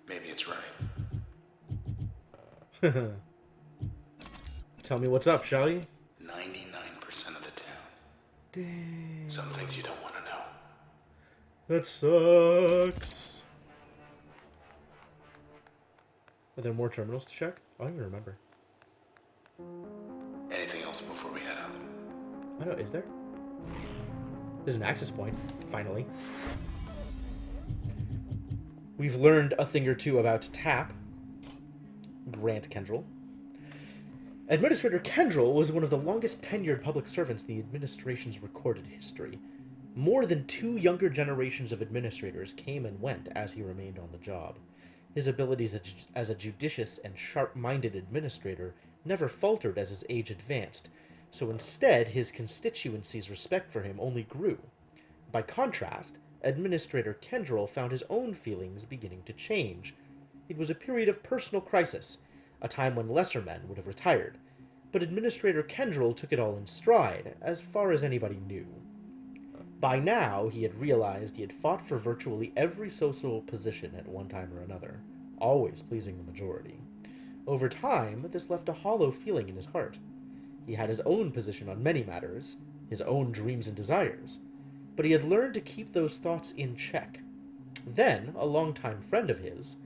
Maybe it's right. Tell me what's up, shall you? 99% of the town. Dang. Some things you don't want to know. That sucks. Are there more terminals to check? I don't even remember. Anything else before we head out? I don't know, is there? There's an access point, finally. We've learned a thing or two about TAP. Grant Kendrell. Administrator Kendrell was one of the longest tenured public servants in the administration's recorded history. More than 2 younger generations of administrators came and went as he remained on the job. His abilities as a judicious and sharp-minded administrator never faltered as his age advanced, so instead his constituency's respect for him only grew. By contrast, Administrator Kendrell found his own feelings beginning to change. It was a period of personal crisis, a time when lesser men would have retired, but Administrator Kendrell took it all in stride, as far as anybody knew. By now, he had realized he had fought for virtually every social position at one time or another, always pleasing the majority. Over time, this left a hollow feeling in his heart. He had his own position on many matters, his own dreams and desires, but he had learned to keep those thoughts in check. Then, a longtime friend of his,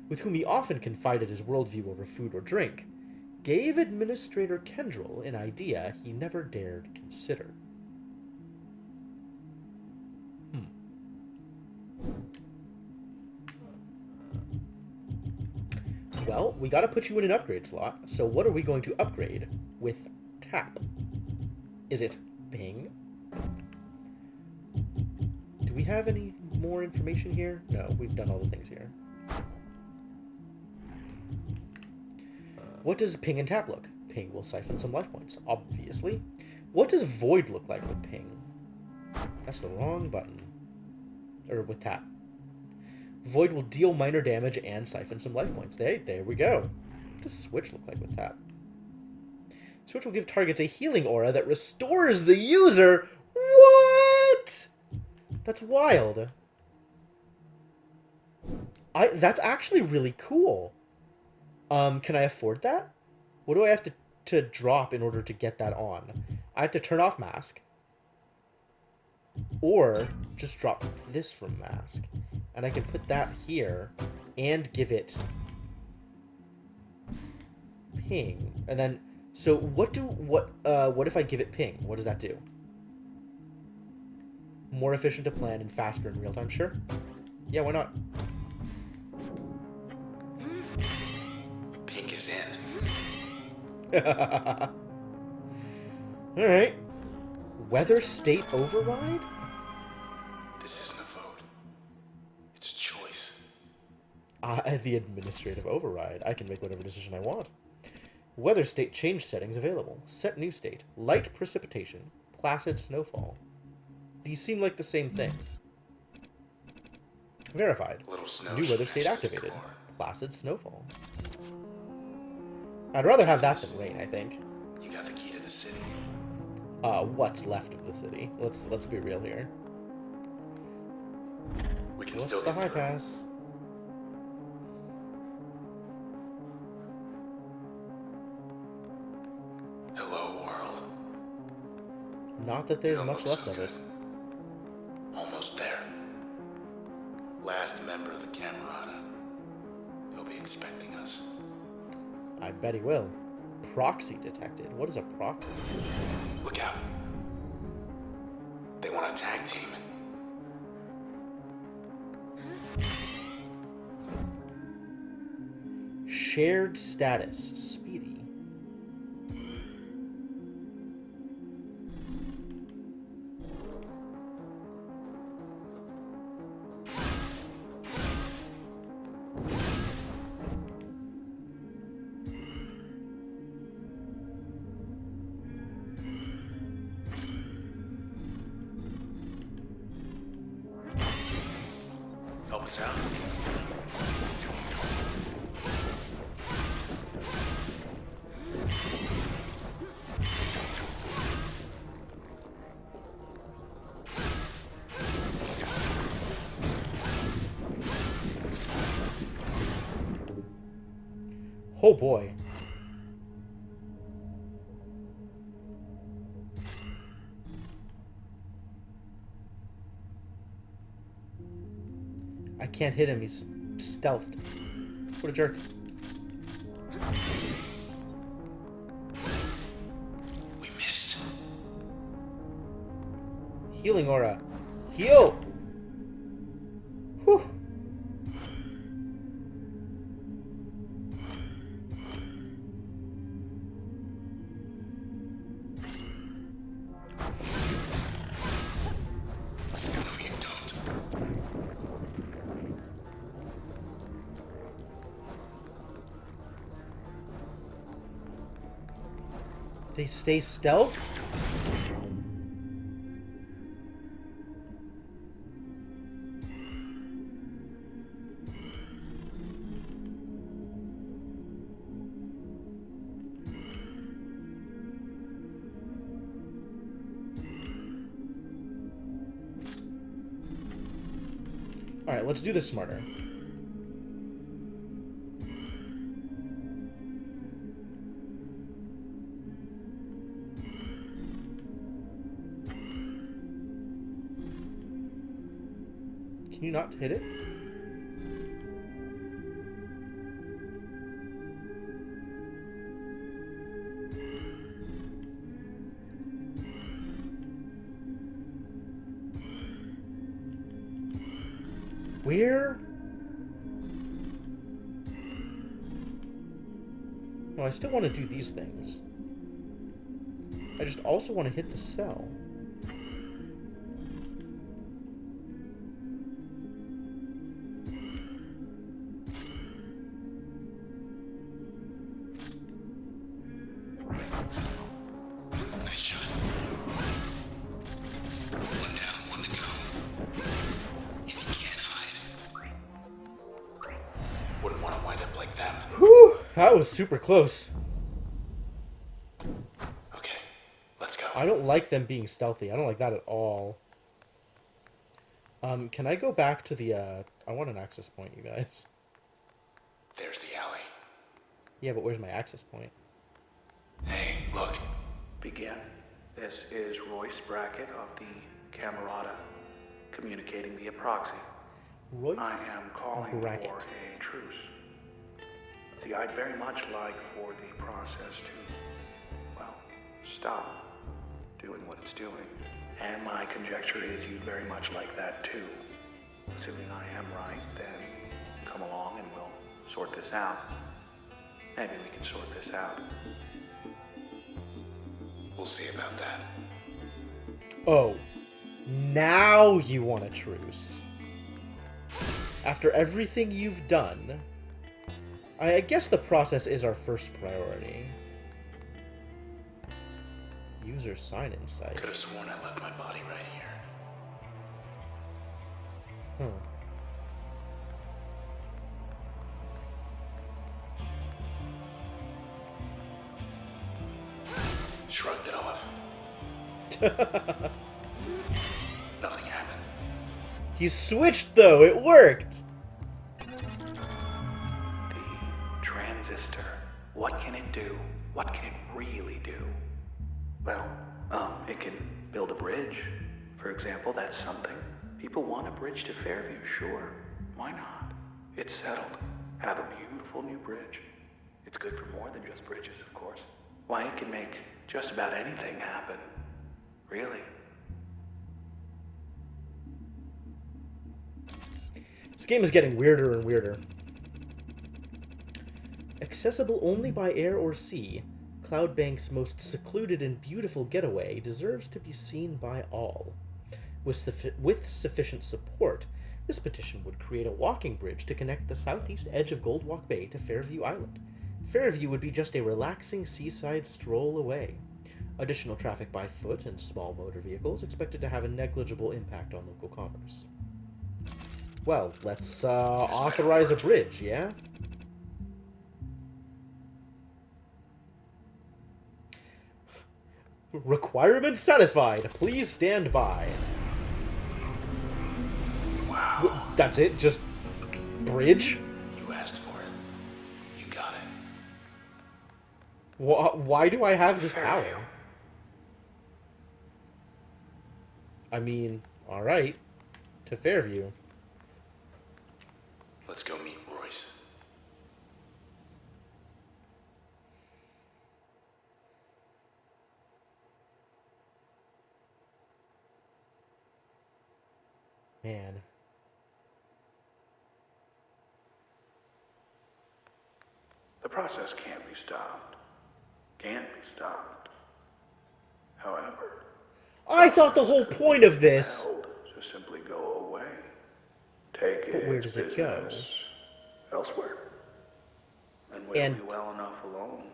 with whom he often confided his worldview over food or drink, gave Administrator Kendrell an idea he never dared consider. Well, we gotta put you in an upgrade slot, so what are we going to upgrade with TAP? Is it ping? Do we have any more information here? No, we've done all the things here. What does ping and tap look? Ping will siphon some life points, obviously. What does void look like with ping? That's the wrong button. Or with tap. Void will deal minor damage and siphon some life points. There we go. What does switch look like with tap? Switch will give targets a healing aura that restores the user. What? That's wild. That's actually really cool. Can I afford that? What do I have to drop in order to get that on? I have to turn off mask. Or just drop this from mask. And I can put that here and give it ping. And then, so what if I give it ping? What does that do? More efficient to plan and faster in real time? Sure. Yeah, why not? Pink is in. Alright. Weather state override? This isn't a vote. It's a choice. The administrative override. I can make whatever decision I want. Weather state change settings available. Set new state. Light precipitation. Placid snowfall. These seem like the same thing. Verified. Little snow New weather state smashed the activated. decor. Placid snowfall. I'd rather have that than rain, I think. You got the key to the city. What's left of the city? Let's be real here. We can What's still the get high through. pass? Hello, world. Not that there's You don't much look left so of it. good. Almost there. Last member of the Camerata. He'll be expecting us. I bet he will. Proxy detected. What is a proxy? Look out. They want a tag team. Shared status. Speedy. Help us out. Oh boy. I can't hit him, he's stealthed. What a jerk. We missed. Healing aura. Heal! Whew. No, you don't. They stay stealth? Alright, let's do this smarter. Can you not hit it? Where? No, I still want to do these things. I just also want to hit the cell. Nice shot. One down, one to go. And you can't hide. Wouldn't want to wind up like them. Whew, that was super close. Okay, let's go. I don't like them being stealthy. I don't like that at all. Can I go back to the, I want an access point, you guys. There's the alley. Yeah, but where's my access point? Hey, look. Begin. This is Royce Brackett of the Camerata, communicating via proxy. Royce I am calling Brackett. for a truce. See, I'd very much like for the process to, well, stop doing what it's doing. And my conjecture is you'd very much like that too. Assuming I am right, then come along and we'll sort this out. Maybe we can sort this out. We'll see about that. Oh, now you want a truce. After everything you've done, I guess the process is our first priority. User sign-in site. Could have sworn I left my body right here. Huh. Shrugged it off. Nothing happened. He switched, though. It worked. The transistor. What can it do? What can it really do? Well, it can build a bridge. For example, that's something. People want a bridge to Fairview, sure. Why not? It's settled. Have a beautiful new bridge. It's good for more than just bridges, of course. Why, it can make just about anything happen. Really. This game is getting weirder and weirder. Accessible only by air or sea, Cloudbank's most secluded and beautiful getaway deserves to be seen by all. With sufficient support, this petition would create a walking bridge to connect the southeast edge of Goldwalk Bay to Fairview Island. Fairview would be just a relaxing seaside stroll away. Additional traffic by foot and small motor vehicles expected to have a negligible impact on local commerce. Well, let's authorize a bridge, yeah? Requirement satisfied. Please stand by. Wow. That's it? Just bridge? You asked for it. You got it. Why do I have this power? Fairview. I mean, alright. To Fairview. Let's go meet Royce. Man. The process can't be stopped. Can't be stopped. However, I thought the whole point of this... held to simply go away. Take But where its does it go? business elsewhere. And we'll And- be well enough alone.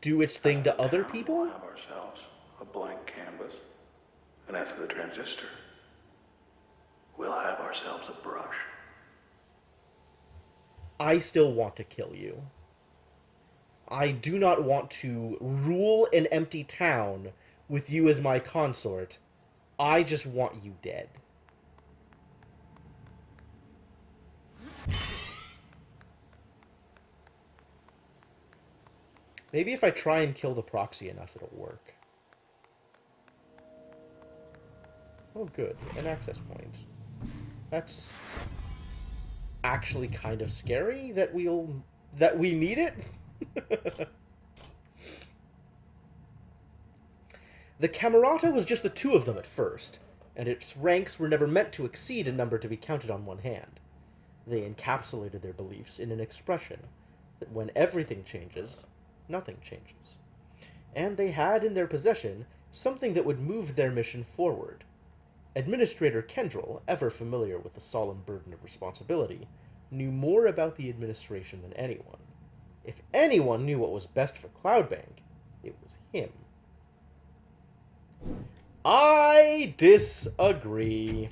Do its thing to other Now people? We'll have ourselves a blank canvas. And as for the transistor, we'll have ourselves a brush. I still want to kill you. I do not want to rule an empty town with you as my consort. I just want you dead. Maybe if I try and kill the proxy enough, it'll work. Oh, good. An access point. That's actually kind of scary that we need it. The Camerata was just the two of them at first, and its ranks were never meant to exceed a number to be counted on one hand. They encapsulated their beliefs in an expression that when everything changes, nothing changes. And they had in their possession something that would move their mission forward. Administrator Kendrell, ever familiar with the solemn burden of responsibility, knew more about the administration than anyone. If anyone knew what was best for Cloudbank, it was him. I disagree.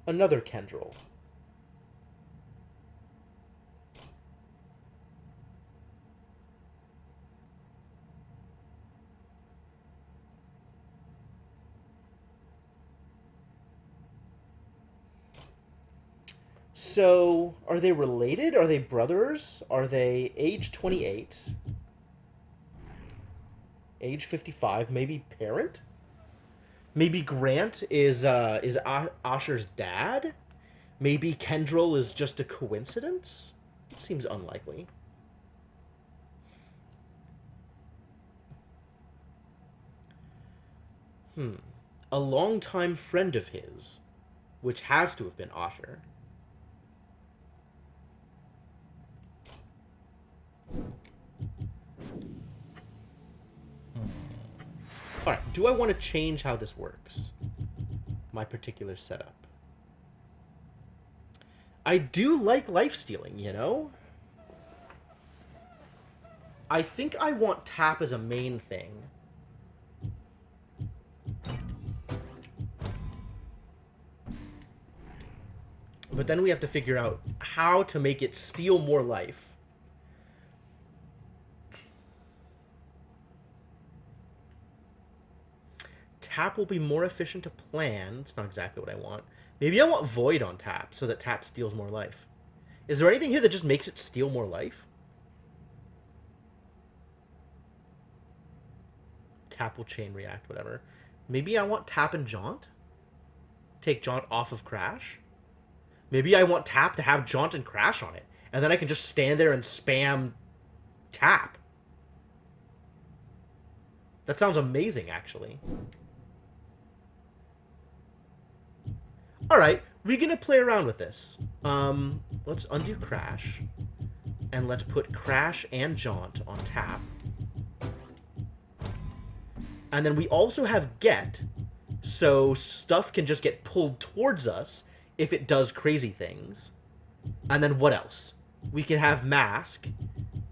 Another Kendrell. So, are they related? Are they brothers? Are they age 28? Age 55? Maybe parent? Maybe Grant is Asher's dad? Maybe Kendrell is just a coincidence? It seems unlikely. A longtime friend of his, which has to have been Asher. Alright, do I want to change how this works? My particular setup. I do like life stealing, you know? I think I want tap as a main thing. But then we have to figure out how to make it steal more life. Tap will be more efficient to plan. It's not exactly what I want. Maybe I want void on tap so that tap steals more life. Is there anything here that just makes it steal more life? Tap will chain react, whatever. Maybe I want tap and jaunt? Take jaunt off of crash? Maybe I want tap to have jaunt and crash on it. And then I can just stand there and spam tap. That sounds amazing, actually. Alright, we're gonna play around with this. Let's undo crash. And let's put crash and jaunt on tap. And then we also have get, so stuff can just get pulled towards us if it does crazy things. And then what else? We can have mask.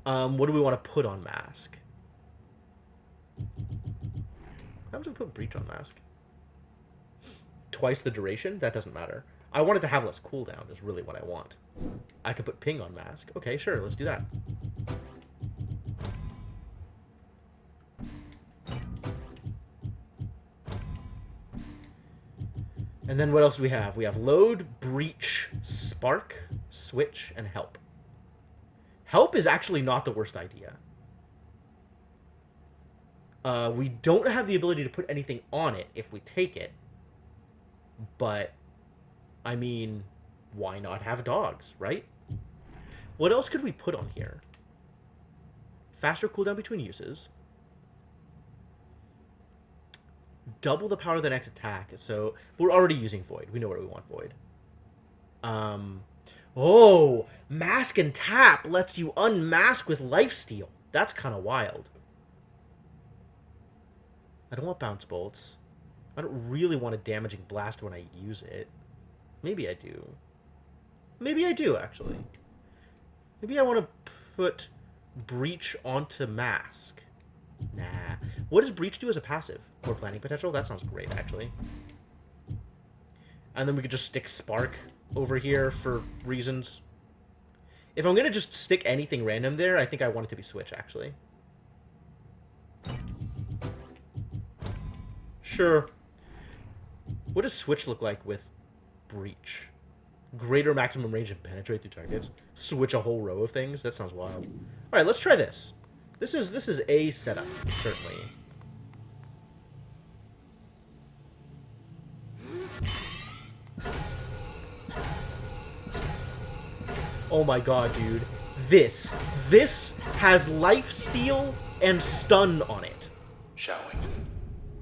What do we want to put on mask? How much do we put breach on mask? Twice the duration? That doesn't matter. I want it to have less cooldown is really what I want. I can put ping on mask. Okay, sure, let's do that. And then what else do we have? We have load, breach, spark, switch, and help. Help is actually not the worst idea. We don't have the ability to put anything on it if we take it. But, I mean, why not have dogs, right? What else could we put on here? Faster cooldown between uses. Double the power of the next attack. So, we're already using Void. We know where we want Void. Oh! Mask and Tap lets you unmask with Lifesteal. That's kind of wild. I don't want Bounce Bolts. I don't really want a Damaging Blast when I use it. Maybe I do. Maybe I do, actually. Maybe I want to put Breach onto Mask. Nah. What does Breach do as a passive? More planning potential? That sounds great, actually. And then we could just stick Spark over here for reasons. If I'm going to just stick anything random there, I think I want it to be Switch, actually. Sure. What does Switch look like with Breach? Greater maximum range and penetrate through targets. Switch a whole row of things? That sounds wild. Alright, let's try this. This is a setup, certainly. Oh my god, dude. This has lifesteal and stun on it. Shall we?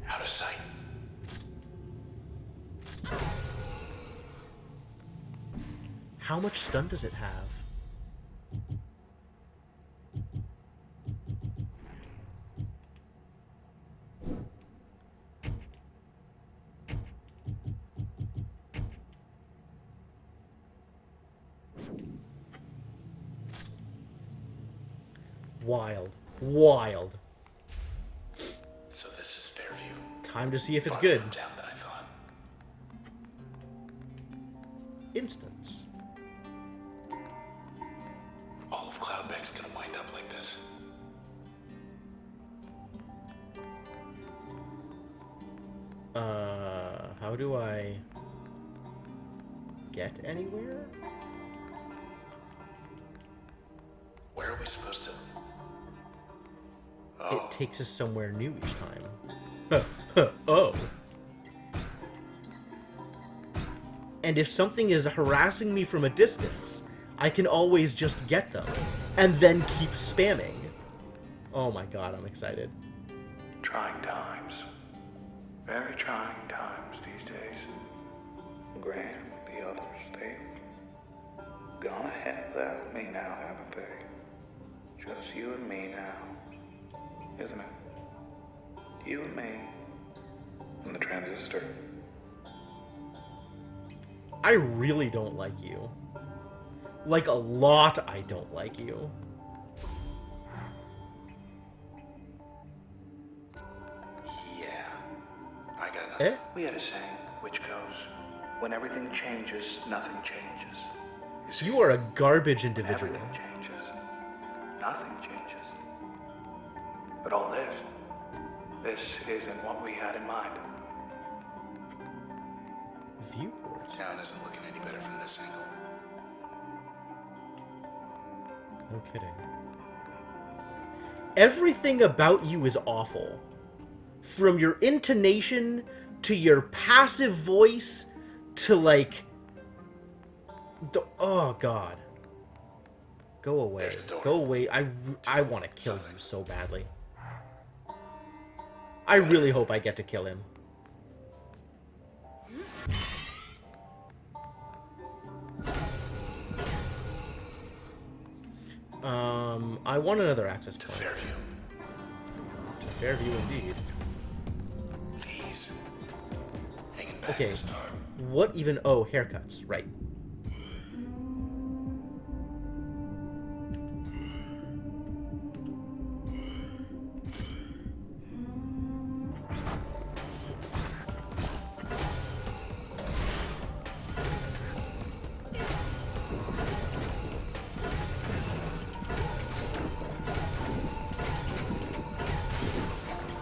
Out of sight. How much stun does it have? Wild. Wild. So this is Fairview. Time to see if it's Farther good. from town than I thought. Instance. All of Cloudbank's gonna wind up like this. How do I get anywhere? Where are we supposed to? It takes us somewhere new each time. Oh. And if something is harassing me from a distance, I can always just get them. And then keep spamming. Oh my god, I'm excited. Trying times. Very trying times these days. Graham, the others, they've gone ahead without me now, haven't they? Just you and me now, isn't it? You and me. And the Transistor. I really don't like you. Like a lot, I don't like you. Yeah. I got Eh? nothing. We had a saying, which goes, when everything changes, nothing changes. see, You are a garbage when individual. everything changes, nothing changes. But all this isn't what we had in mind. Viewport. Town isn't looking any better from this angle. No kidding. Everything about you is awful. From your intonation to your passive voice to like... Oh, God. Go away. There's the door. Go away. I want to kill you so badly. I really hope I get to kill him. I want another access To point. Fairview. To Fairview, indeed. These. Hanging back Okay. this time. What even... Oh, haircuts. Right.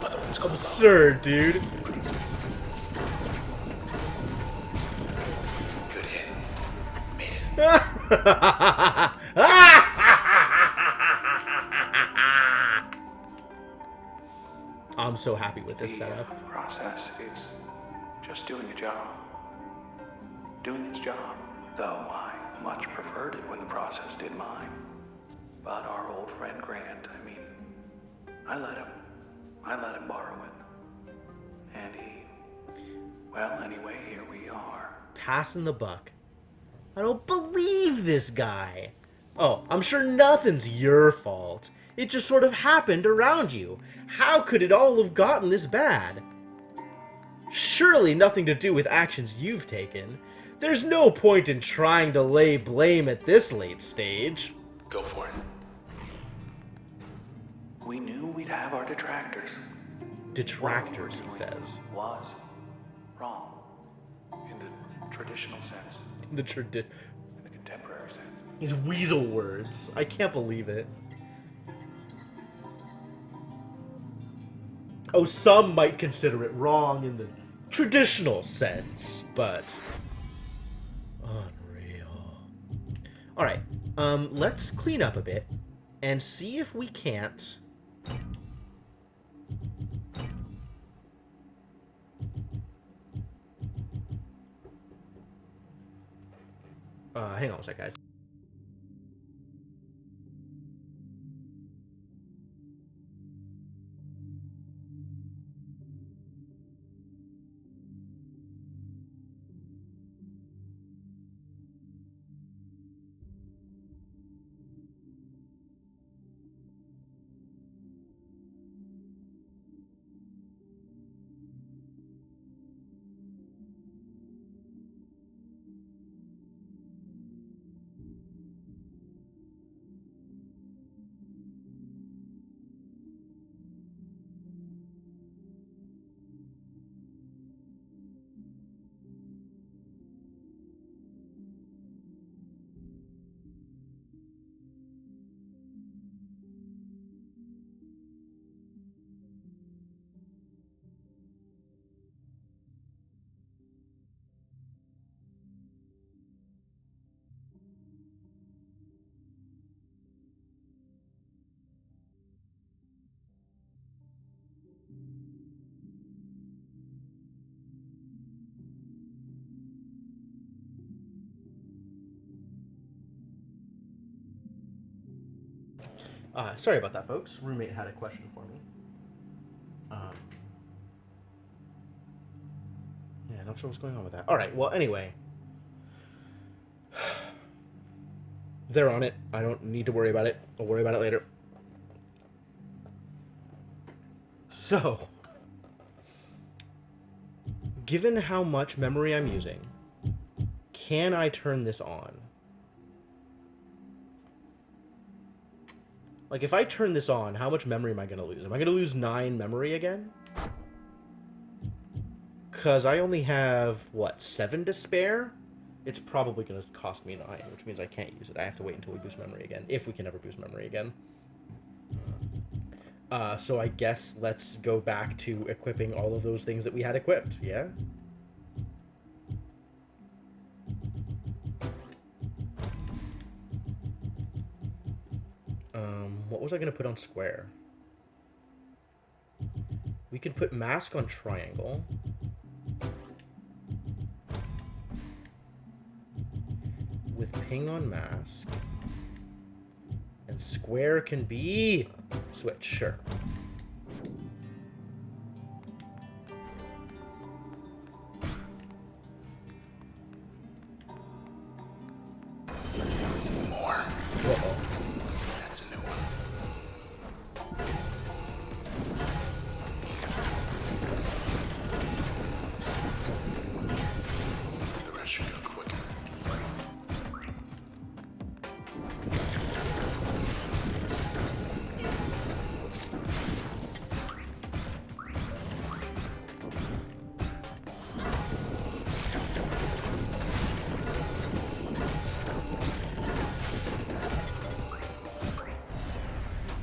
Other one's going off. Absurd, dude. Good hit. Made it. I'm so happy with this The setup. process is just doing a job. Doing its job. Though I much preferred it when the process did mine. But our old friend Grant, I mean, I let him borrow it. And well, anyway, here we are. Passing the buck. I don't believe this guy. Oh, I'm sure nothing's your fault. It just sort of happened around you. How could it all have gotten this bad? Surely nothing to do with actions you've taken. There's no point in trying to lay blame at this late stage. Go for it. We knew we'd have our detractors. Detractors, he says. Was wrong. In the traditional sense. The tradi- In the contemporary sense. These weasel words. I can't believe it. Oh, some might consider it wrong in the traditional sense, but... Unreal. Alright, let's clean up a bit and see if we can't... hang on a sec, guys. Sorry about that, folks. Roommate had a question for me. Yeah, not sure what's going on with that. Alright, well, anyway. They're on it. I don't need to worry about it. I'll worry about it later. So, given how much memory I'm using, can I turn this on? Like, if I turn this on, how much memory am I going to lose? Am I going to lose 9 memory again? Because I only have, what, 7 to spare? It's probably going to cost me 9, which means I can't use it. I have to wait until we boost memory again, if we can ever boost memory again. So I guess let's go back to equipping all of those things that we had equipped, yeah? What was I going to put on square? We could put mask on triangle. With ping on mask. And square can be switch, sure. More. Uh-oh. That's a new one. The rest should go quicker.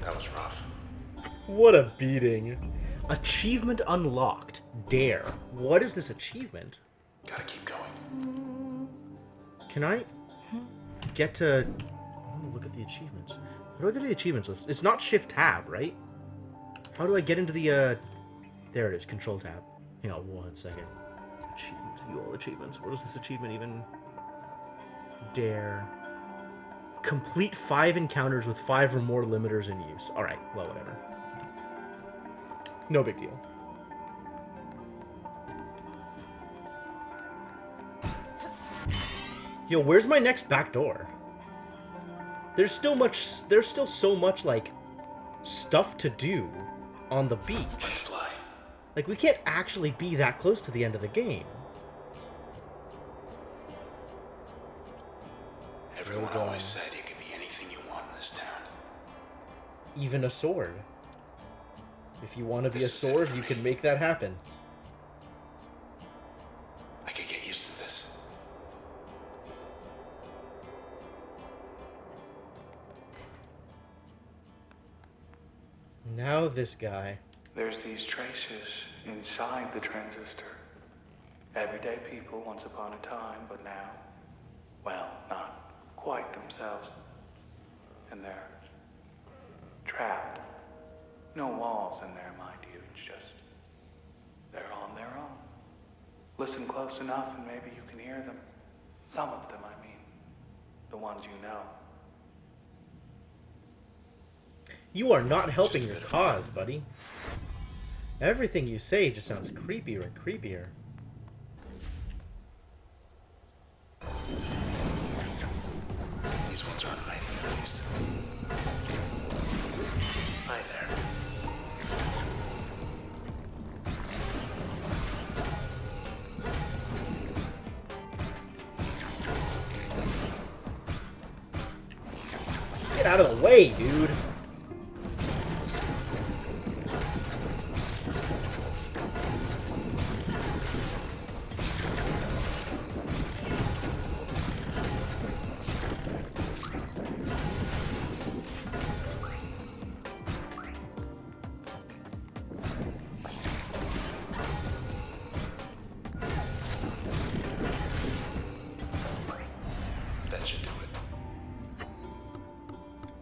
That was rough. What a beating. Achievement unlocked. Dare. What is this achievement? Gotta keep going. Can I get to... I want to look at the achievements. How do I go to the achievements list? It's not Shift Tab, right? How do I get into the... There it is, Control Tab. Hang on 1 second. Achievements, view all achievements. What is this achievement even? Dare. Complete 5 encounters with 5 or more limiters in use. Alright, well, whatever. No big deal. Yo, where's my next back door? There's still so much, like, stuff to do on the beach. Let's fly. Like, we can't actually be that close to the end of the game. Everyone always said you could be anything you want in this town. Even a sword. If you want to be a This is it sword, for you me. can make that happen. I could get used to this. Now this guy. There's these traces inside the transistor. Everyday people once upon a time, but now, well, not quite themselves. And they're trapped. No walls in there, mind you. It's just, they're on their own. Listen close enough and maybe you can hear them. Some of them, I mean. The ones you know. You are not helping Just a your bit of cause, buddy. Everything you say just sounds creepier and creepier. These ones aren't hiding at least. Hi there. Get out of the way, dude. That should do it.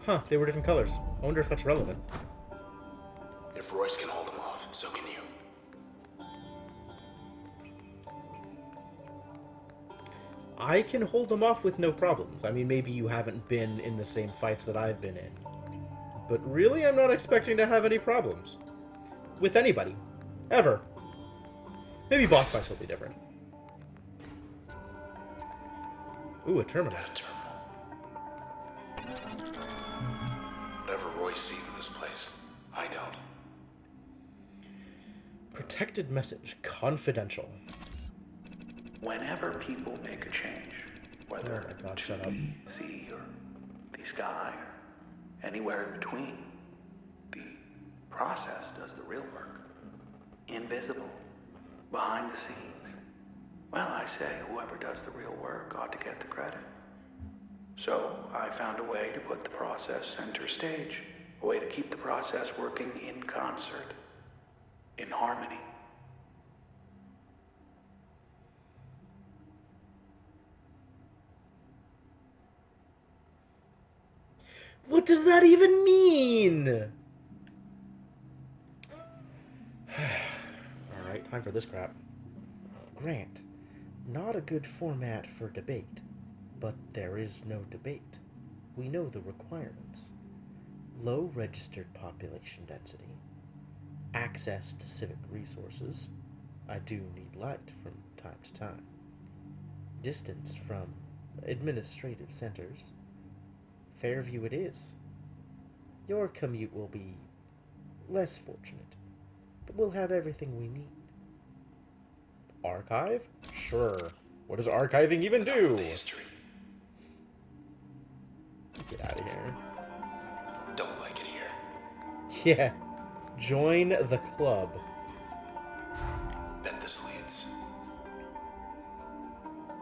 Huh, they were different colors. I wonder if that's relevant. If Royce can hold them off, so can you. I can hold them off with no problems. I mean, maybe you haven't been in the same fights that I've been in. But really, I'm not expecting to have any problems. With anybody. Ever. Maybe boss fights will be different. Ooh, a terminal. Got a terminal. Whatever Royce sees in this place, I don't. Protected message. Confidential. Whenever people make a change, whether Oh my God, to shut up. the sea or the sky or anywhere in between. The process does the real work. Invisible, behind the scenes. Well, I say whoever does the real work ought to get the credit. So I found a way to put the process center stage, a way to keep the process working in concert, in harmony. What does that even mean? Alright, time for this crap. Grant, not a good format for debate, but there is no debate. We know the requirements. Low registered population density, access to civic resources. I do need light from time to time. Distance from administrative centers. Fairview it is. Your commute will be less fortunate, but we'll have everything we need. Archive? Sure. What does archiving even do? The history. Get out of here. Don't like it here. Yeah. Join the club. Bet this leads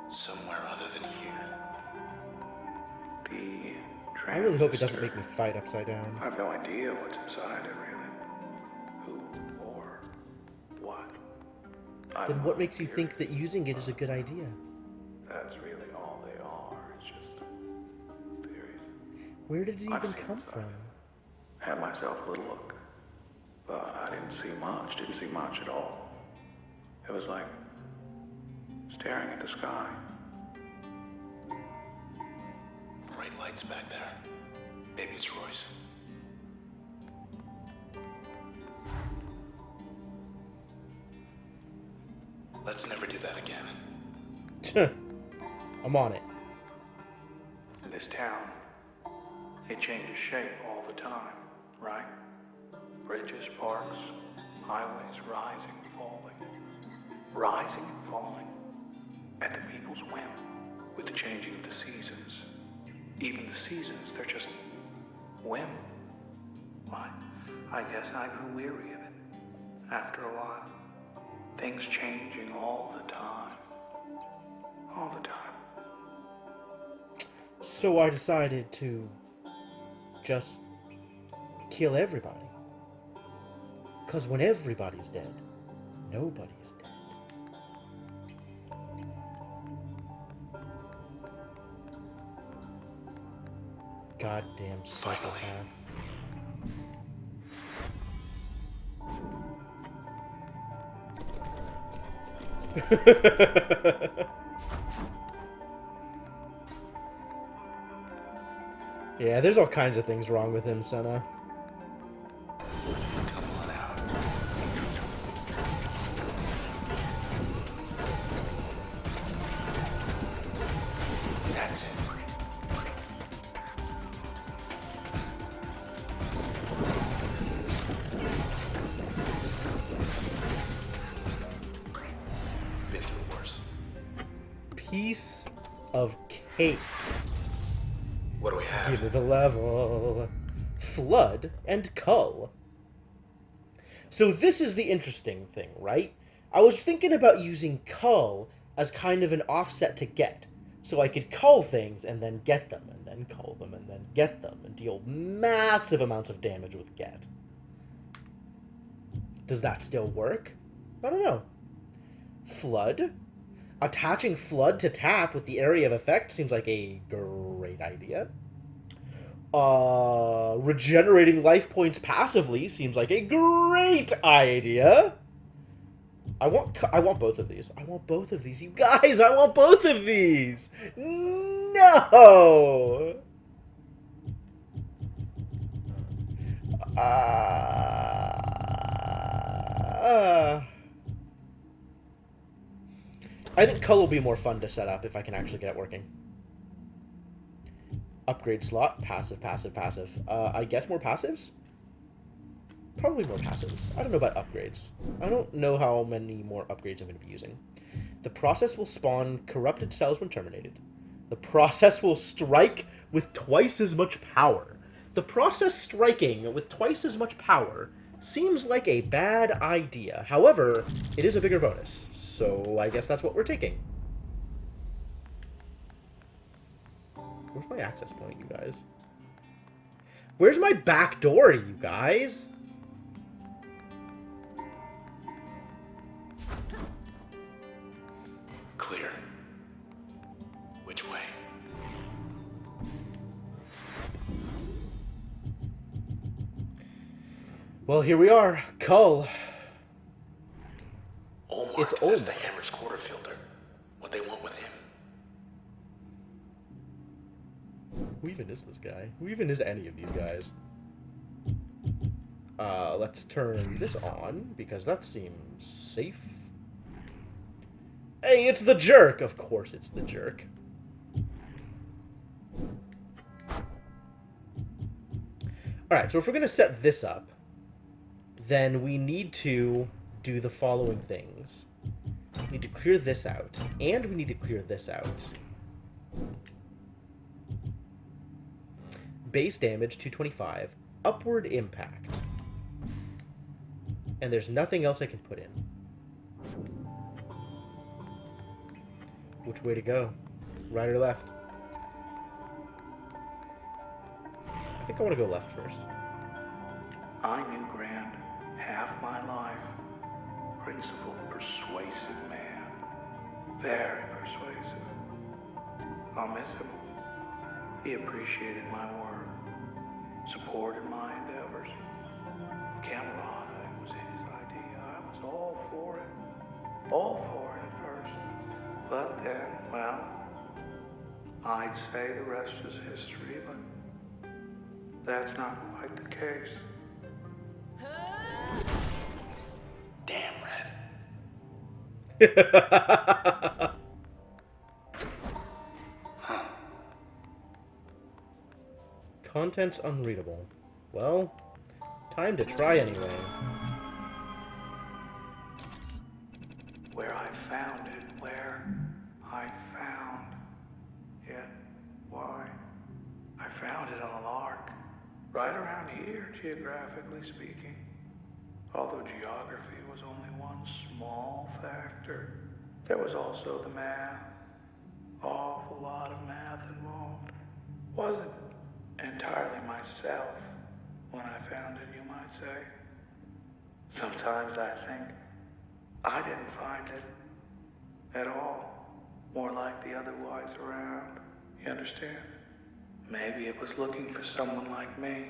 somewhere other than here. The I really hope it doesn't transistor. make me fight upside down. I have no idea what's inside it, really. Who or what. Then what makes you think that using it is a good idea? That's really all they are. It's just theories. Where did it I've even seen come inside from? it. Had myself a little look. But I didn't see much. Didn't see much at all. It was like staring at the sky. Bright lights back there. Maybe it's Royce. Let's never do that again. I'm on it. In this town, it changes shape all the time, right? Bridges, parks, highways rising, falling. Rising and falling. At the people's whim, with the changing of the seasons. Even the seasons, they're just whim. Why? I guess I grew weary of it. After a while. Things changing all the time. All the time. So I decided to just kill everybody. 'Cause when everybody's dead, nobody is dead. Goddamn psychopath. Yeah, there's all kinds of things wrong with him, Senna. Come on out. That's it. Been through worse. Piece of cake. What do we have? Give me the level. Flood and cull. So this is the interesting thing, right? I was thinking about using cull as kind of an offset to get. So I could cull things and then get them, and then cull them and then get them, and deal massive amounts of damage with get. Does that still work? I don't know. Flood? Attaching flood to tap with the area of effect seems like a great idea. Regenerating life points passively seems like a great idea. I want both of these. I want both of these. You guys, I want both of these. No. I think cull will be more fun to set up if I can actually get it working. Upgrade slot, passive, passive, passive. I guess more passives? Probably more passives. I don't know about upgrades. I don't know how many more upgrades I'm going to be using. The process will spawn corrupted cells when terminated. The process will strike with twice as much power. The process striking with twice as much power seems like a bad idea. However, it is a bigger bonus, so I guess that's what we're taking. Where's my access point, you guys? Where's my back door, you guys? Clear. Which way? Well, here we are. Cull. Olmark, It's that's Olmark. the Hammer's quarter filter. What they want with him. Who even is this guy? Who even is any of these guys? Let's turn this on, because that seems safe. Hey, it's the jerk! Of course it's the jerk. Alright, so if we're going to set this up, then we need to do the following things. We need to clear this out, and we need to clear this out. Base damage, 225. Upward impact. And there's nothing else I can put in. Which way to go? Right or left? I think I want to go left first. I knew Grant half my life. Principled, persuasive man. Very persuasive. I'll miss him. He appreciated my work, supported my endeavors. Camerata was his idea. I was all for it. All for it at first. But then, well, I'd say the rest is history, but that's not quite the case. Damn, Red. Contents unreadable. Well, time to try anyway. Where I found it, where I found it, why? I found it on a lark. Right around here, geographically speaking. Although geography was only one small factor, there was also the math. Awful lot of math involved. Wasn't entirely myself when I found it, you might say. Sometimes I think I didn't find it at all. More like the other wise around. You understand? Maybe it was looking for someone like me.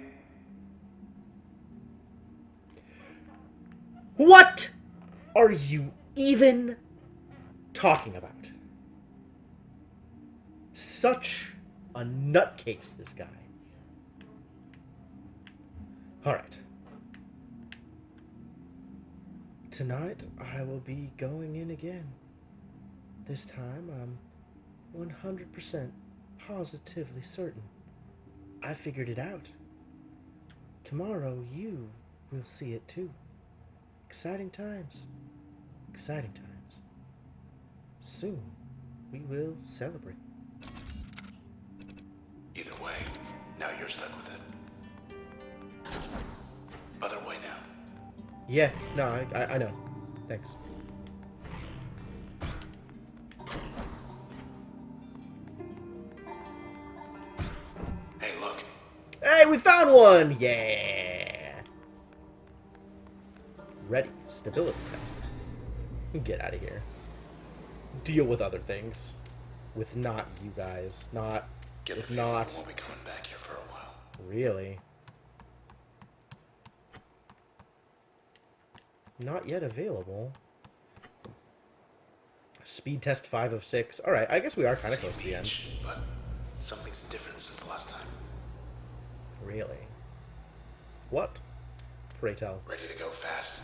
What are you even talking about? Such a nutcase, this guy. Alright. Tonight, I will be going in again. This time, I'm 100% positively certain. I figured it out. Tomorrow, you will see it too. Exciting times. Exciting times. Soon, we will celebrate. Either way, now you're stuck with it. Other way now. Yeah, no, I know. Thanks. Hey, look. Hey, we found one! Yeah! Ready. Stability test. Get out of here. Deal with other things. With not you guys. Not... Get the if feeling not... we won't be coming back here for a while. Really? Not yet available. Speed test 5 of 6. Alright, I guess we are kind of close to the end. Beach, but something's different since the last time. Really? What? Pray tell. Ready to go fast.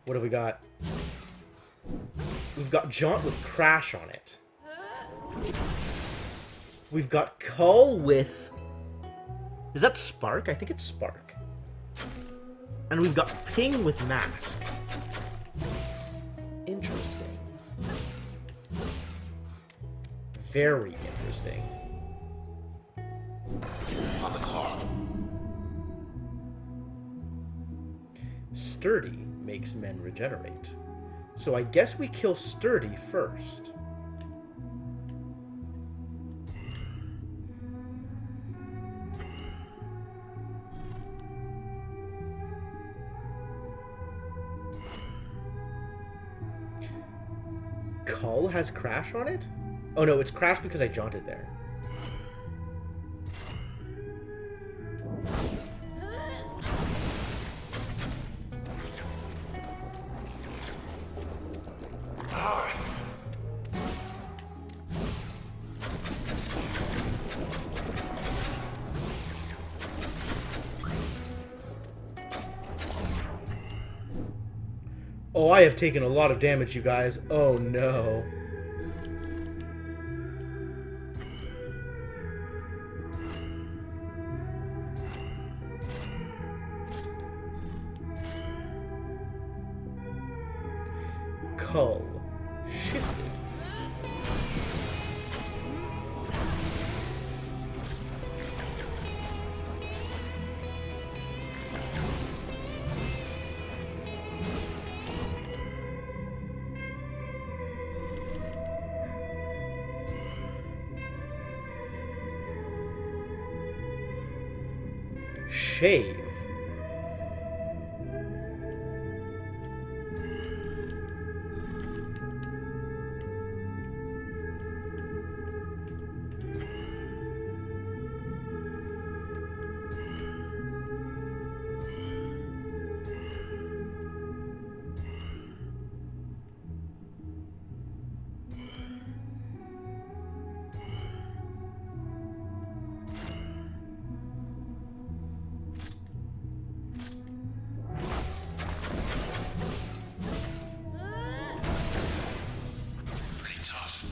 What have we got? We've got Jaunt with Crash on it. We've got Cull with... Is that Spark? I think it's Spark. And we've got Ping with Mask. Interesting. Very interesting. On the clock. Sturdy makes men regenerate. So I guess we kill Sturdy first. Cull has crash on it? Oh no, it's crash because I jaunted there. Oh, I have taken a lot of damage, you guys. Oh no. Cull. Shifted. Shave. Pretty tough.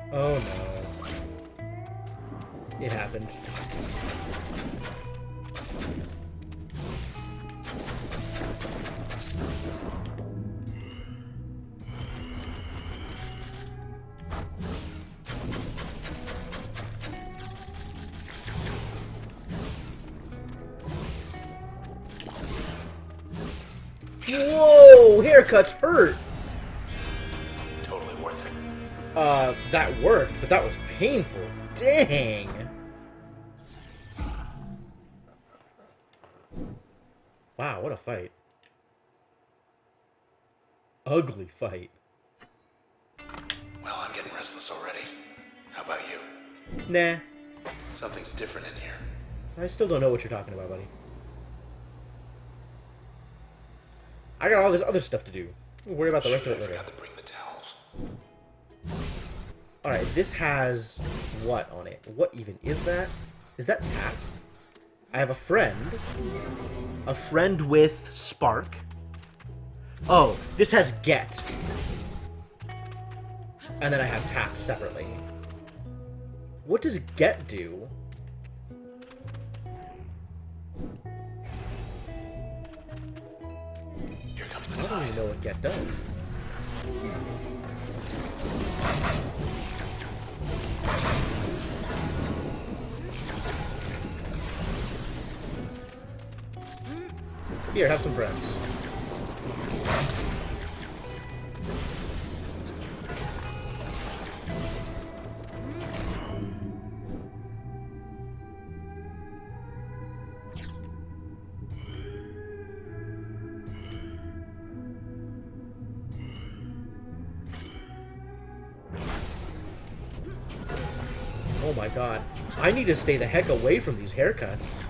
Oh no. It happened. Whoa! Haircuts hurt! Totally worth it. That worked, but that was painful. Dang! Wow, what a fight. Ugly fight. Well, I'm getting restless already. How about you? Nah. Something's different in here. I still don't know what you're talking about, buddy. I got all this other stuff to do. We'll worry about the rest of Shoot, it I later. forgot to bring the towels. Alright, this has what on it? What even is that? Is that tap? I have a friend. A friend with spark. Oh, this has get. And then I have tap separately. What does get do? Here comes I the don't tide. even know what get does. Here, have some friends. Oh my god. I need to stay the heck away from these haircuts.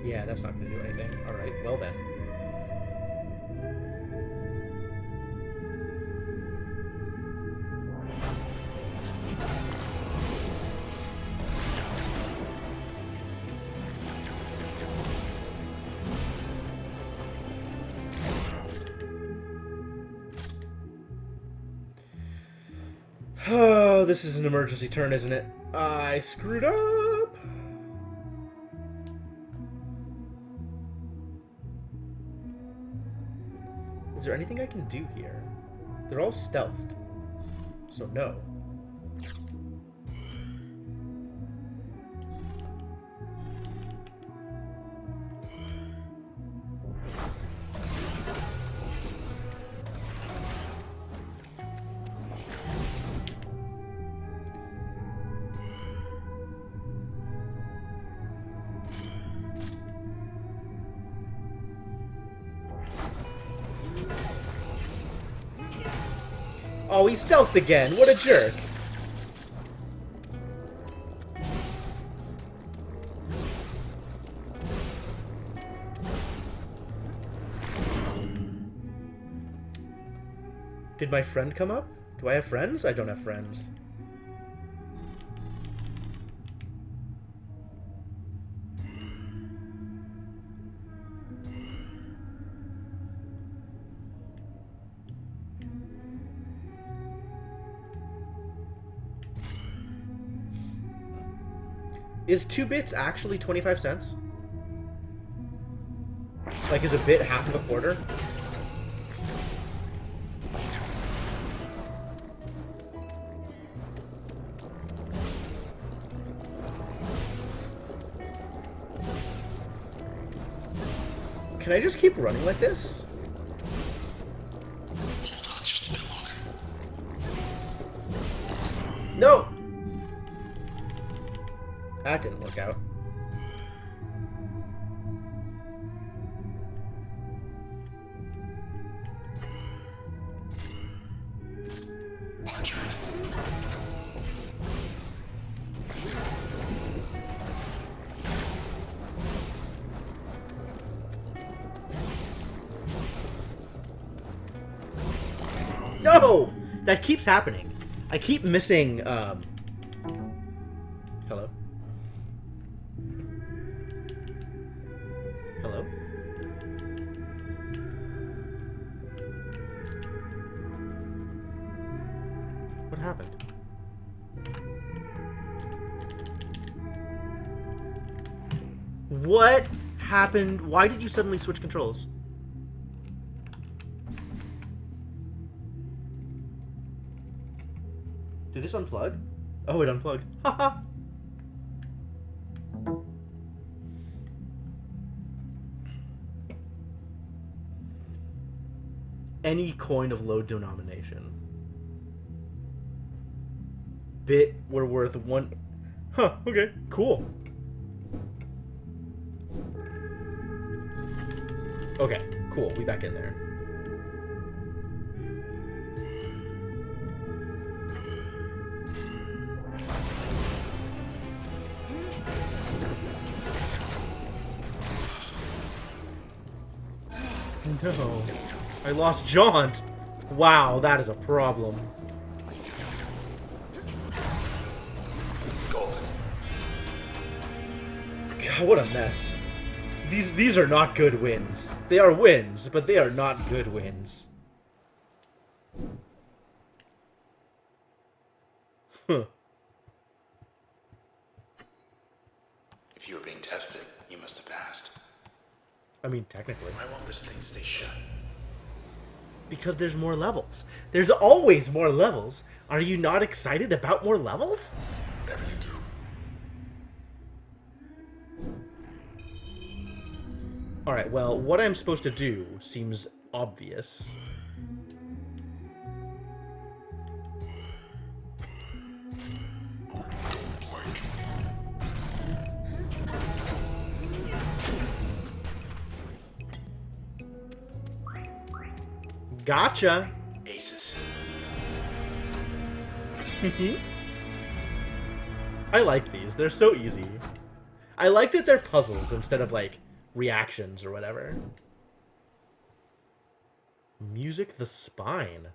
Yeah, that's not gonna do anything. Alright, well then. Oh, this is an emergency turn, isn't it? I screwed up! Is there anything I can do here? They're all stealthed. So no. Oh, he stealthed again. What a jerk. Did my friend come up? Do I have friends? I don't have friends. Is 2 bits actually 25 cents? Like, is a bit half of a quarter? Can I just keep running like this? Hold on just a bit longer. No! That didn't work out. Roger. No! That keeps happening. I keep missing, Hello? Hello? What happened? What happened? Why did you suddenly switch controls? Did this unplug? Oh, it unplugged. Haha. Any coin of low denomination. Bit were worth 1. Huh, okay, cool. Okay, cool. We back in there. No. I lost Jaunt. Wow, that is a problem. Golden. God, what a mess. These are not good wins. They are wins, but they are not good wins. Huh. If you were being tested, you must have passed. I mean, technically. Why won't this thing stay shut? Because there's more levels. There's always more levels. Are you not excited about more levels? Whatever you do. Alright, well, what I'm supposed to do seems obvious. Gotcha! Aces. I like these. They're so easy. I like that they're puzzles instead of, like, reactions or whatever. Music the spine.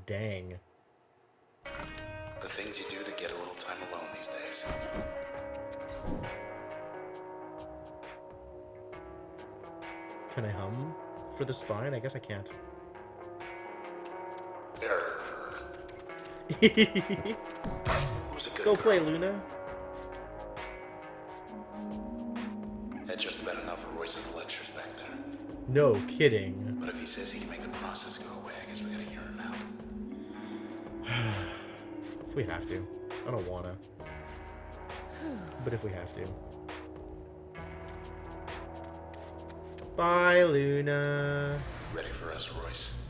Dang. The things you do to get a little time alone these days. Can I hum for the spine? I guess I can't. Err. Who's a good Go girl? play, Luna. Had just about enough of Royce's lectures back there. No kidding. But if he says he can make the process go away, I guess we gotta hear him out. If we have to. I don't wanna. But if we have to. Bye, Luna. Ready for us, Royce?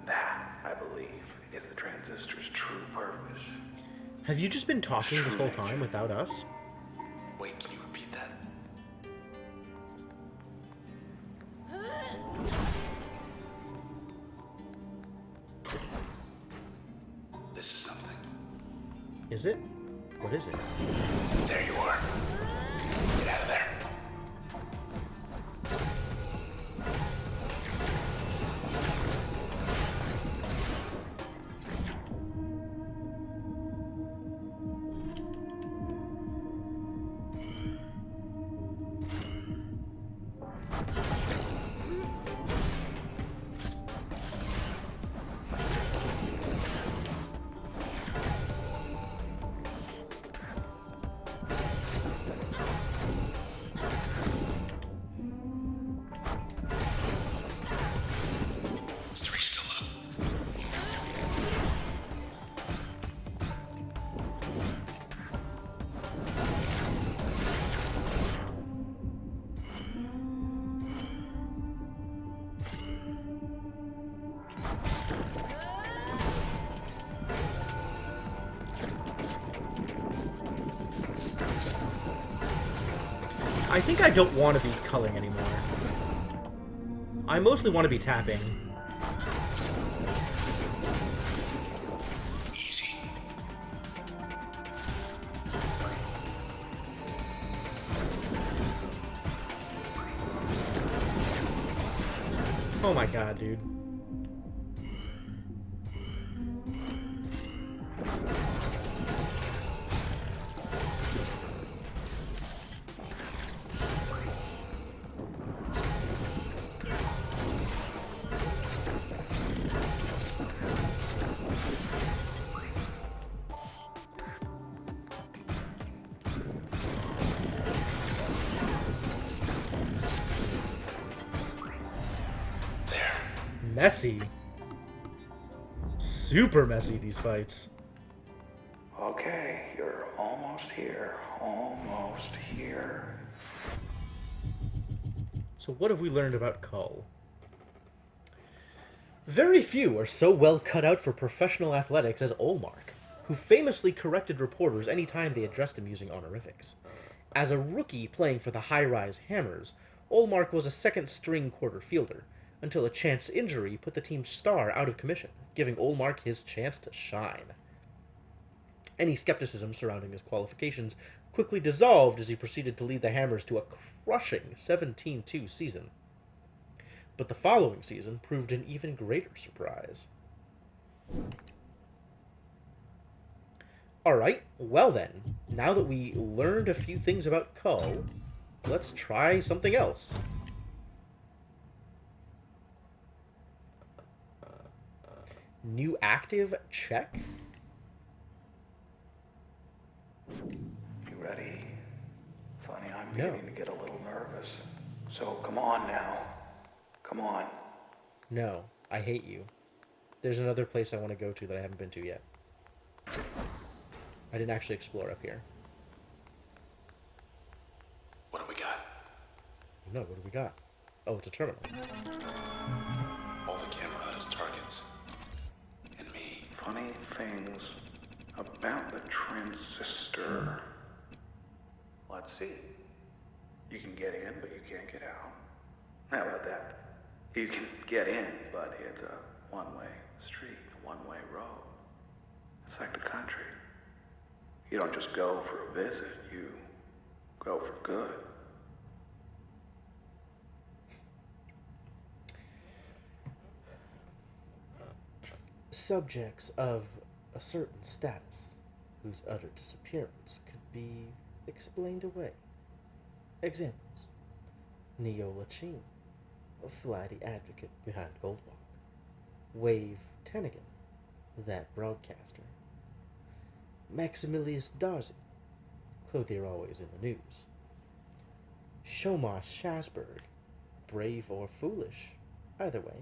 That, I believe, is the transistor's true purpose. Have you just been talking this whole time without us? Wait, can you repeat that? This is something. Is it? What is it? There you are. Get out of there. Three still up. I think I don't want to be culling anymore. I mostly want to be tapping. Easy. Oh my god, dude. There. Messy. Super messy, these fights. Okay, you're almost here. Almost here. So what have we learned about Cull? Very few are so well cut out for professional athletics as Olmark, who famously corrected reporters any time they addressed him using honorifics. As a rookie playing for the high-rise Hammers, Olmark was a second-string quarter fielder, until a chance injury put the team's star out of commission, giving Olmark his chance to shine. Any skepticism surrounding his qualifications quickly dissolved as he proceeded to lead the Hammers to a crushing 17-2 season. But the following season proved an even greater surprise. Alright, well then, now that we learned a few things about Cull, let's try something else. New active, check. You ready? Funny, I'm No. beginning to get a little nervous. So come on now. Come on. No, I hate you. There's another place I want to go to that I haven't been to yet. I didn't actually explore up here. What do we got? No, what do we got? Oh, it's a terminal. All the camera out as targets. And me. Funny things about the transistor. Let's see. You can get in, but you can't get out. How about that? You can get in, but it's a one-way street, a one-way road. It's like the country. You don't just go for a visit, you go for good. Subjects of a certain status whose utter disappearance could be explained away. Examples: Neola Chin, a flighty advocate behind Goldwalk. Wave Tennigan, that broadcaster. Maximilius Darcy, clothier always in the news. Shomar Shasberg, brave or foolish, either way.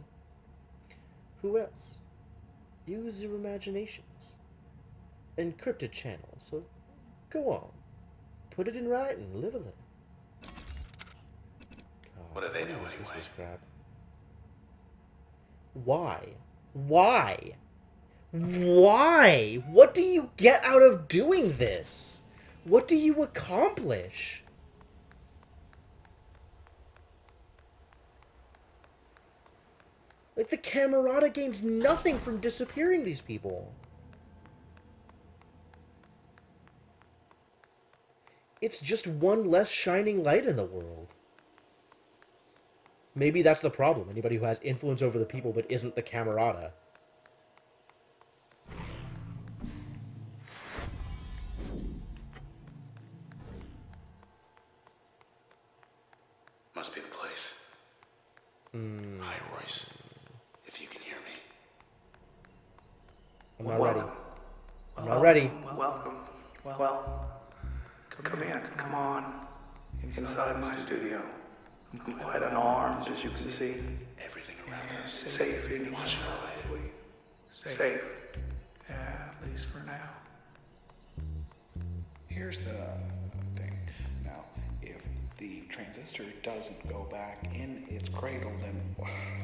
Who else? Use your imaginations. Encrypted channel, so go on. Put it in writing, live a little. God, What do they know this anyway? was crap. Why? Why? Why? What do you get out of doing this? What do you accomplish? Like, the Camerata gains nothing from disappearing these people. It's just one less shining light in the world. Maybe that's the problem. Anybody who has influence over the people but isn't the Camerata. Must be the place. Hi, Royce. If you can hear me. I'm not ready. I'm not ready. Welcome. Well, come in, come on. Inside my studio. I'm quite unarmed, as you can see. Everything around us. Safe in Watch it play. Safe. Yeah, at least for now. Here's the thing. Now, if the transistor doesn't go back in its cradle, then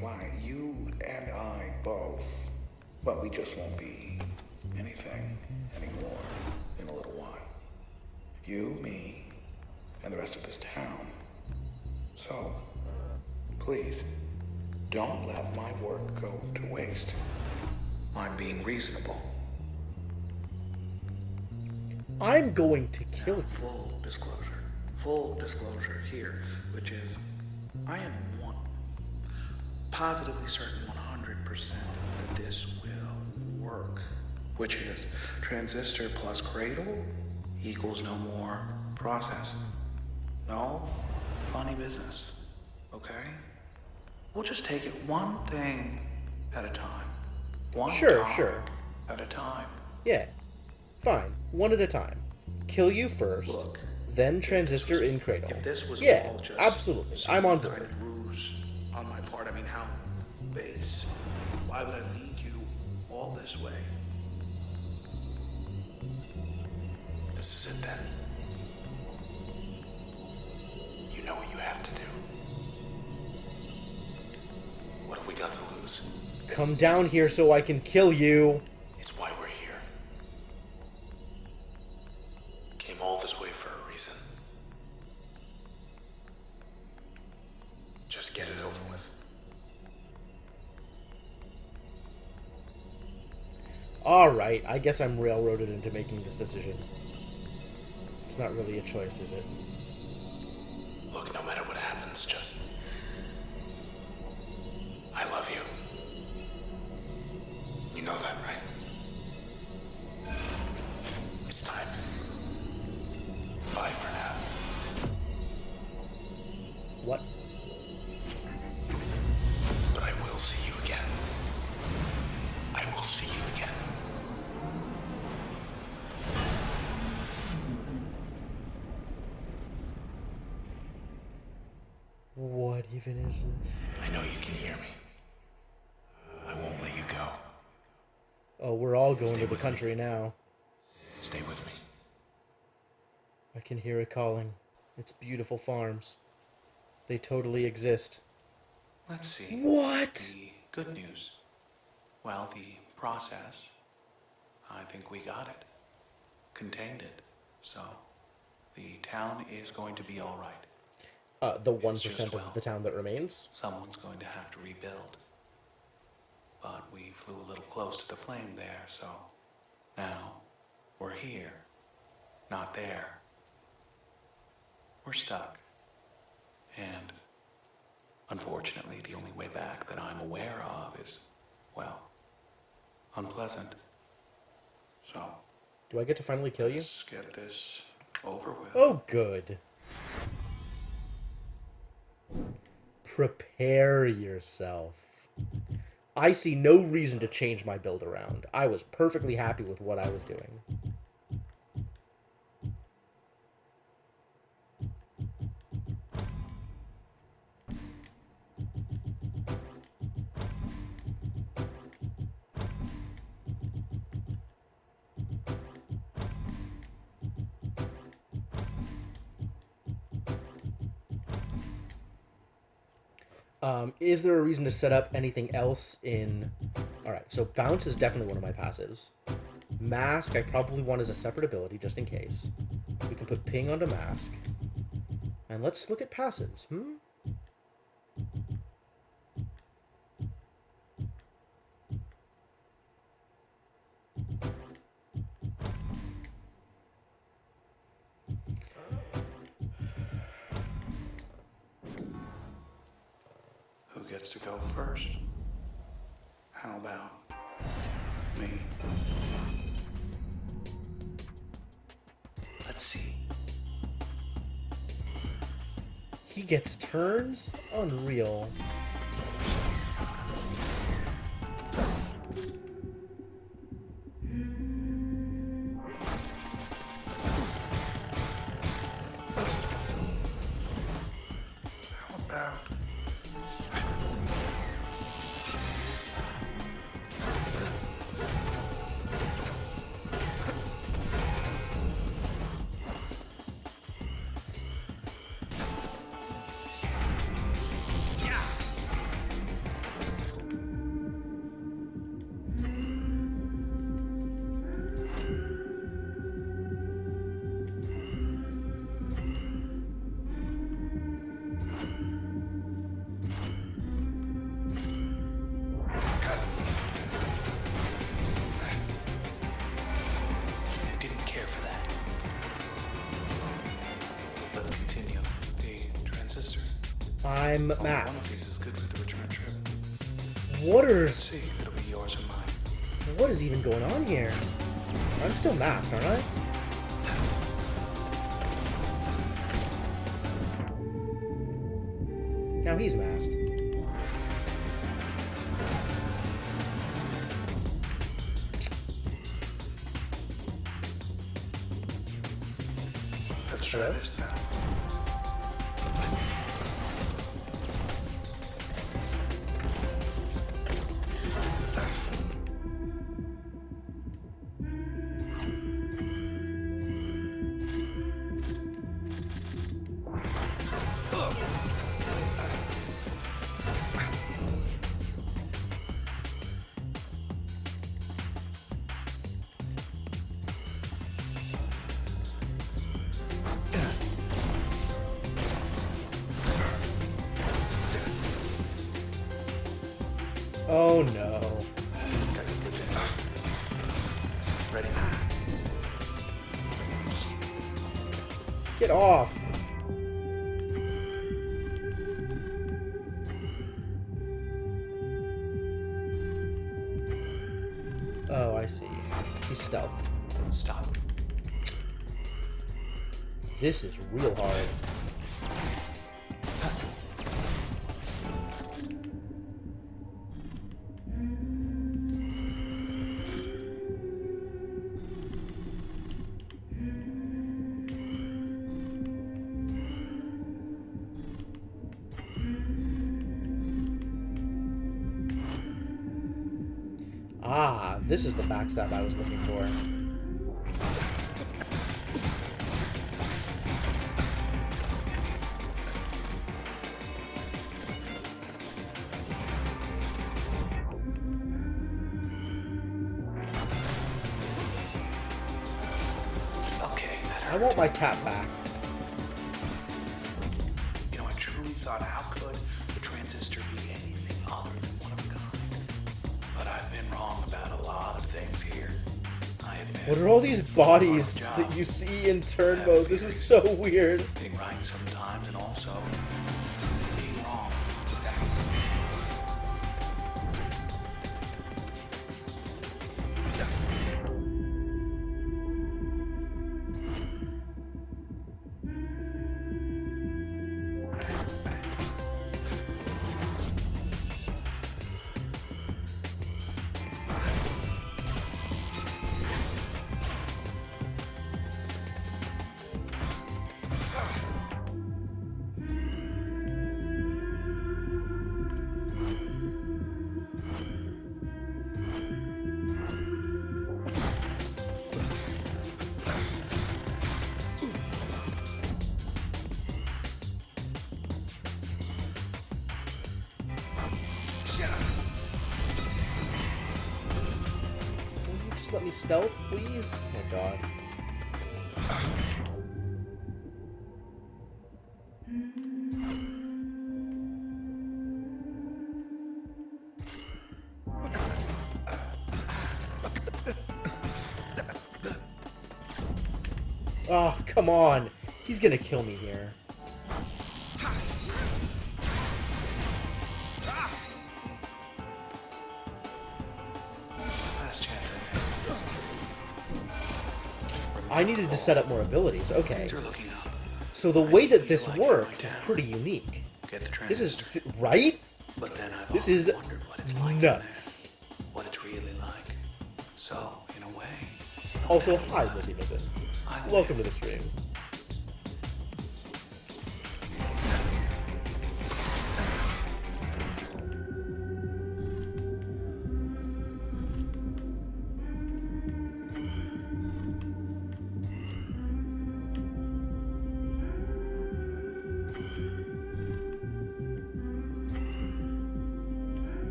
why, you and I both, well, we just won't be anything anymore in a little while. You, me, and the rest of this town. So, please, don't let my work go to waste. I'm being reasonable. I'm going to kill you. Full disclosure here, which is, I am positively certain 100% that this will work. Which is, transistor plus cradle equals no more process. No funny business, okay? We'll just take it one thing at a time. One Sure, topic sure. at a time. Yeah. Fine. One at a time. Kill you first, Look, then transistor in cradle. If this was Yeah, all just absolutely. some I'm on kind board. of ruse on my part, I mean, how base? Why would I lead you all this way? This is it then. You know what you have to do. What have we got to lose? Come down here so I can kill you. It's why we're here. Came all this way for a reason. Just get it over with. Alright, I guess I'm railroaded into making this decision. It's not really a choice, is it? Look, no matter what happens, just... I love you. You know that, right? It's time. Bye for now. What? But I will see you again. I will see you again. What even is this? I know you can hear me. I won't let you go. Oh, we're all going Stay to the with me. country now. Stay with me. I can hear it calling. It's beautiful farms. They totally exist. Let's see. What? The good news. Well, the process, I think we got it. Contained it. So, the town is going to be all right. The It's just, 1% well, of the town that remains? Someone's going to have to rebuild. But we flew a little close to the flame there, so Now, we're here, not there. We're stuck. And, unfortunately, the only way back that I'm aware of is, well, unpleasant. So, Do I get to finally kill you? let's get this over with. Oh, good. Prepare yourself. I see no reason to change my build around. I was perfectly happy with what I was doing. Is there a reason to set up anything else in... Alright, so Bounce is definitely one of my passives. Mask, I probably want as a separate ability, just in case. We can put Ping onto Mask. And let's look at passives. Who gets to go first? How about me? Let's see. He gets turns? Unreal. How about... Didn't care for that. Let's continue. The transistor. I'm Only one masked. of these is good for the return trip. What Let's see if it'll be yours or mine. What is even going on here? I'm still masked, aren't I? Now he's masked. Let's try this then. Oh no. Ready? Get off. Oh, I see. He's stealth. Stop. This is real hard. Ah, this is the backstab I was looking for. Okay, that I hurt. want my tap back. You know, I truly thought, how could the transistor be anything other than one of a kind? But I've been wrong about a lot of things here. I admit. What are all these bodies that you see in turn mode? This is so weird. Being right sometimes and also being wrong. Will you just let me stealth, please? Oh my god. Oh, come on. He's gonna kill me here. Last chance, I think. I needed to set up more abilities. Okay. Things are looking up. So the way that this works is pretty unique. Get the This is transistor. right? But then I've This always is wondered what it's like in nuts. there, what it's really like. So, in a way, Also, hi, Missy Missy. I win. Welcome to the stream.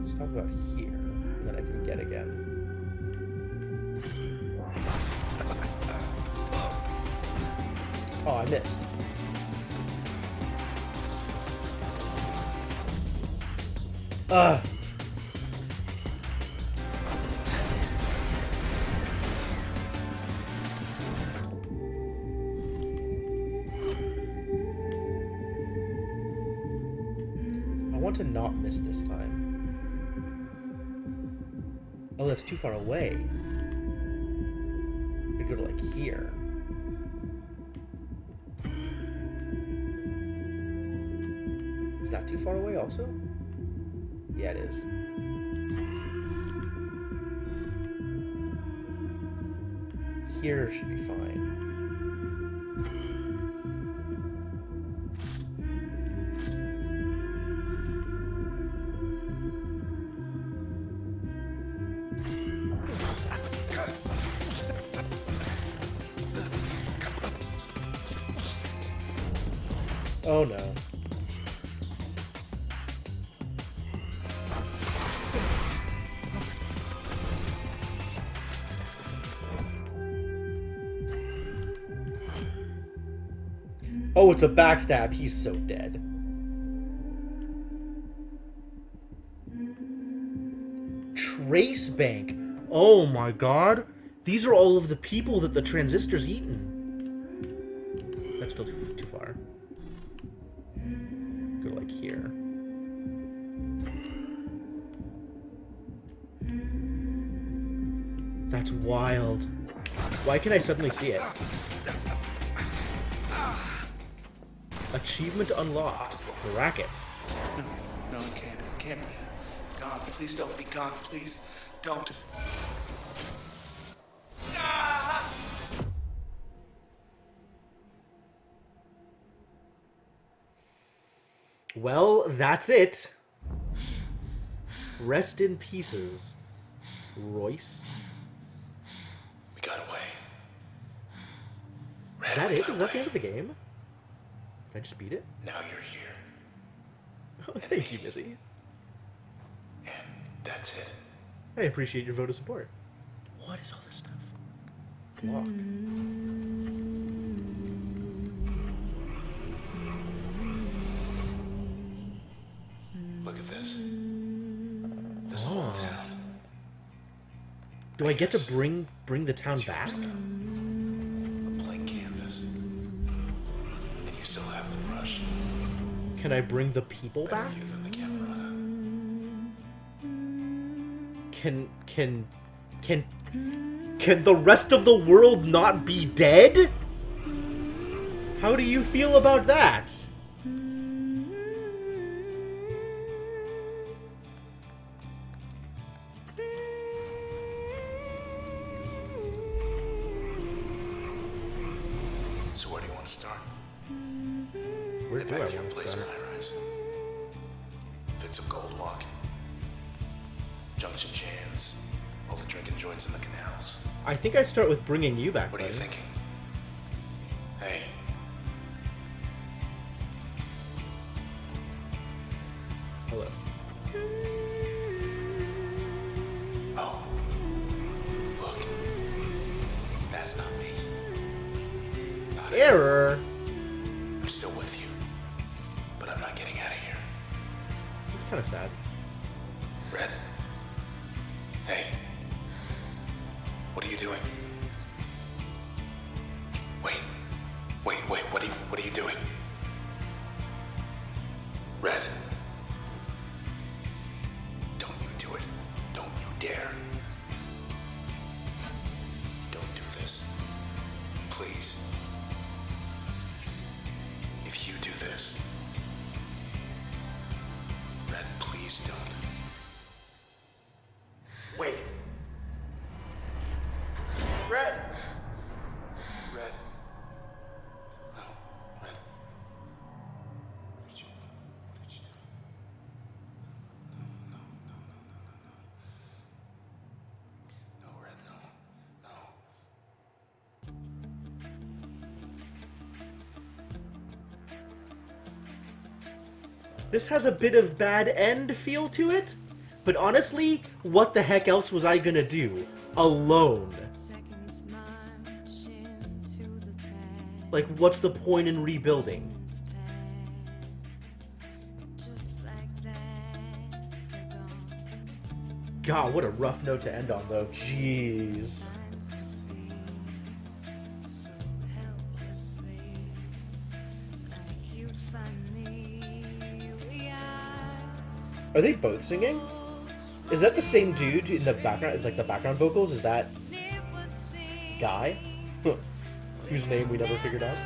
Let's talk about here, and then I can get again. Oh, I missed. Ugh. I want to not miss this time. Oh, that's too far away. I could go to like here. Is that too far away also? Yeah, it is. Here should be fine. Oh no. Oh, it's a backstab. He's so dead. Trace Bank. Oh my god. These are all of the people that the transistor's eaten. That's still too far. Go like here. That's wild. Why can I suddenly see it? Achievement unlocked. Racket. No, it can't. It can't be. God, please don't be God. Please don't. Well, that's it. Rest in pieces, Royce. We got away. Is that it? Is that the end of the game? Did I just beat it? Now you're here. Oh, thank you, Missy. And that's it. I appreciate your vote of support. What is all this stuff? Block. Look at this. This whole town. Do I get to bring the town It's back? yours now. A blank canvas. And you still have the brush. Can I bring the people Better back? you than the Camerata. Can the rest of the world not be dead? How do you feel about that? So where do you want to start? Where Head do I back to your want to place in start? High Rise. Fit some gold walk. Junction Jans. All the drinking joints in the canals. I think I start with bringing you back, What are you buddy. thinking? Hey. Hello. Oh. Look. That's not me. Not it. Error. I'm still with you. But I'm not getting out of here. It's kind of sad. Red? Hey. What are you doing? Wait. What are you doing? Red. Don't you do it. Don't you dare. Don't do this. Please. If you do this. Red, please don't. Wait. Red! Red. No, Red. What did you do? No, Red, no. This has a bit of bad end feel to it, but honestly, what the heck else was I gonna do? Alone. Like, what's the point in rebuilding? God, what a rough note to end on, though. Jeez. Are they both singing? Is that the same dude in the background? Is like the background vocals? Is that guy? Whose name we never figured out?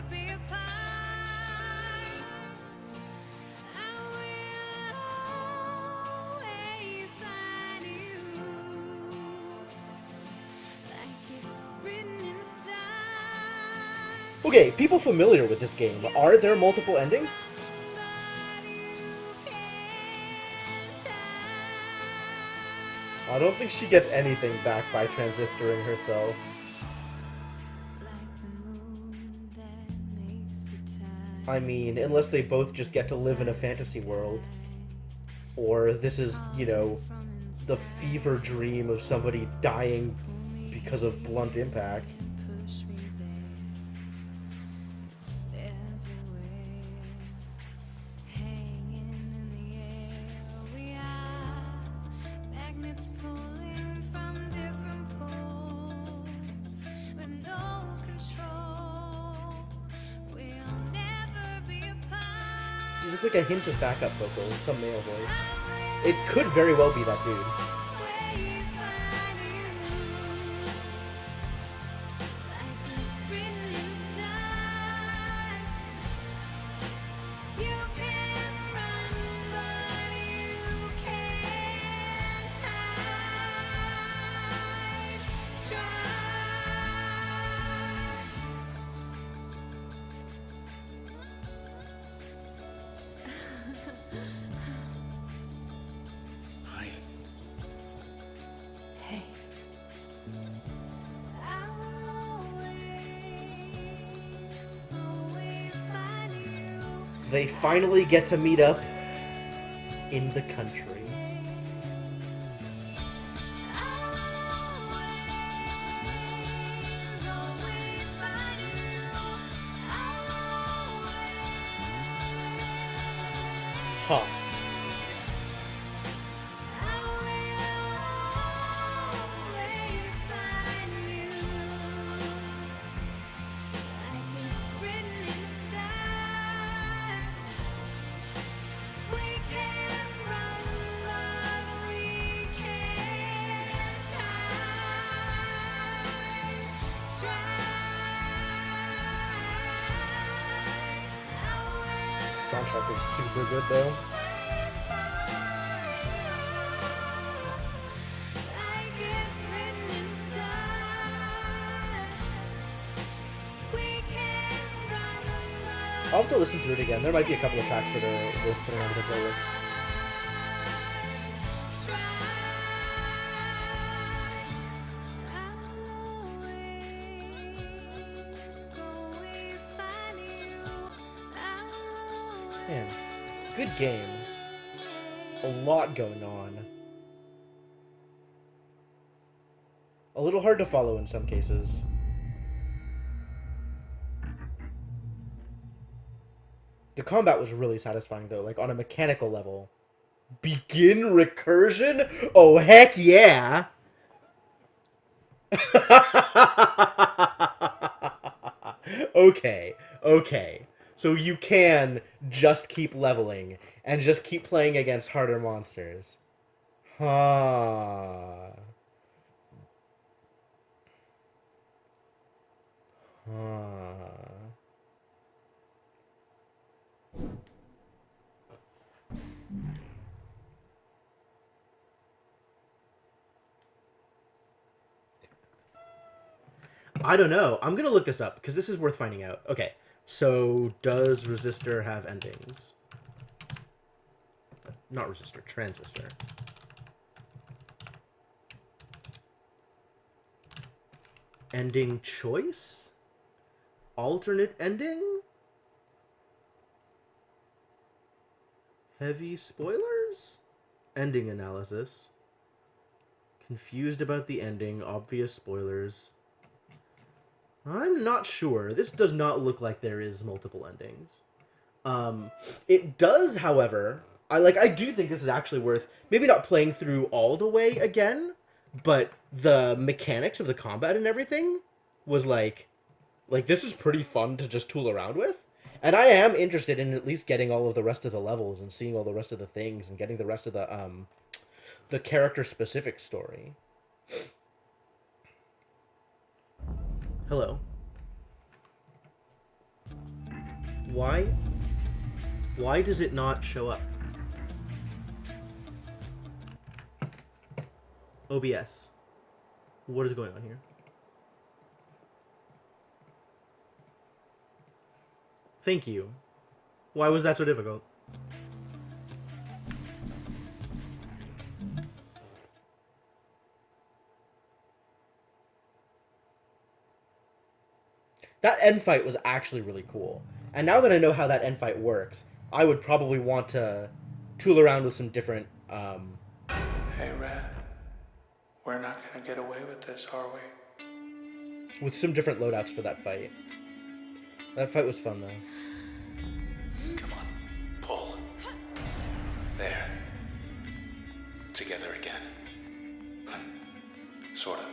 Okay, people familiar with this game, are there multiple endings? I don't think she gets anything back by transistoring herself. I mean, unless they both just get to live in a fantasy world. Or this is, you know, the fever dream of somebody dying because of blunt impact. There's like a hint of backup vocals, some male voice. It could very well be that dude. Hi. Hey. They finally get to meet up in the country. Huh. soundtrack is super good though. I'll have to listen through it again. There might be a couple of tracks that are worth putting onto the playlist. Man, good game. A lot going on. A little hard to follow in some cases. The combat was really satisfying though, like on a mechanical level. Begin recursion? Oh heck yeah! Okay. So you can just keep leveling and just keep playing against harder monsters. Huh. I don't know. I'm gonna look this up because this is worth finding out. Okay, so does Resistor have endings? Not Resistor, Transistor. Ending choice? Alternate ending? Heavy spoilers? Ending analysis. Confused about the ending, obvious spoilers. I'm not sure. This does not look like there is multiple endings. It does, however, I do think this is actually worth maybe not playing through all the way again, but the mechanics of the combat and everything was like this is pretty fun to just tool around with. And I am interested in at least getting all of the rest of the levels and seeing all the rest of the things and getting the rest of the character specific story. Hello. Why does it not show up? OBS. What is going on here? Thank you. Why was that so difficult? That end fight was actually really cool. And now that I know how that end fight works, I would probably want to tool around with some different, Hey, Red. We're not gonna get away with this, are we? with some different loadouts for that fight. That fight was fun, though. Come on, pull. There. Together again. Sort of.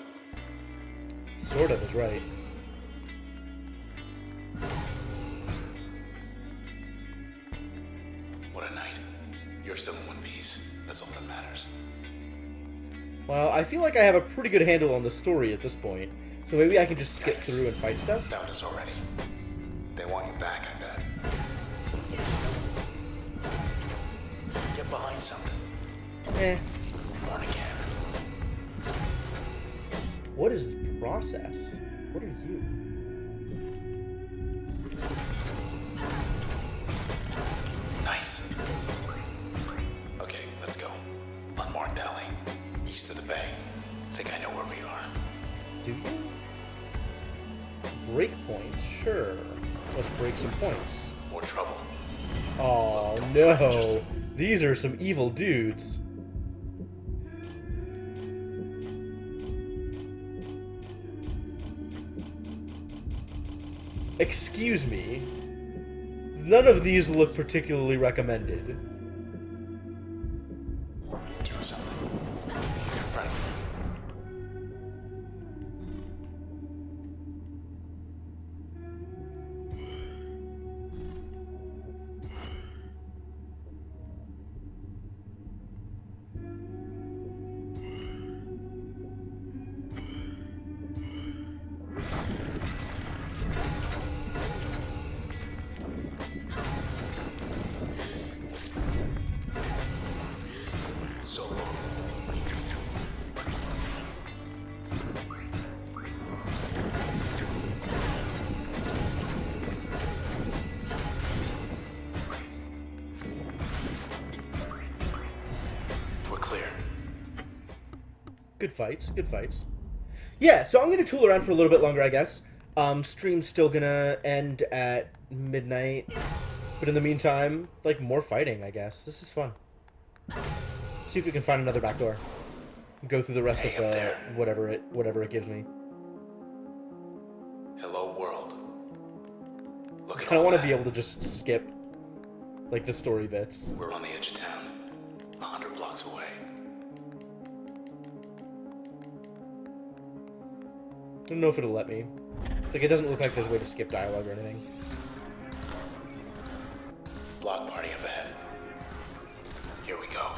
Sort of is right. What a night. You're still in one piece. That's all that matters. Well, I feel like I have a pretty good handle on the story at this point, so maybe I can just skip Yikes. through and fight stuff. Found us already. They want you back, I bet. Get behind something. Eh. Born again. What is the process? What are you? Nice. Okay, let's go. Unmarked alley. East of the bay. Think I know where we are. Do you? Breakpoints, sure. Let's break some points. More trouble. Oh Don't no! fret, just- These are some evil dudes. Excuse me. None of these look particularly recommended. Do something. Right. Good fights, good fights. Yeah, so I'm gonna tool around for a little bit longer, I guess. Stream's still gonna end at midnight, but in the meantime, like, more fighting, I guess. This is fun. See if we can find another back door. Go through the rest Hey, of up the there. whatever it gives me. Hello, world. Look I at kind of all want to that. be able to just skip, like, the story bits. We're on the edge of town, 100 blocks away. I don't know if it'll let me. Like, it doesn't look like there's a way to skip dialogue or anything. Block party up ahead. Here we go.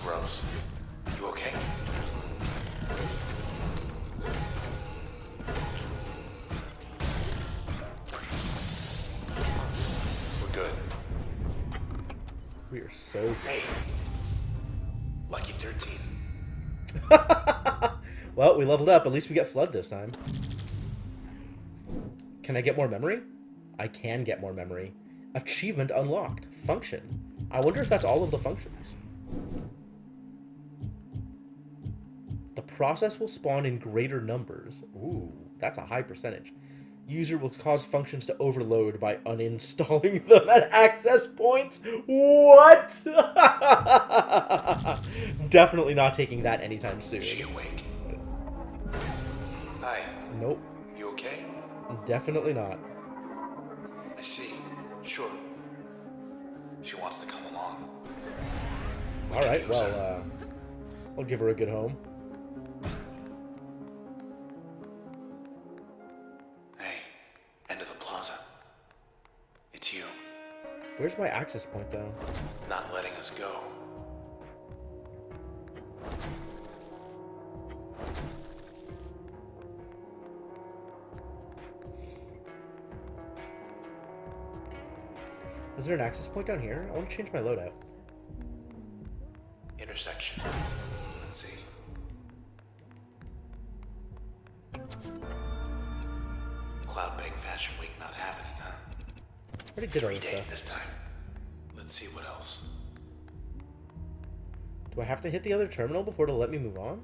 Gross. You okay? We're good. We are so... Hey. Lucky 13. Well, we leveled up. At least we get Flood this time. Can I get more memory? I can get more memory. Achievement unlocked. Function. I wonder if that's all of the functions. The process will spawn in greater numbers. Ooh, that's a high percentage. User will cause functions to overload by uninstalling them at access points. What? Definitely not taking that anytime soon. Is she awake? Hi. Nope. You okay? Definitely not. I see. Sure. She wants to come along. We All can right, use her. well, I'll give her a good home. Hey, end of the plaza. It's you. Where's my access point, though? Not letting us go. Is there an access point down here? I want to change my loadout. Intersection. Let's see. Cloud Bank Fashion Week not happening, huh? I already did all 3 this days stuff. this time. Let's see what else. Do I have to hit the other terminal before it'll let me move on?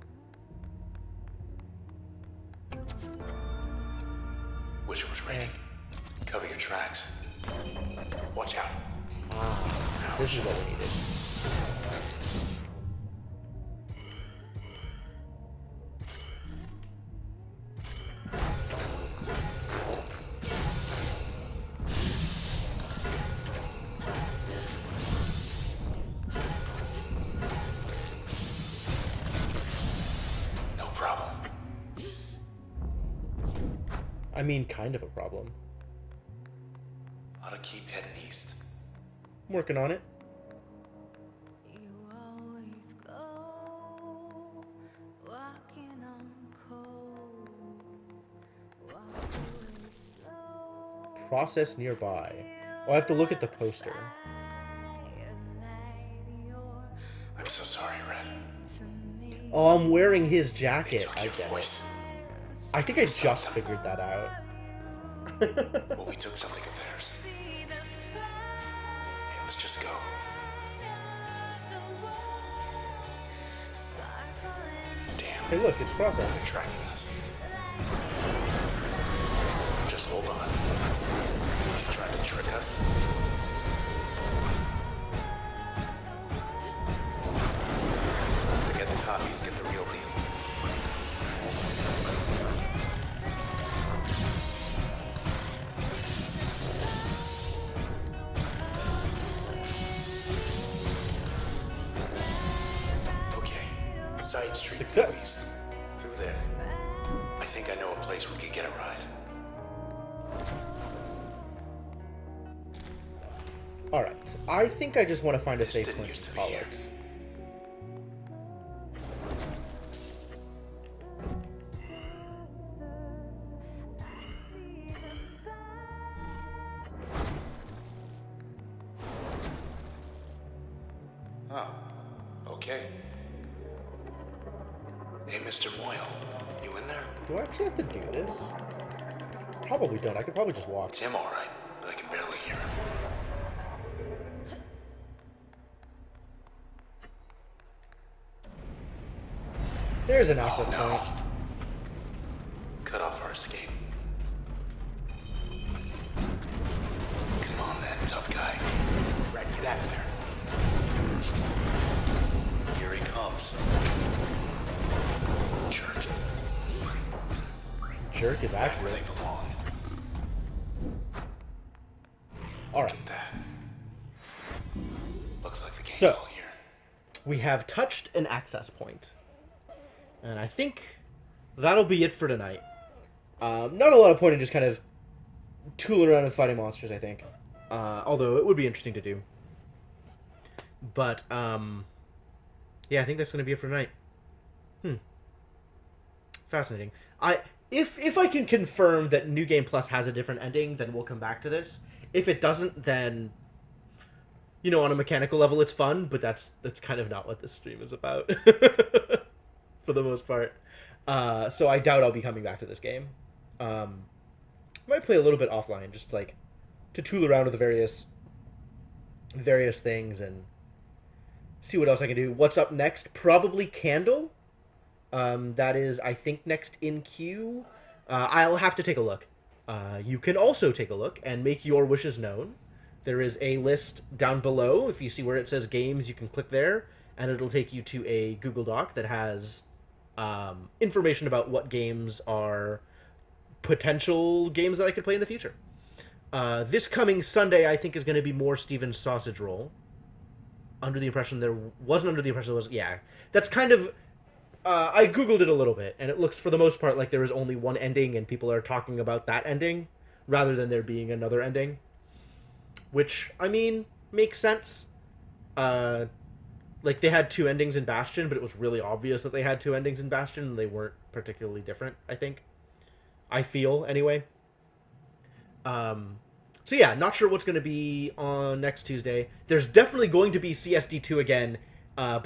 Wish it was raining. Cover your tracks. Watch out. Ah, this is what we needed. No problem. I mean, kind of a problem. Ought to keep heading east. I'm working on it. You always go walking on coals, walk away slow. Process nearby. Oh, I have to look at the poster. I'm so sorry, Red. Oh, I'm wearing his They jacket. took I your get it. voice. I think I just figured that out. Well, we took something of theirs. Hey, let's just go. Damn, Hey, look, it's they're process. tracking us. Just hold on. She tried to trick us. Forget the copies, get the real deal. Okay, side street. Success. Through there. I think I know a place we could get a ride. Alright. I think I just want to find a This safe didn't point used for to be here. Pollux. Oh, okay. Hey, Mr. Moyle, you in there? Do I actually have to do this? Probably don't. I could probably just walk. It's him, all right, but I can barely hear him. There's an access no. point. Cut off our escape. Come on then, tough guy. Red, get out of there. Here he comes. Jerk. Jerk is Back where accurate. they belong. All Look right. at that. Looks like the game's So- all here. We have touched an access point. And I think that'll be it for tonight. Not a lot of point in just kind of tooling around and fighting monsters, I think. Although it would be interesting to do. But, yeah, I think that's going to be it for tonight. Fascinating. If I can confirm that New Game Plus has a different ending, then we'll come back to this. If it doesn't, then, you know, on a mechanical level, it's fun, but that's kind of not what this stream is about. For the most part. So I doubt I'll be coming back to this game. Might play a little bit offline, just like to tool around with the various things and see what else I can do. What's up next? Probably Candle. That is, I think, next in queue. I'll have to take a look. You can also take a look and make your wishes known. There is a list down below. If you see where it says games, you can click there, and it'll take you to a Google Doc that has information about what games are potential games that I could play in the future. This coming Sunday, I think, is going to be more Steven's Sausage Roll. Under the impression there was... Yeah, that's kind of... I googled it a little bit, and it looks, for the most part, like there is only one ending, and people are talking about that ending, rather than there being another ending. Which, I mean, makes sense. Like, they had two endings in Bastion, but it was really obvious that they had two endings in Bastion, and they weren't particularly different, I think. I feel, anyway. So yeah, not sure what's going to be on next Tuesday. There's definitely going to be CSD2 again, but